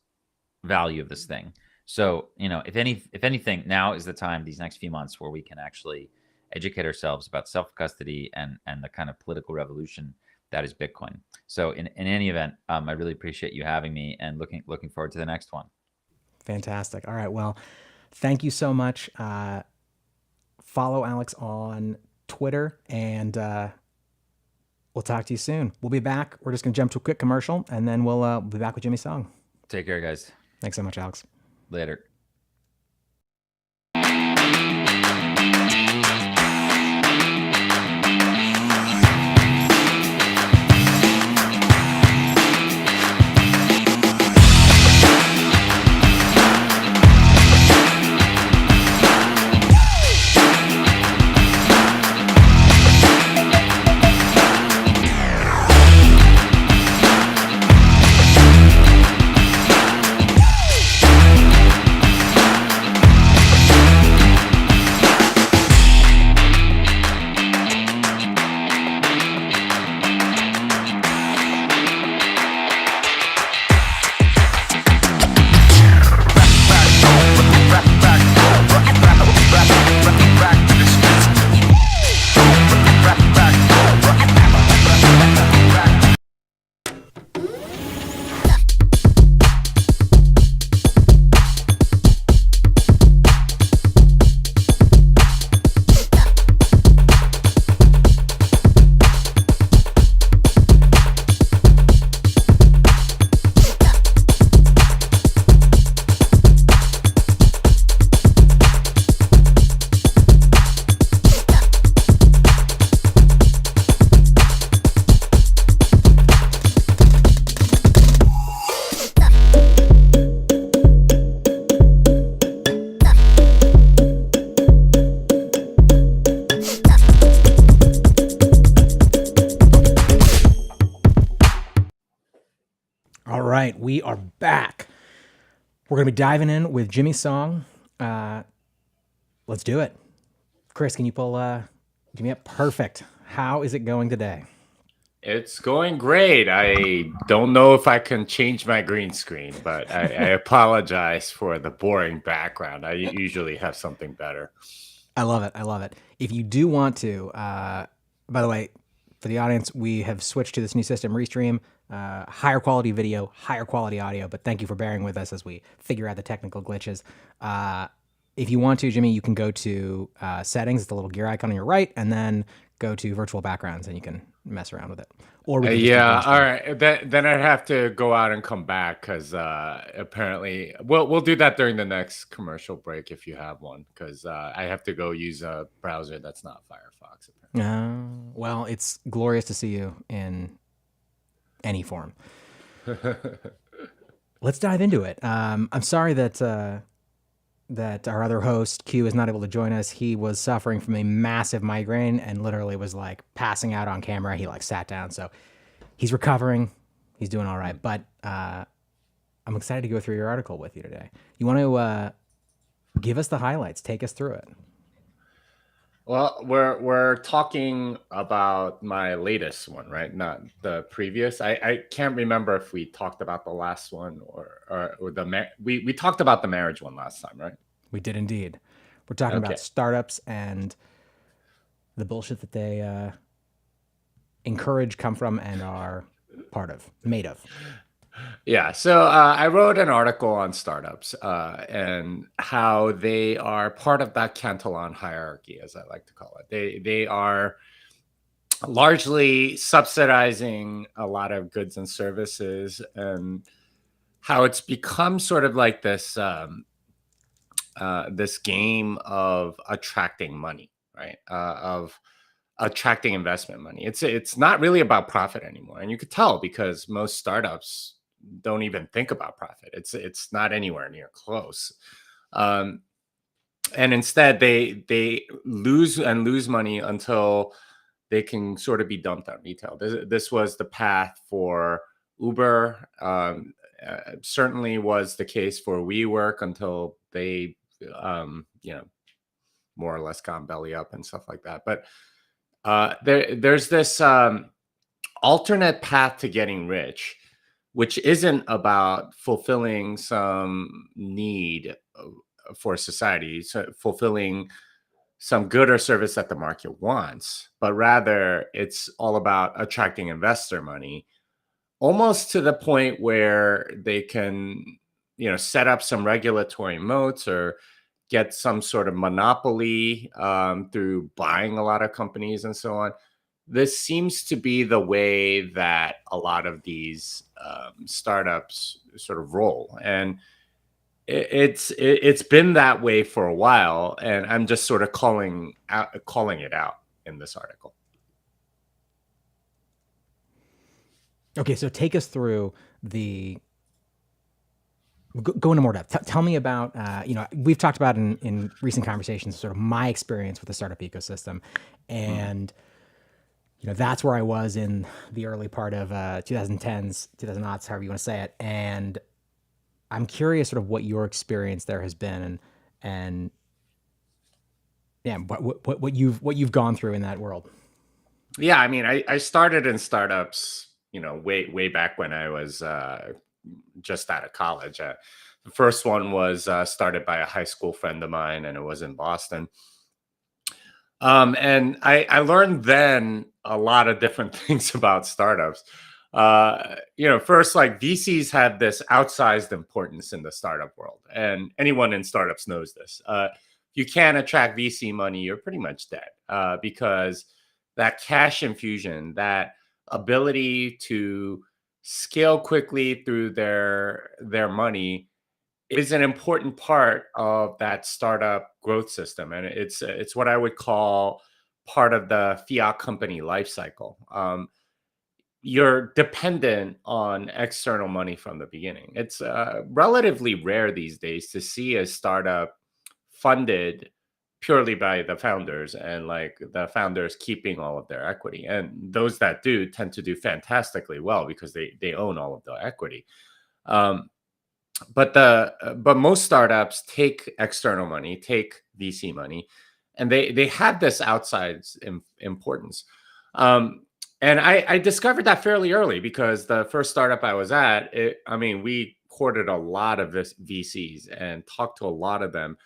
value of this thing. So if anything, now is the time, these next few months, where we can actually educate ourselves about self-custody and the kind of political revolution that is Bitcoin. So in any event, I really appreciate you having me, and looking forward to the next one.
Fantastic. All right. Well, thank you so much. Follow Alex on Twitter, and we'll talk to you soon. We'll be back. We're just going to jump to a quick commercial, and then we'll be back with Jimmy Song.
Take care, guys.
Thanks so much, Alex.
Later.
We are back. We're going to be diving in with Jimmy Song. Let's do it. Chris, can you pull Jimmy up? Perfect. How is it going today?
It's going great. I don't know if I can change my green screen, but I apologize for the boring background. I usually have something better.
I love it. I love it. If you do want to, by the way, for the audience, we have switched to this new system, Restream. Higher quality video, higher quality audio, but thank you for bearing with us as we figure out the technical glitches. If you want to, Jimmy, you can go to settings, it's the little gear icon on your right, and then go to virtual backgrounds, and you can mess around with it. Or we can just
yeah, all right. Then I'd have to go out and come back, because apparently we'll do that during the next commercial break if you have one, because I have to go use a browser that's not Firefox.
Well, it's glorious to see you in any form. Let's dive into it. I'm sorry that that our other host Q is not able to join us. He was suffering from a massive migraine and literally was like passing out on camera. He like sat down, so he's recovering. He's doing all right. But I'm excited to go through your article with you today. You want to give us the highlights? Take us through it.
Well, we're talking about my latest one, right? Not the previous. I can't remember if we talked about the last one or we talked about the marriage one last time, right?
We did indeed. We're talking about startups and the bullshit that they encourage, come from, and are part of, made of.
Yeah, so I wrote an article on startups and how they are part of that Cantillon hierarchy, as I like to call it. They are largely subsidizing a lot of goods and services, and how it's become sort of like this this game of attracting money, right? Of attracting investment money. It's not really about profit anymore, and you could tell because most startups don't even think about profit. It's not anywhere near close, and instead they lose money until they can sort of be dumped on retail. This was the path for Uber. Certainly was the case for WeWork until they more or less gone belly up and stuff like that. But there's this alternate path to getting rich, which isn't about fulfilling some need for society, so fulfilling some good or service that the market wants, but rather it's all about attracting investor money, almost to the point where they can, set up some regulatory moats or get some sort of monopoly through buying a lot of companies and so on. This seems to be the way that a lot of these startups sort of roll, and it's been that way for a while. And I'm just sort of calling it out in this article.
Okay, so take us through go into more depth. Tell me about, we've talked about in recent conversations, sort of my experience with the startup ecosystem. And, that's where I was in the early part of 2010s, 2000s, however you want to say it. And I'm curious sort of what your experience there has been and yeah, what you've gone through in that world.
Yeah, I mean, I started in startups, way back when I was just out of college. The first one was started by a high school friend of mine, and it was in Boston. And I learned then a lot of different things about startups. First, like VCs have this outsized importance in the startup world, and anyone in startups knows this. If you can't attract VC money, you're pretty much dead because that cash infusion, that ability to scale quickly through their money is an important part of that startup growth system, and it's what I would call part of the fiat company life cycle. You're dependent on external money from the beginning. It's relatively rare these days to see a startup funded purely by the founders and like the founders keeping all of their equity. And those that do tend to do fantastically well because they own all of the equity. But most startups take external money, take VC money, and they have this outside importance. And I discovered that fairly early because the first startup I was at, we courted a lot of VCs and talked to a lot of them.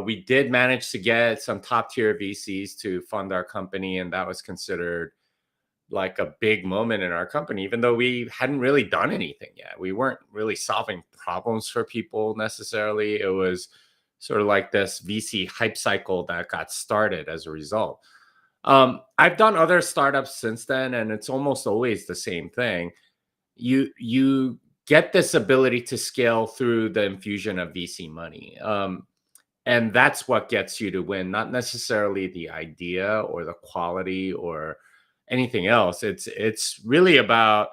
We did manage to get some top tier VCs to fund our company, and that was considered like a big moment in our company, even though we hadn't really done anything yet. We weren't really solving problems for people necessarily. It was sort of like this VC hype cycle that got started as a result. I've done other startups since then, and it's almost always the same thing. You get this ability to scale through the infusion of VC money. And that's what gets you to win, not necessarily the idea or the quality or anything else. It's really about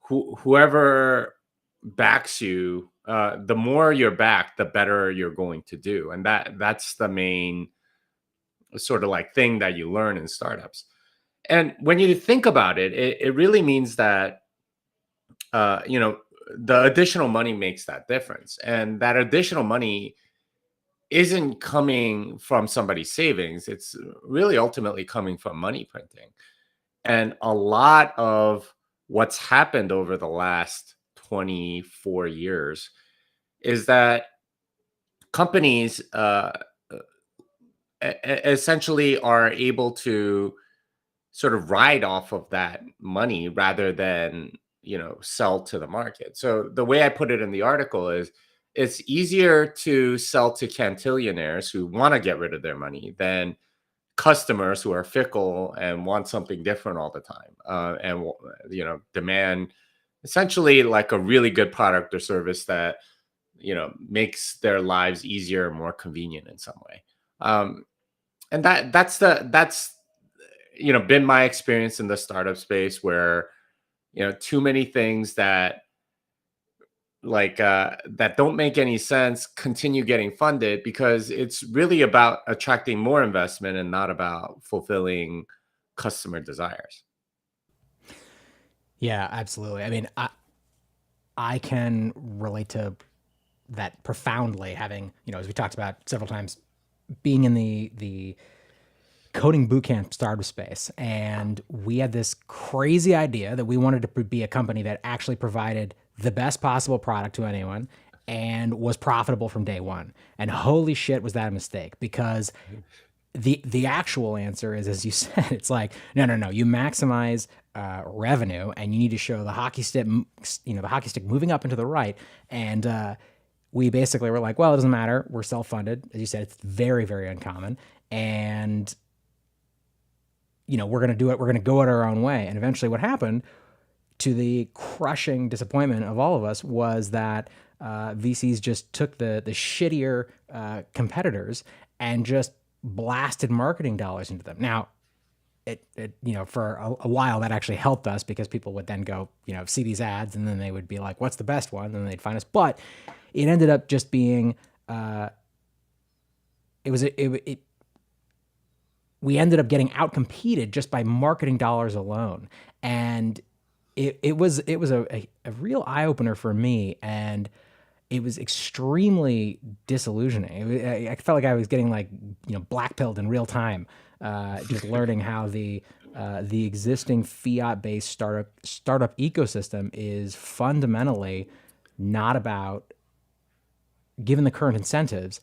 whoever backs you. The more you're backed, the better you're going to do, and that's the main sort of like thing that you learn in startups. And when you think about it, it really means that the additional money makes that difference, and that additional money isn't coming from somebody's savings. It's really ultimately coming from money printing. And a lot of what's happened over the last 24 years is that companies essentially are able to sort of ride off of that money rather than, sell to the market. So the way I put it in the article is it's easier to sell to cantillionaires who want to get rid of their money than customers who are fickle and want something different all the time and demand essentially like a really good product or service that makes their lives easier and more convenient in some way. And that's been my experience in the startup space, where too many things that that don't make any sense continue getting funded because it's really about attracting more investment and not about fulfilling customer desires.
Yeah, absolutely. I mean, I can relate to that profoundly, having, as we talked about several times, being in the coding bootcamp startup space. And we had this crazy idea that we wanted to be a company that actually provided the best possible product to anyone and was profitable from day one. And holy shit, was that a mistake, because the actual answer is, as you said, it's like, no, you maximize revenue, and you need to show the hockey stick, the hockey stick moving up and to the right. And we basically were like, well, it doesn't matter. We're self-funded. As you said, it's very, very uncommon. And, we're going to do it. We're going to go it our own way. And eventually what happened, to the crushing disappointment of all of us, was that VCs just took the shittier competitors and just blasted marketing dollars into them. Now, it for a while that actually helped us, because people would then go, see these ads, and then they would be like, what's the best one? And then they'd find us. But it ended up just being, we ended up getting outcompeted just by marketing dollars alone. And it was a real eye opener for me, and it was extremely disillusioning. I felt like I was getting blackpilled in real time, just learning how the existing fiat-based startup ecosystem is fundamentally not about, given the current incentives,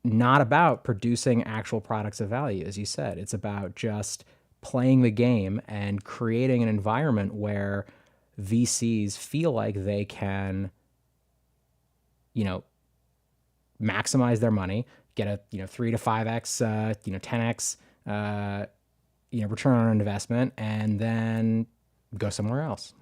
not about producing actual products of value. As you said, it's about just playing the game and creating an environment where VCs feel like they can, maximize their money, get a 3 to 5x, 10x, return on investment, and then go somewhere else.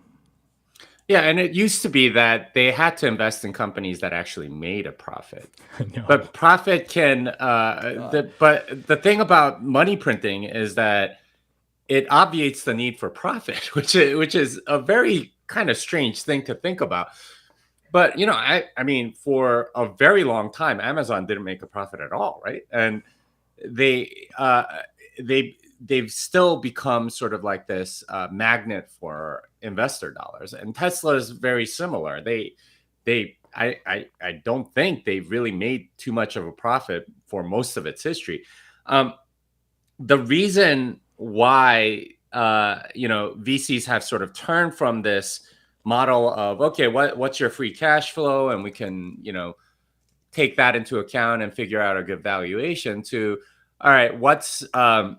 Yeah, and it used to be that they had to invest in companies that actually made a profit.
No.
But profit can. But the thing about money printing is that it obviates the need for profit, which is a very kind of strange thing to think about. But I mean, for a very long time, Amazon didn't make a profit at all, right? And they've still become sort of like this magnet for investor dollars. And Tesla is very similar. I don't think they've really made too much of a profit for most of its history. The reason why VCs have sort of turned from this model of, okay, what's your free cash flow, and we can take that into account and figure out a good valuation, to, all right, what's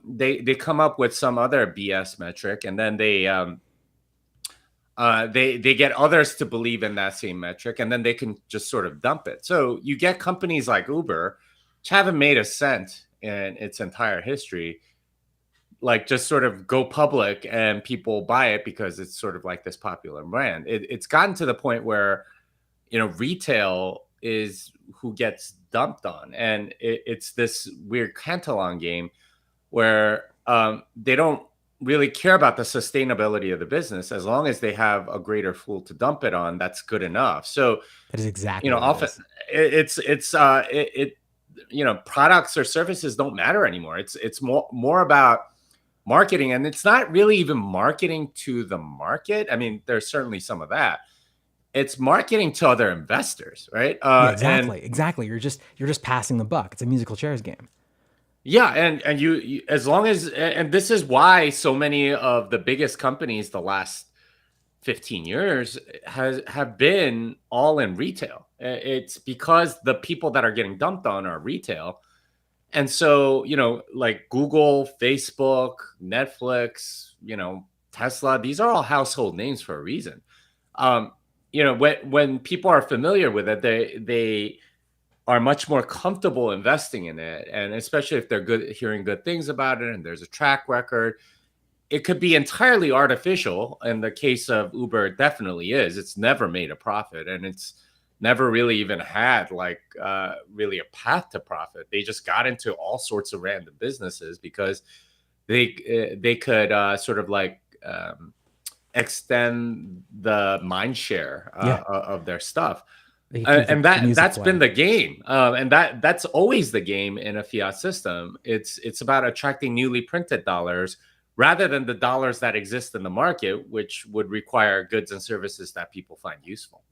they come up with some other BS metric, and then they get others to believe in that same metric, and then they can just sort of dump it. So you get companies like Uber, which haven't made a cent in its entire history, like just sort of go public, and people buy it because it's sort of like this popular brand. It's gotten to the point where retail is who gets dumped on, and it's this weird Cantillon game where they don't really care about the sustainability of the business. As long as they have a greater fool to dump it on, that's good enough. So
that is exactly
often products or services don't matter anymore. It's more about marketing, and it's not really even marketing to the market. I mean, there's certainly some of that. It's marketing to other investors, right?
Yeah, exactly. You're just passing the buck. It's a musical chairs game.
Yeah, and you as long as, and this is why so many of the biggest companies the last 15 years have been all in retail. It's because the people that are getting dumped on are retail. And so, like Google, Facebook, Netflix, Tesla, these are all household names for a reason. When people are familiar with it, they are much more comfortable investing in it. And especially if they're hearing good things about it, and there's a track record. It could be entirely artificial. In the case of Uber, it definitely is. It's never made a profit, and it's never really even had really a path to profit. They just got into all sorts of random businesses because they could sort of extend the mind share of their stuff. And that's been the game. And that's always the game in a fiat system. It's about attracting newly printed dollars rather than the dollars that exist in the market, which would require goods and services that people find useful.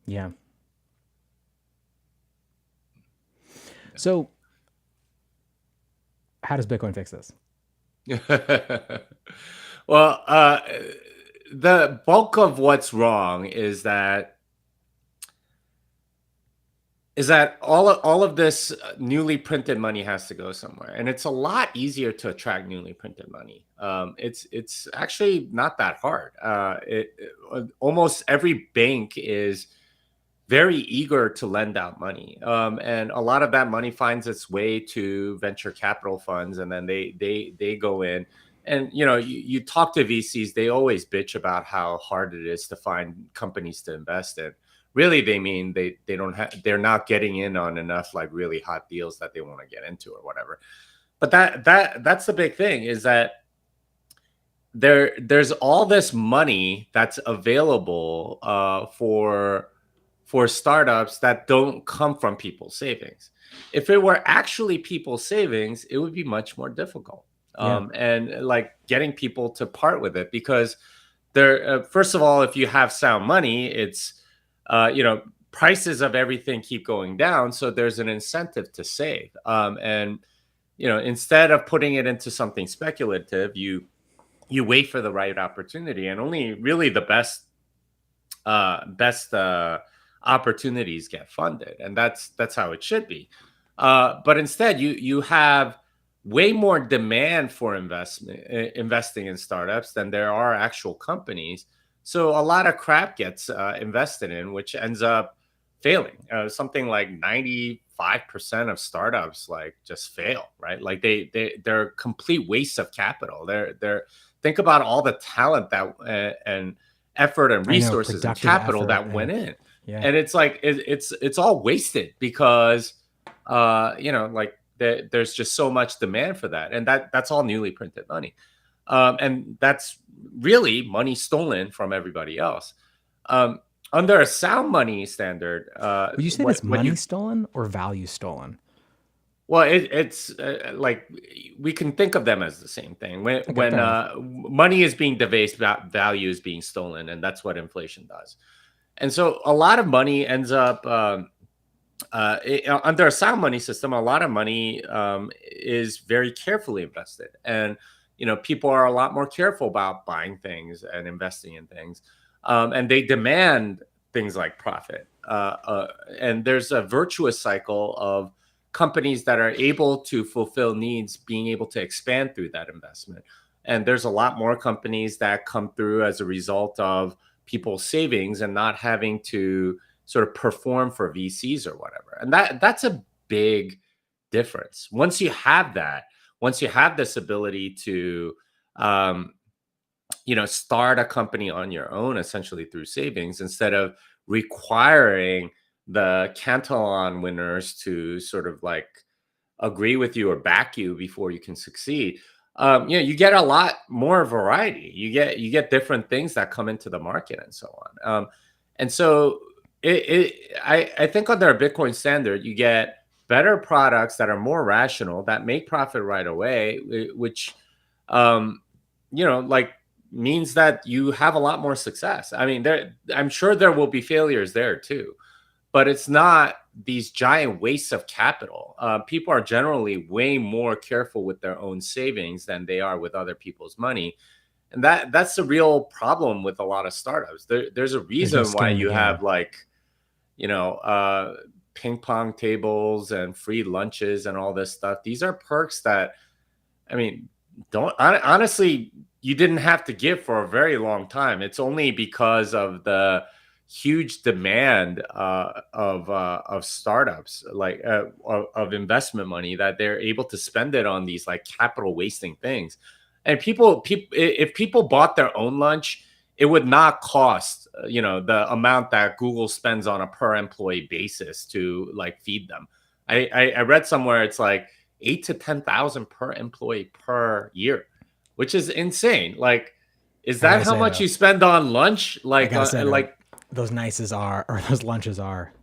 Yeah. So how does Bitcoin fix this?
Well, the bulk of what's wrong is that is that all of this newly printed money has to go somewhere, and it's a lot easier to attract newly printed money. It's actually not that hard. Almost every bank is very eager to lend out money, and a lot of that money finds its way to venture capital funds, and then they go in. And you talk to VCs, they always bitch about how hard it is to find companies to invest in. Really, they mean they're not getting in on enough like really hot deals that they want to get into or whatever. But that's the big thing, is that there's all this money that's available for startups that don't come from people's savings. If it were actually people's savings, it would be much more difficult. And like getting people to part with it, because first of all, if you have sound money, it's prices of everything keep going down, so there's an incentive to save. And instead of putting it into something speculative, you wait for the right opportunity, and only really the best opportunities get funded, and that's how it should be. But instead, you have way more demand for investing in startups than there are actual companies. So a lot of crap gets invested in, which ends up failing. Something like 95% of startups like just fail, right? Like they're complete waste of capital. They're think about all the talent that and effort and resources and capital that went in.
Yeah.
And it's like it's all wasted because there's just so much demand for that, and that's all newly printed money, and that's really money stolen from everybody else. Under a sound money standard,
would you say that's money stolen or value stolen?
Well, it's like we can think of them as the same thing. When money is being debased, value is being stolen, and that's what inflation does. And so a lot of money ends up under a sound money system. A lot of money is very carefully invested, and people are a lot more careful about buying things and investing in things, and they demand things like profit. And there's a virtuous cycle of companies that are able to fulfill needs being able to expand through that investment. And there's a lot more companies that come through as a result of people's savings and not having to sort of perform for VCs or whatever. And that's a big difference. Once you have this ability to start a company on your own, essentially through savings, instead of requiring the Cantillon winners to sort of like agree with you or back you before you can succeed. You get a lot more variety. You get different things that come into the market and so on. And so I think under a Bitcoin standard, you get better products that are more rational, that make profit right away, which means that you have a lot more success. I mean, I'm sure there will be failures there too, but it's not these giant wastes of capital. People are generally way more careful with their own savings than they are with other people's money. And that's the real problem with a lot of startups. There's a reason why you have ping pong tables and free lunches and all this stuff. These are perks that, I mean, honestly, you didn't have to give for a very long time. It's only because of the huge demand of startups, like of investment money, that they're able to spend it on these like capital wasting things. And if people bought their own lunch, it would not cost the amount that Google spends on a per employee basis to like feed them. I read somewhere it's like 8,000 to 10,000 per employee per year, which is insane. Like, is that how much you spend on lunch? Like,
those those lunches are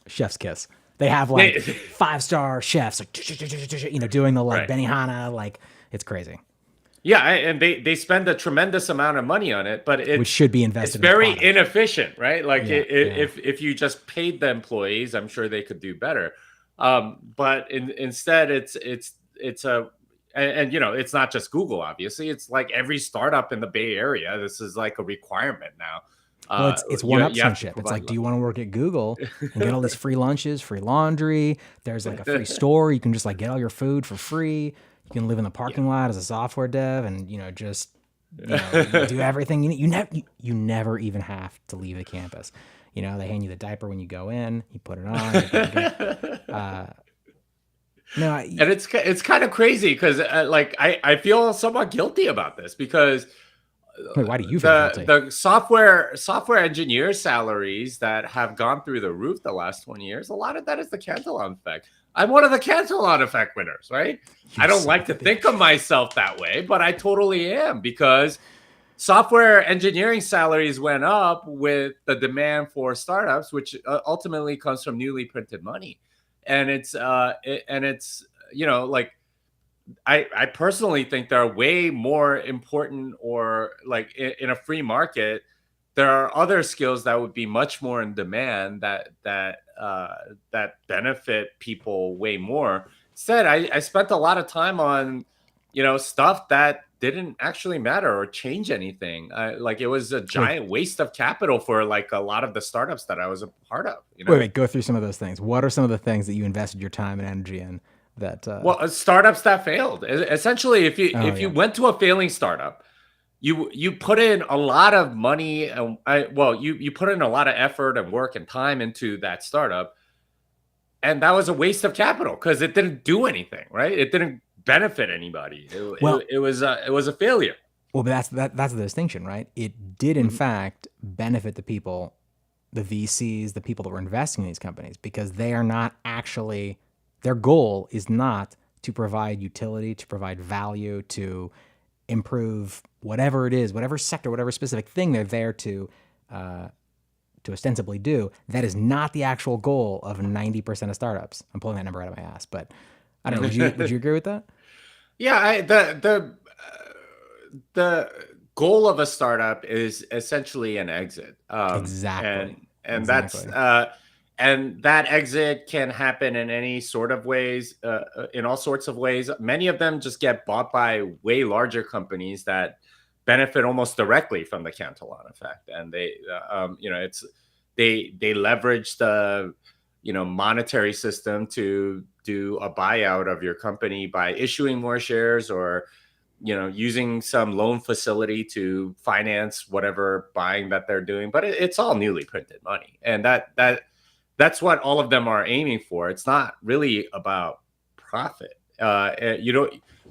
chef's kiss. They have like 5-star chefs, like, doing the like Benihana, like it's crazy.
Yeah, and they spend a tremendous amount of money on it, but
which should be invested.
It's very inefficient, right? Like if you just paid the employees, I'm sure they could do better. But instead, it's it's not just Google, obviously. It's like every startup in the Bay Area. This is like a requirement now.
Well, it's
you have to
one-upsmanship. It's
provide
like, do you want to work at Google and get all these free lunches, free laundry? There's like a free store. You can just like get all your food for free. You can live in the parking lot as a software dev, and just you do everything. You never even have to leave the campus. They hand you the diaper when you go in. You put it on.
And it's kind of crazy because like I feel somewhat guilty about this because
wait, why do you feel guilty?
the software engineer salaries that have gone through the roof the last 20 years, a lot of that is the Cantillon effect. I'm one of the Cantillon effect winners, right? I don't like to think of myself that way, but I totally am, because software engineering salaries went up with the demand for startups, which ultimately comes from newly printed money. And it's like, I personally think there are way more important, or like in a free market, there are other skills that would be much more in demand that benefit people way more. Instead, I spent a lot of time on, stuff that didn't actually matter or change anything. Like, it was a giant waste of capital for like a lot of the startups that I was a part of.
Wait, go through some of those things. What are some of the things that you invested your time and energy in? That
startups that failed. Essentially, if you went to a failing startup, you put in a lot of money, and you put in a lot of effort and work and time into that startup, and that was a waste of capital because it didn't do anything, right? It didn't benefit anybody. It was a failure.
Well, but that's the distinction, right? It did in fact benefit the people, the VCs, the people that were investing in these companies, because they are not actually. Their goal is not to provide utility, to provide value, to improve whatever it is, whatever sector, whatever specific thing they're there to ostensibly do. That is not the actual goal of 90% of startups. I'm pulling that number out of my ass, but I don't know. Would you agree with that?
Yeah, the goal of a startup is essentially an exit.
Exactly.
And that's and that exit can happen in any sort of ways, in all sorts of ways. Many of them just get bought by way larger companies that benefit almost directly from the Cantillon effect, and they leverage the monetary system to do a buyout of your company by issuing more shares, or using some loan facility to finance whatever buying that they're doing. But it's all newly printed money, and that's what all of them are aiming for. It's not really about profit.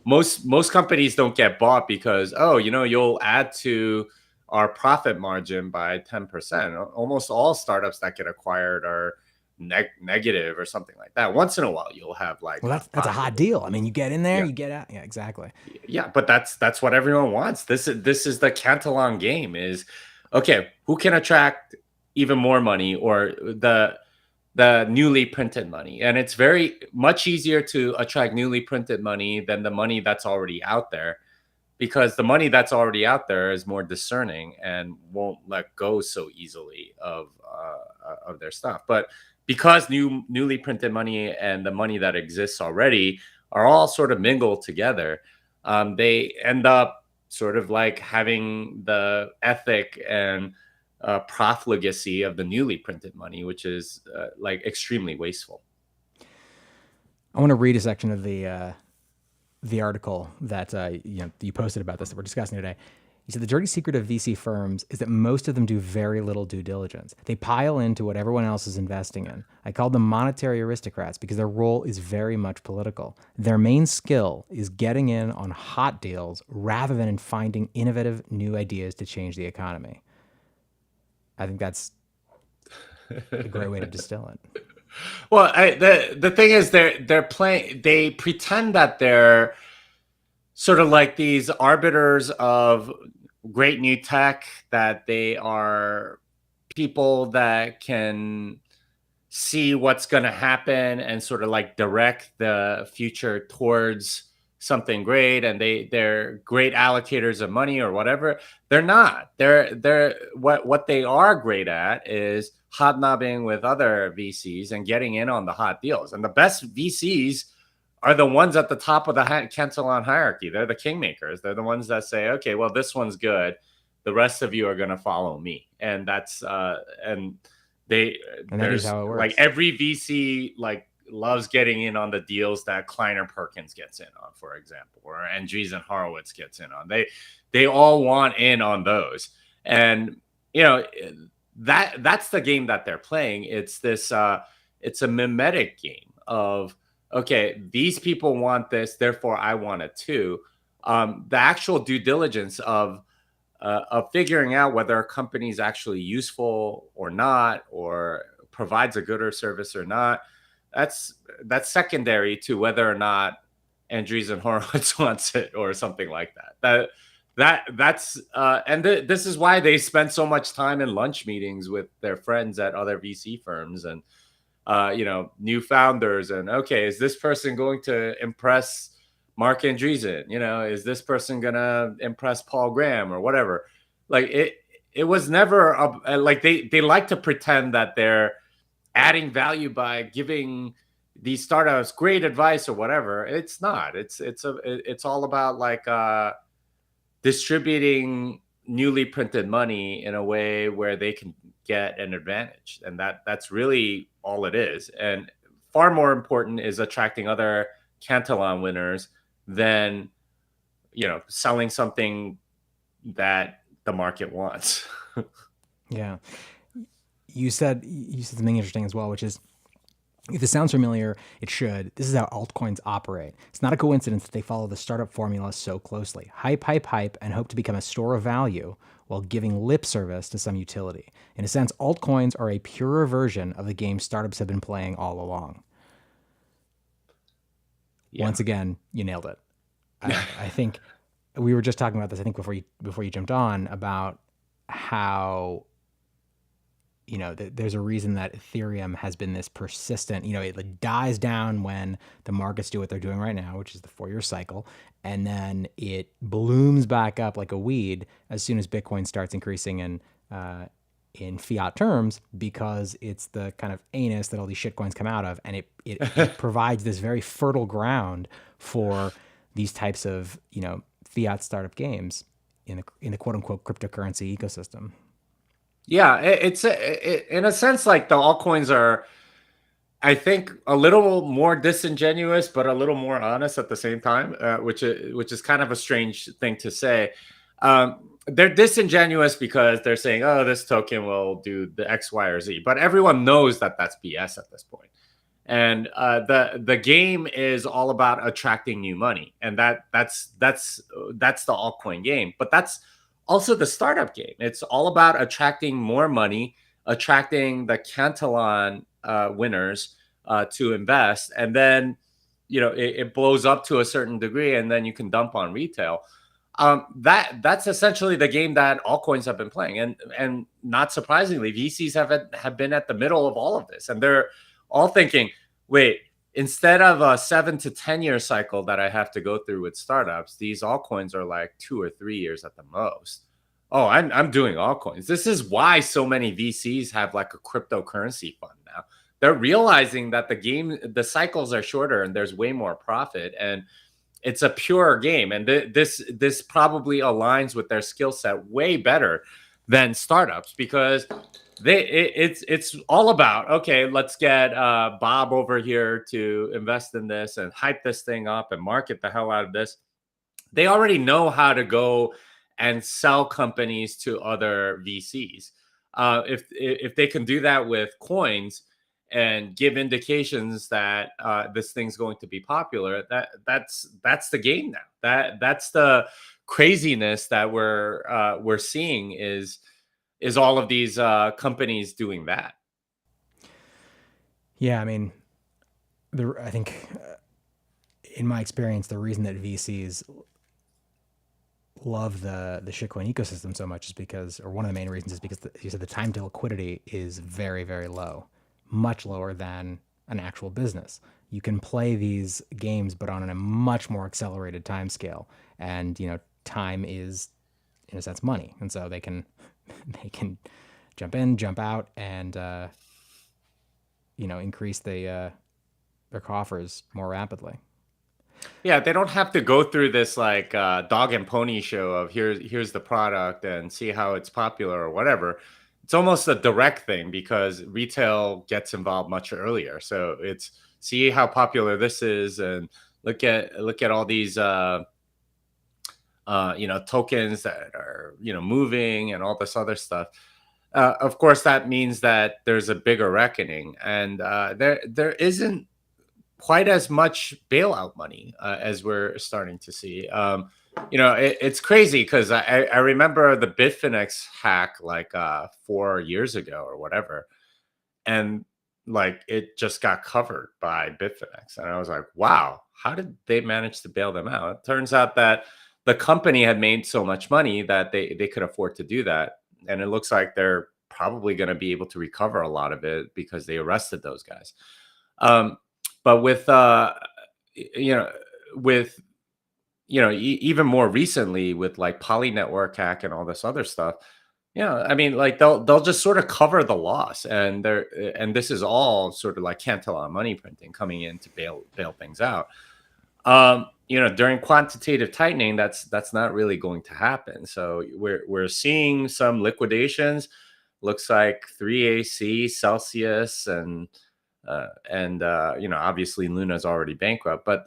Most companies don't get bought because, you'll add to our profit margin by 10%. Almost all startups that get acquired are negative or something like that. Once in a while, you'll have like,
well, that's a hot deal. I mean, you get in there, you get out. Yeah, exactly.
Yeah, but that's what everyone wants. This is the Cantillon game. Is okay. Who can attract even more money, or the newly printed money? And it's very much easier to attract newly printed money than the money that's already out there, because the money that's already out there is more discerning and won't let go so easily of their stuff. But because newly printed money and the money that exists already are all sort of mingled together, they end up sort of like having the ethic and profligacy of the newly printed money, which is like extremely wasteful.
I want to read a section of the article that you posted about this that we're discussing today. You said the dirty secret of VC firms is that most of them do very little due diligence. They pile into what everyone else is investing in. I call them monetary aristocrats because their role is very much political. Their main skill is getting in on hot deals rather than in finding innovative new ideas to change the economy. I think that's a great way to distill it.
Well, the thing is, they pretend that they're sort of like these arbiters of great new tech, that they are people that can see what's going to happen and sort of like direct the future towards something great, and they're great allocators of money or whatever. They're not. They're what they are great at is hobnobbing with other VCs and getting in on the hot deals. And the best VCs are the ones at the top of the Cantillon hierarchy. They're the kingmakers. They're the ones that say, okay, well, this one's good. the rest of you are going to follow me. And that's and
that is
there's
how it works.
like every VC like loves getting in on the deals that Kleiner Perkins gets in on, for example, or Andreessen Horowitz gets in on. They all want in on those. And that's the game that they're playing. It's this it's a mimetic game of, okay, these people want this, therefore I want it too. The actual due diligence of figuring out whether a company is actually useful or not, or provides a good or service or not, that's secondary to whether or not Andreessen Horowitz wants it or something like that. This is why they spend so much time in lunch meetings with their friends at other VC firms and new founders. And okay, is this person going to impress Mark Andreessen? Is this person gonna impress Paul Graham or whatever? Like it was never like they like to pretend that they're adding value by giving these startups great advice or whatever. It's not. It's all about like distributing newly printed money in a way where they can get an advantage, and that's really all it is. And far more important is attracting other Cantillon winners than selling something that the market wants.
Yeah. You said something interesting as well, which is, if this sounds familiar, it should. This is how altcoins operate. It's not a coincidence that they follow the startup formula so closely. Hype, hype, hype, and hope to become a store of value while giving lip service to some utility. In a sense, altcoins are a purer version of the game startups have been playing all along. Yeah. Once again, you nailed it. I think we were just talking about this, I think before you jumped on, about how there's a reason that Ethereum has been this persistent, it dies down when the markets do what they're doing right now, which is the 4-year cycle. And then it blooms back up like a weed as soon as Bitcoin starts increasing in fiat terms, because it's the kind of anus that all these shitcoins come out of. And it provides this very fertile ground for these types of, fiat startup games in the quote unquote cryptocurrency ecosystem.
Yeah, it's in a sense like the altcoins are, I think, a little more disingenuous, but a little more honest at the same time, which is kind of a strange thing to say. They're disingenuous because they're saying, "Oh, this token will do the X, Y, or Z," but everyone knows that that's BS at this point. And the game is all about attracting new money, and that's the altcoin game. But that's also the startup game. It's all about attracting more money, attracting the Cantillon winners to invest, and then it blows up to a certain degree, and then you can dump on retail. That's essentially the game that altcoins have been playing, and not surprisingly, VCs have been at the middle of all of this, and they're all thinking, wait, instead of a 7 to 10 year cycle that I have to go through with startups, these altcoins are like 2 or 3 years at the most. Oh, I'm doing altcoins. This is why so many VCs have like a cryptocurrency fund now. They're realizing that the cycles are shorter and there's way more profit, and it's a pure game. And this probably aligns with their skill set way better than startups, because it's all about, okay, let's get Bob over here to invest in this and hype this thing up and market the hell out of this. They already know how to go and sell companies to other VCs. If they can do that with coins and give indications that this thing's going to be popular, that's the game now. That's the craziness that we're seeing is all of these companies doing that.
Yeah, I mean, I think in my experience, the reason that VCs love the shitcoin ecosystem so much is because, or one of the main reasons is because you said the time to liquidity is very, very low, much lower than an actual business. You can play these games, but on a much more accelerated time scale, and time is, in a sense, money, and so they can jump in, jump out, and increase their coffers more rapidly.
Yeah, they don't have to go through this like dog and pony show of here's the product and see how it's popular or whatever. It's almost a direct thing because retail gets involved much earlier. So it's see how popular this is and look at all these tokens that are moving and all this other stuff. Of course, that means that there's a bigger reckoning, and there isn't quite as much bailout money as we're starting to see. It's crazy because I remember the Bitfinex hack like 4 years ago or whatever, and like it just got covered by Bitfinex, and I was like, wow, how did they manage to bail them out? It turns out that the company had made so much money that they could afford to do that, and it looks like they're probably going to be able to recover a lot of it because they arrested those guys. But with even more recently with like Poly Network hack and all this other stuff, I mean, like they'll just sort of cover the loss, and this is all sort of like Cantillon money printing coming in to bail things out. During quantitative tightening, that's not really going to happen. So we're seeing some liquidations. Looks like 3AC, Celsius, and obviously Luna's already bankrupt, but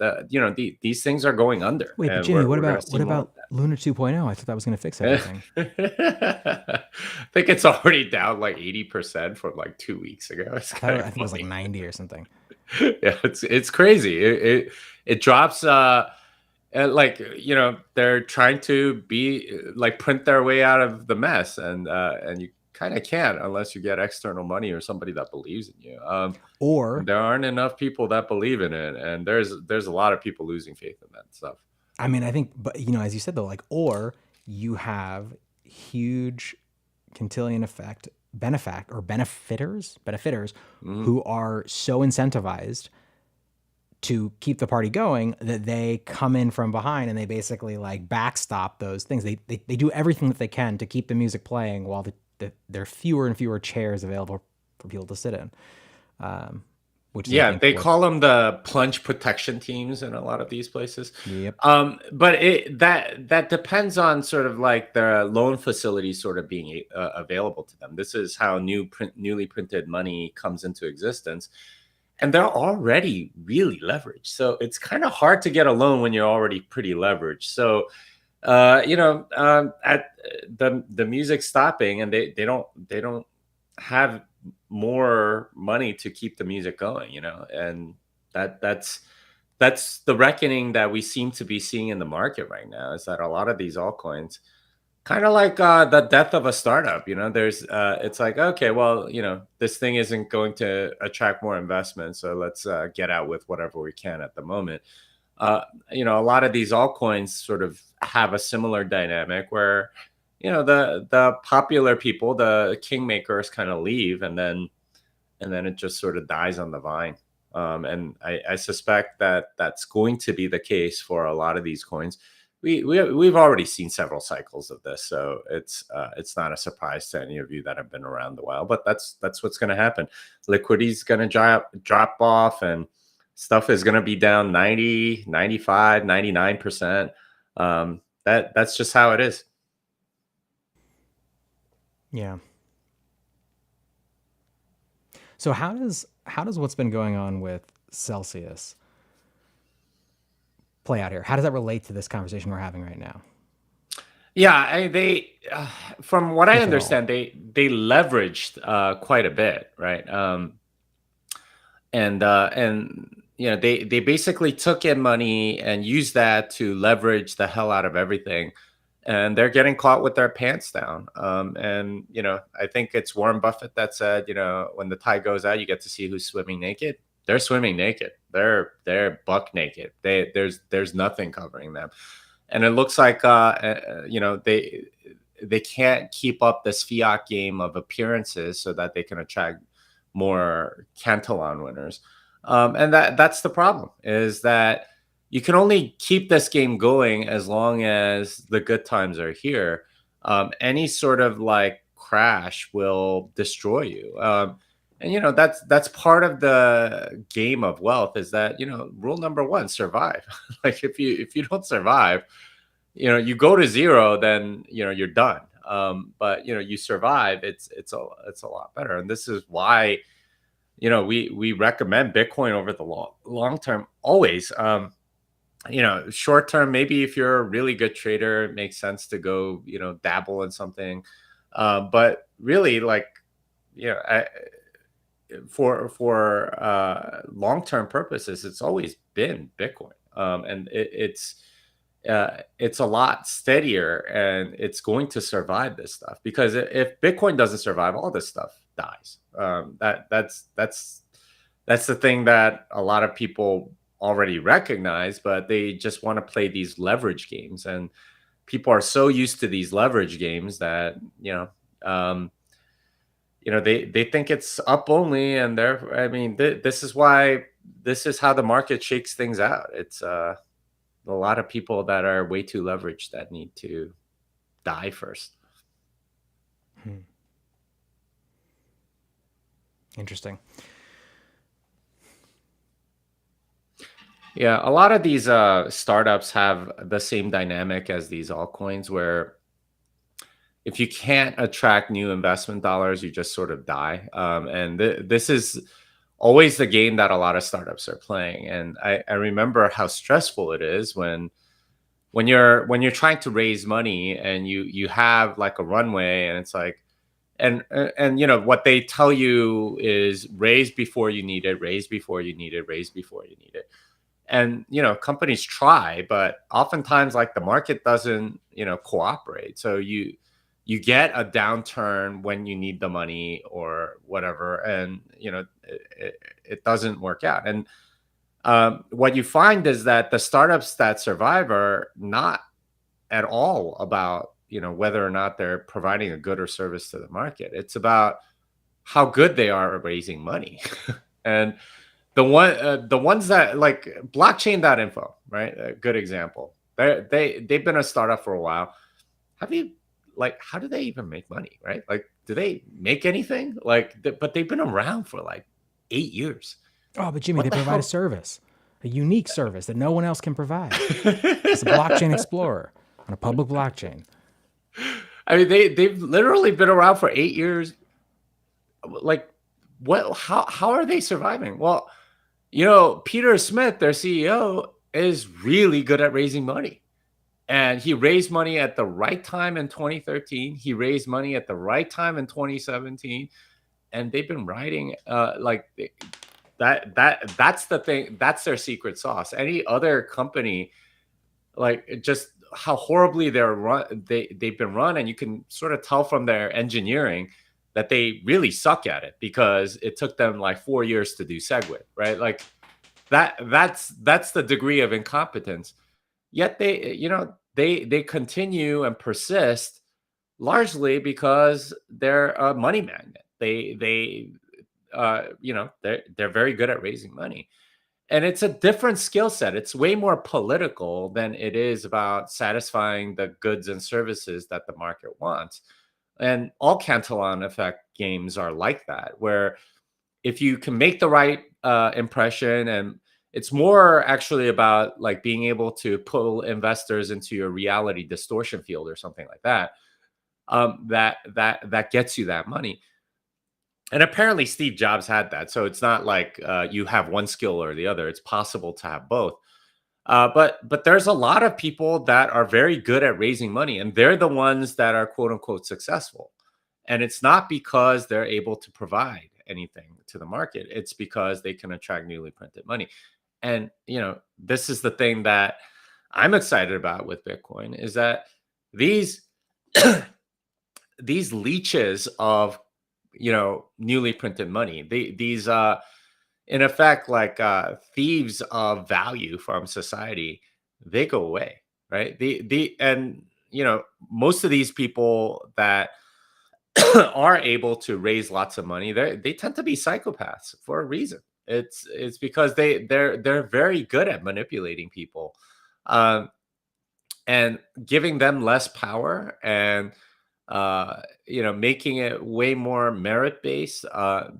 these things are going under.
Wait, but
and
Jimmy,
we're
what
gonna
about
see more of that.
Luna 2.0? I thought that was going to fix everything.
I think it's already down like 80% from like 2 weeks ago.
I think it was like 90 or something.
Yeah, it's crazy. It drops. They're trying to be like print their way out of the mess, and you kind of can't unless you get external money or somebody that believes in you.
Or
there aren't enough people that believe in it, and there's a lot of people losing faith in that stuff.
I mean, I think, but as you said though, like, or you have huge Cantillon effect benefiters who are so incentivized to keep the party going that they come in from behind and they basically like backstop those things. They do everything that they can to keep the music playing while there are fewer and fewer chairs available for people to sit in. Which
they call them the plunge protection teams in a lot of these places.
Yep.
But that depends on sort of like the loan facilities sort of being available to them. This is how newly printed money comes into existence, and they're already really leveraged. So it's kind of hard to get a loan when you're already pretty leveraged. So at the music stopping, and they don't have more money to keep the music going, and that's the reckoning that we seem to be seeing in the market right now, is that a lot of these altcoins, kind of like the death of a startup, there's it's like, okay, well, this thing isn't going to attract more investment, so let's get out with whatever we can at the moment. A lot of these altcoins sort of have a similar dynamic where the popular people, the kingmakers, kind of leave, and then it just sort of dies on the vine. And I suspect that that's going to be the case for a lot of these coins. We've already seen several cycles of this, so it's not a surprise to any of you that have been around a while. But that's what's going to happen. Liquidity is going to drop off, and stuff is going to be down 90, 95, 99%. That's just how it is.
Yeah. So how does what's been going on with Celsius play out here? How does that relate to this conversation we're having right now?
Yeah, they from what I understand, they leveraged quite a bit, right? They basically took in money and used that to leverage the hell out of everything. And they're getting caught with their pants down. I think it's Warren Buffett that said, when the tide goes out, you get to see who's swimming naked. They're swimming naked. They're buck naked. There's nothing covering them. And it looks like, they can't keep up this fiat game of appearances so that they can attract more Cantillon winners. And that's the problem, is that you can only keep this game going as long as the good times are here. Any sort of like crash will destroy you. And that's part of the game of wealth, is that rule number one, survive. Like if you don't survive, you go to zero, then you're done. But you survive, it's a lot better. And this is why we recommend Bitcoin over the long term always. Short term, maybe if you're a really good trader, it makes sense to go dabble in something. But really, like, for long term purposes, it's always been Bitcoin. And it's a lot steadier, and it's going to survive this stuff, because if Bitcoin doesn't survive, all this stuff dies. That's the thing that a lot of people already recognize, but they just want to play these leverage games, and people are so used to these leverage games that they think it's up only, and this is why, this is how the market shakes things out. It's a lot of people that are way too leveraged that need to die first.
Interesting.
Yeah, a lot of these startups have the same dynamic as these altcoins, where if you can't attract new investment dollars, you just sort of die. And this is always the game that a lot of startups are playing. And I remember how stressful it is when you're trying to raise money, and you have like a runway, and it's like, and what they tell you is raise before you need it, raise before you need it, raise before you need it. And companies try, but oftentimes, like, the market doesn't cooperate. So you get a downturn when you need the money or whatever, and it doesn't work out. And what you find is that the startups that survive are not at all about whether or not they're providing a good or service to the market. It's about how good they are at raising money. And the ones that, like, blockchain.info, right? A good example. They've been a startup for a while. How do they even make money, right? Like, do they make anything? Like, but they've been around for like 8 years.
Oh, but Jimmy,
What
they
the
provide
hell?
a service, a unique service that no one else can provide. It's a blockchain explorer on a public blockchain.
I mean, they've literally been around for 8 years. Like, what? How are they surviving? Well, Peter Smith, their CEO, is really good at raising money. And he raised money at the right time in 2013. He raised money at the right time in 2017. And they've been riding that's the thing. That's their secret sauce. Any other company, like, just how horribly they've been run, and you can sort of tell from their engineering that they really suck at it, because it took them like 4 years to do Segwit, right? Like, that's the degree of incompetence. Yet they continue and persist, largely because they're a money magnet. They're very good at raising money. And it's a different skill set. It's way more political than it is about satisfying the goods and services that the market wants. And all Cantillon effect games are like that, where if you can make the right impression, and it's more actually about, like, being able to pull investors into your reality distortion field or something like that, that gets you that money. And apparently Steve Jobs had that. So it's not like you have one skill or the other. It's possible to have both. But there's a lot of people that are very good at raising money, and they're the ones that are quote unquote successful. And it's not because they're able to provide anything to the market. It's because they can attract newly printed money. And this is the thing that I'm excited about with Bitcoin, is that these these leeches of newly printed money, these in effect, like, thieves of value from society, they go away, right? And most of these people that are able to raise lots of money, they tend to be psychopaths for a reason. It's because they're very good at manipulating people, um, and giving them less power, and making it way more merit based,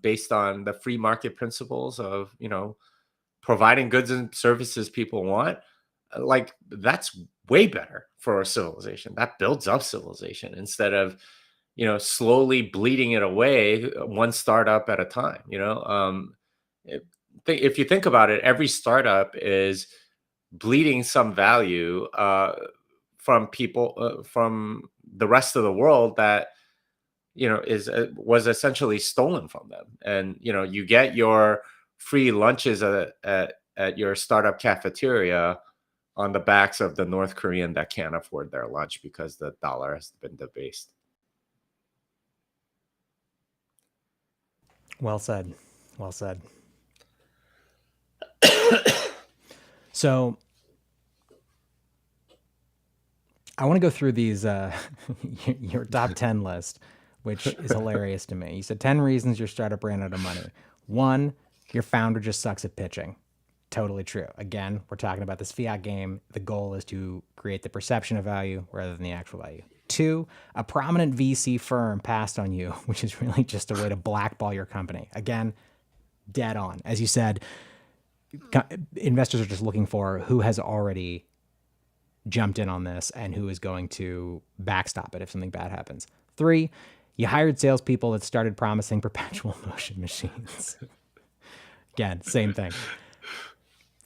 based on the free market principles of, providing goods and services people want. Like that's way better for a civilization. That builds up civilization instead of, slowly bleeding it away, one startup at a time. If, if you think about it, every startup is bleeding some value from people, from the rest of the world that is was essentially stolen from them. And you get your free lunches at your startup cafeteria on the backs of the North Korean that can't afford their lunch because the dollar has been debased.
Well said. Well said. So I want to go through these your top 10 list, which is hilarious to me. You said 10 reasons your startup ran out of money. 1, your founder just sucks at pitching. Totally true. Again, we're talking about this fiat game. The goal is to create the perception of value rather than the actual value. 2, a prominent VC firm passed on you, which is really just a way to blackball your company. Again, dead on. As you said, investors are just looking for who has already jumped in on this and who is going to backstop it if something bad happens. 3, you hired salespeople that started promising perpetual motion machines. Again, same thing.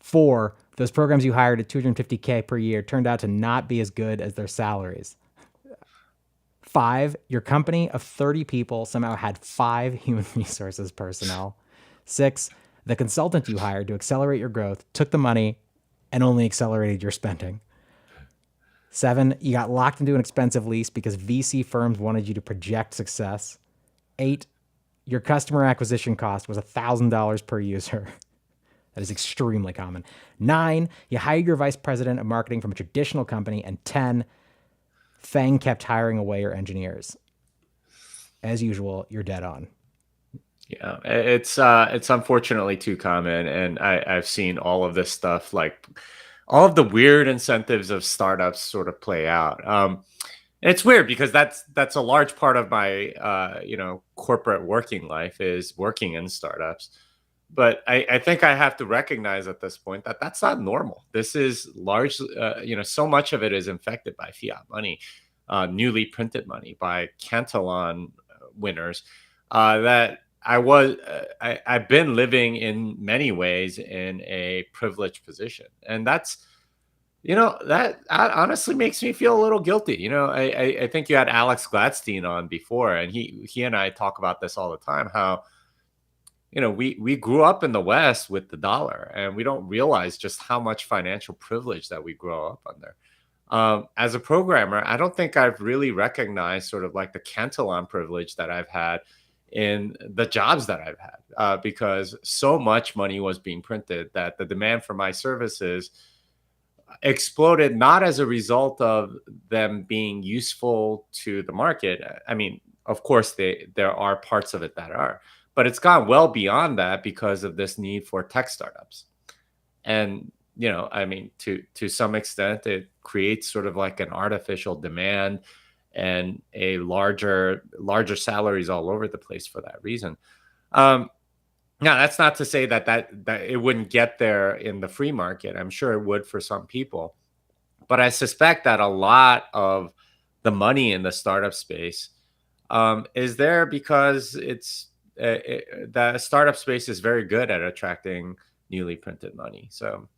4, those programs you hired at $250K per year turned out to not be as good as their salaries. 5, your company of 30 people somehow had 5 human resources personnel. 6, the consultant you hired to accelerate your growth took the money and only accelerated your spending. 7, you got locked into an expensive lease because VC firms wanted you to project success. 8, your customer acquisition cost was $1,000 per user. That is extremely common. 9, you hired your vice president of marketing from a traditional company. And 10, Fang kept hiring away your engineers. As usual, you're dead on.
Yeah, it's unfortunately too common, and I've seen all of this stuff, like all of the weird incentives of startups sort of play out. And it's weird because that's a large part of my corporate working life is working in startups. But I think I have to recognize at this point that that's not normal. This is largely, so much of it is infected by fiat money, newly printed money, by Cantillon winners that I've been living in many ways in a privileged position. And that's, that honestly makes me feel a little guilty. I think you had Alex Gladstein on before, and he and I talk about this all the time, how, we grew up in the West with the dollar, and we don't realize just how much financial privilege that we grow up under. As a programmer, I don't think I've really recognized sort of like the Cantillon privilege that I've had in the jobs that I've had, because so much money was being printed that the demand for my services exploded, not as a result of them being useful to the market. I mean, of course, there are parts of it that are, but it's gone well beyond that because of this need for tech startups. And, I mean, to some extent, it creates sort of like an artificial demand and a larger salaries all over the place for that reason. Now, that's not to say that it wouldn't get there in the free market. I'm sure it would for some people, but I suspect that a lot of the money in the startup space is there because the startup space is very good at attracting newly printed money. So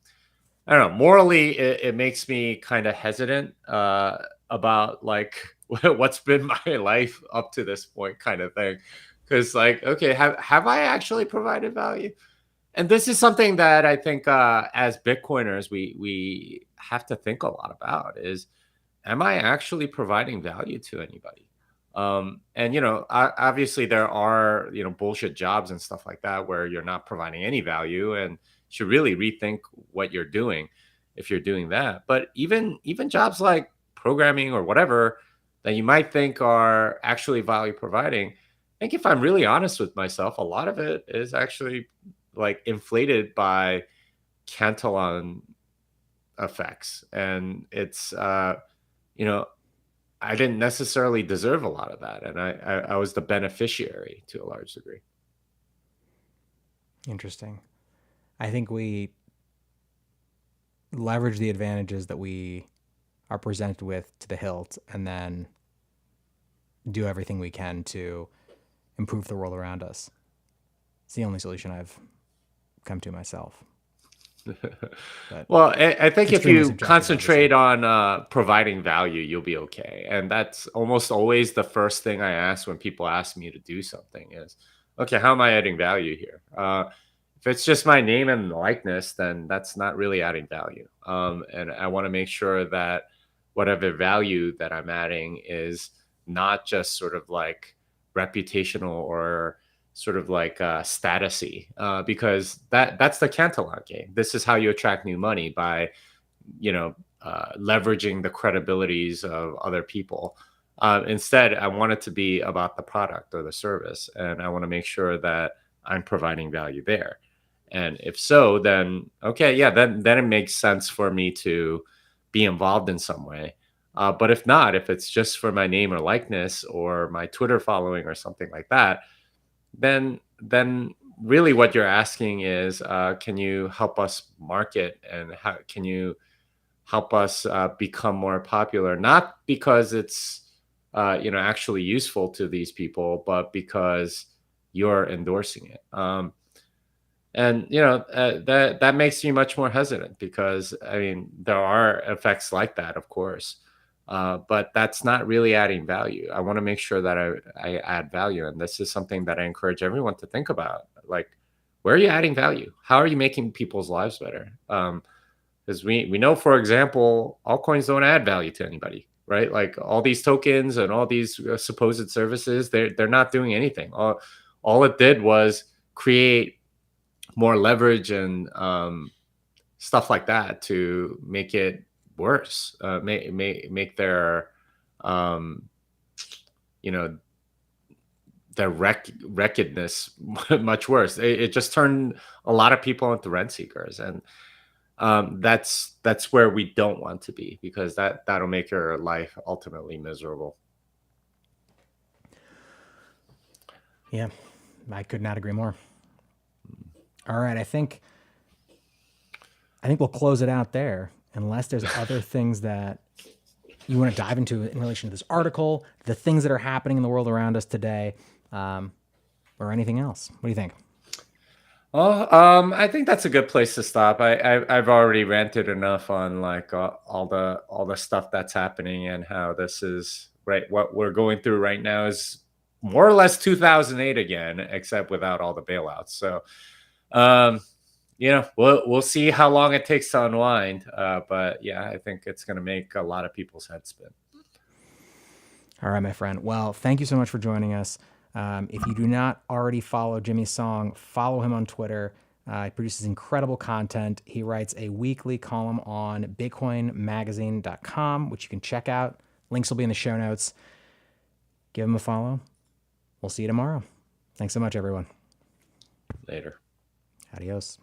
I don't know. Morally, it makes me kind of hesitant about like what's been my life up to this point, kind of thing. Because like, okay, have I actually provided value? And this is something that I think as Bitcoiners, we have to think a lot about is, am I actually providing value to anybody? And, obviously there are, bullshit jobs and stuff like that where you're not providing any value and should really rethink what you're doing if you're doing that. But even jobs like programming or whatever that you might think are actually value providing, I think if I'm really honest with myself, a lot of it is actually like inflated by Cantillon effects. And it's, I didn't necessarily deserve a lot of that, and I was the beneficiary to a large degree.
Interesting. I think we leverage the advantages that we are presented with to the hilt, and then do everything we can to improve the world around us. It's the only solution I've come to myself. But
Well, I think if
extremely
you
subjective,
concentrate on providing value, you'll be okay. And that's almost always the first thing I ask when people ask me to do something is, okay, how am I adding value here? If it's just my name and likeness, then that's not really adding value. And I want to make sure that whatever value that I'm adding is not just sort of like reputational or sort of like statusy, because that's the Cantillon game. This is how you attract new money, by leveraging the credibilities of other people. Instead, I want it to be about the product or the service, and I want to make sure that I'm providing value there. And if so, then okay, yeah, then it makes sense for me to be involved in some way. But if not, if it's just for my name or likeness or my Twitter following or something like that, then really what you're asking is, can you help us market, and how can you help us become more popular? Not because it's actually useful to these people, but because you're endorsing it. And that makes me much more hesitant, because I mean there are effects like that, of course, but that's not really adding value. I want to make sure that I add value, and this is something that I encourage everyone to think about. Like, where are you adding value? How are you making people's lives better? Because we know, for example, altcoins don't add value to anybody, right? Like all these tokens and all these supposed services, they're not doing anything. All it did was create more leverage and stuff like that to make it worse, make their their wreckedness much worse. It just turned a lot of people into rent seekers, and that's where we don't want to be, because that'll make your life ultimately miserable.
Yeah, I could not agree more. All right, I think we'll close it out there, unless there's other things that you want to dive into in relation to this article, the things that are happening in the world around us today, or anything else. What do you think?
Well, I think that's a good place to stop. I've already ranted enough on like all the stuff that's happening, and how this is right. What we're going through right now is more or less 2008 again, except without all the bailouts. So, we'll see how long it takes to unwind. But yeah, I think it's going to make a lot of people's heads spin.
All right, my friend. Well, thank you so much for joining us. If you do not already follow Jimmy Song, follow him on Twitter. He produces incredible content. He writes a weekly column on bitcoinmagazine.com, which you can check out. Links will be in the show notes. Give him a follow. We'll see you tomorrow. Thanks so much, everyone.
Later.
Adios.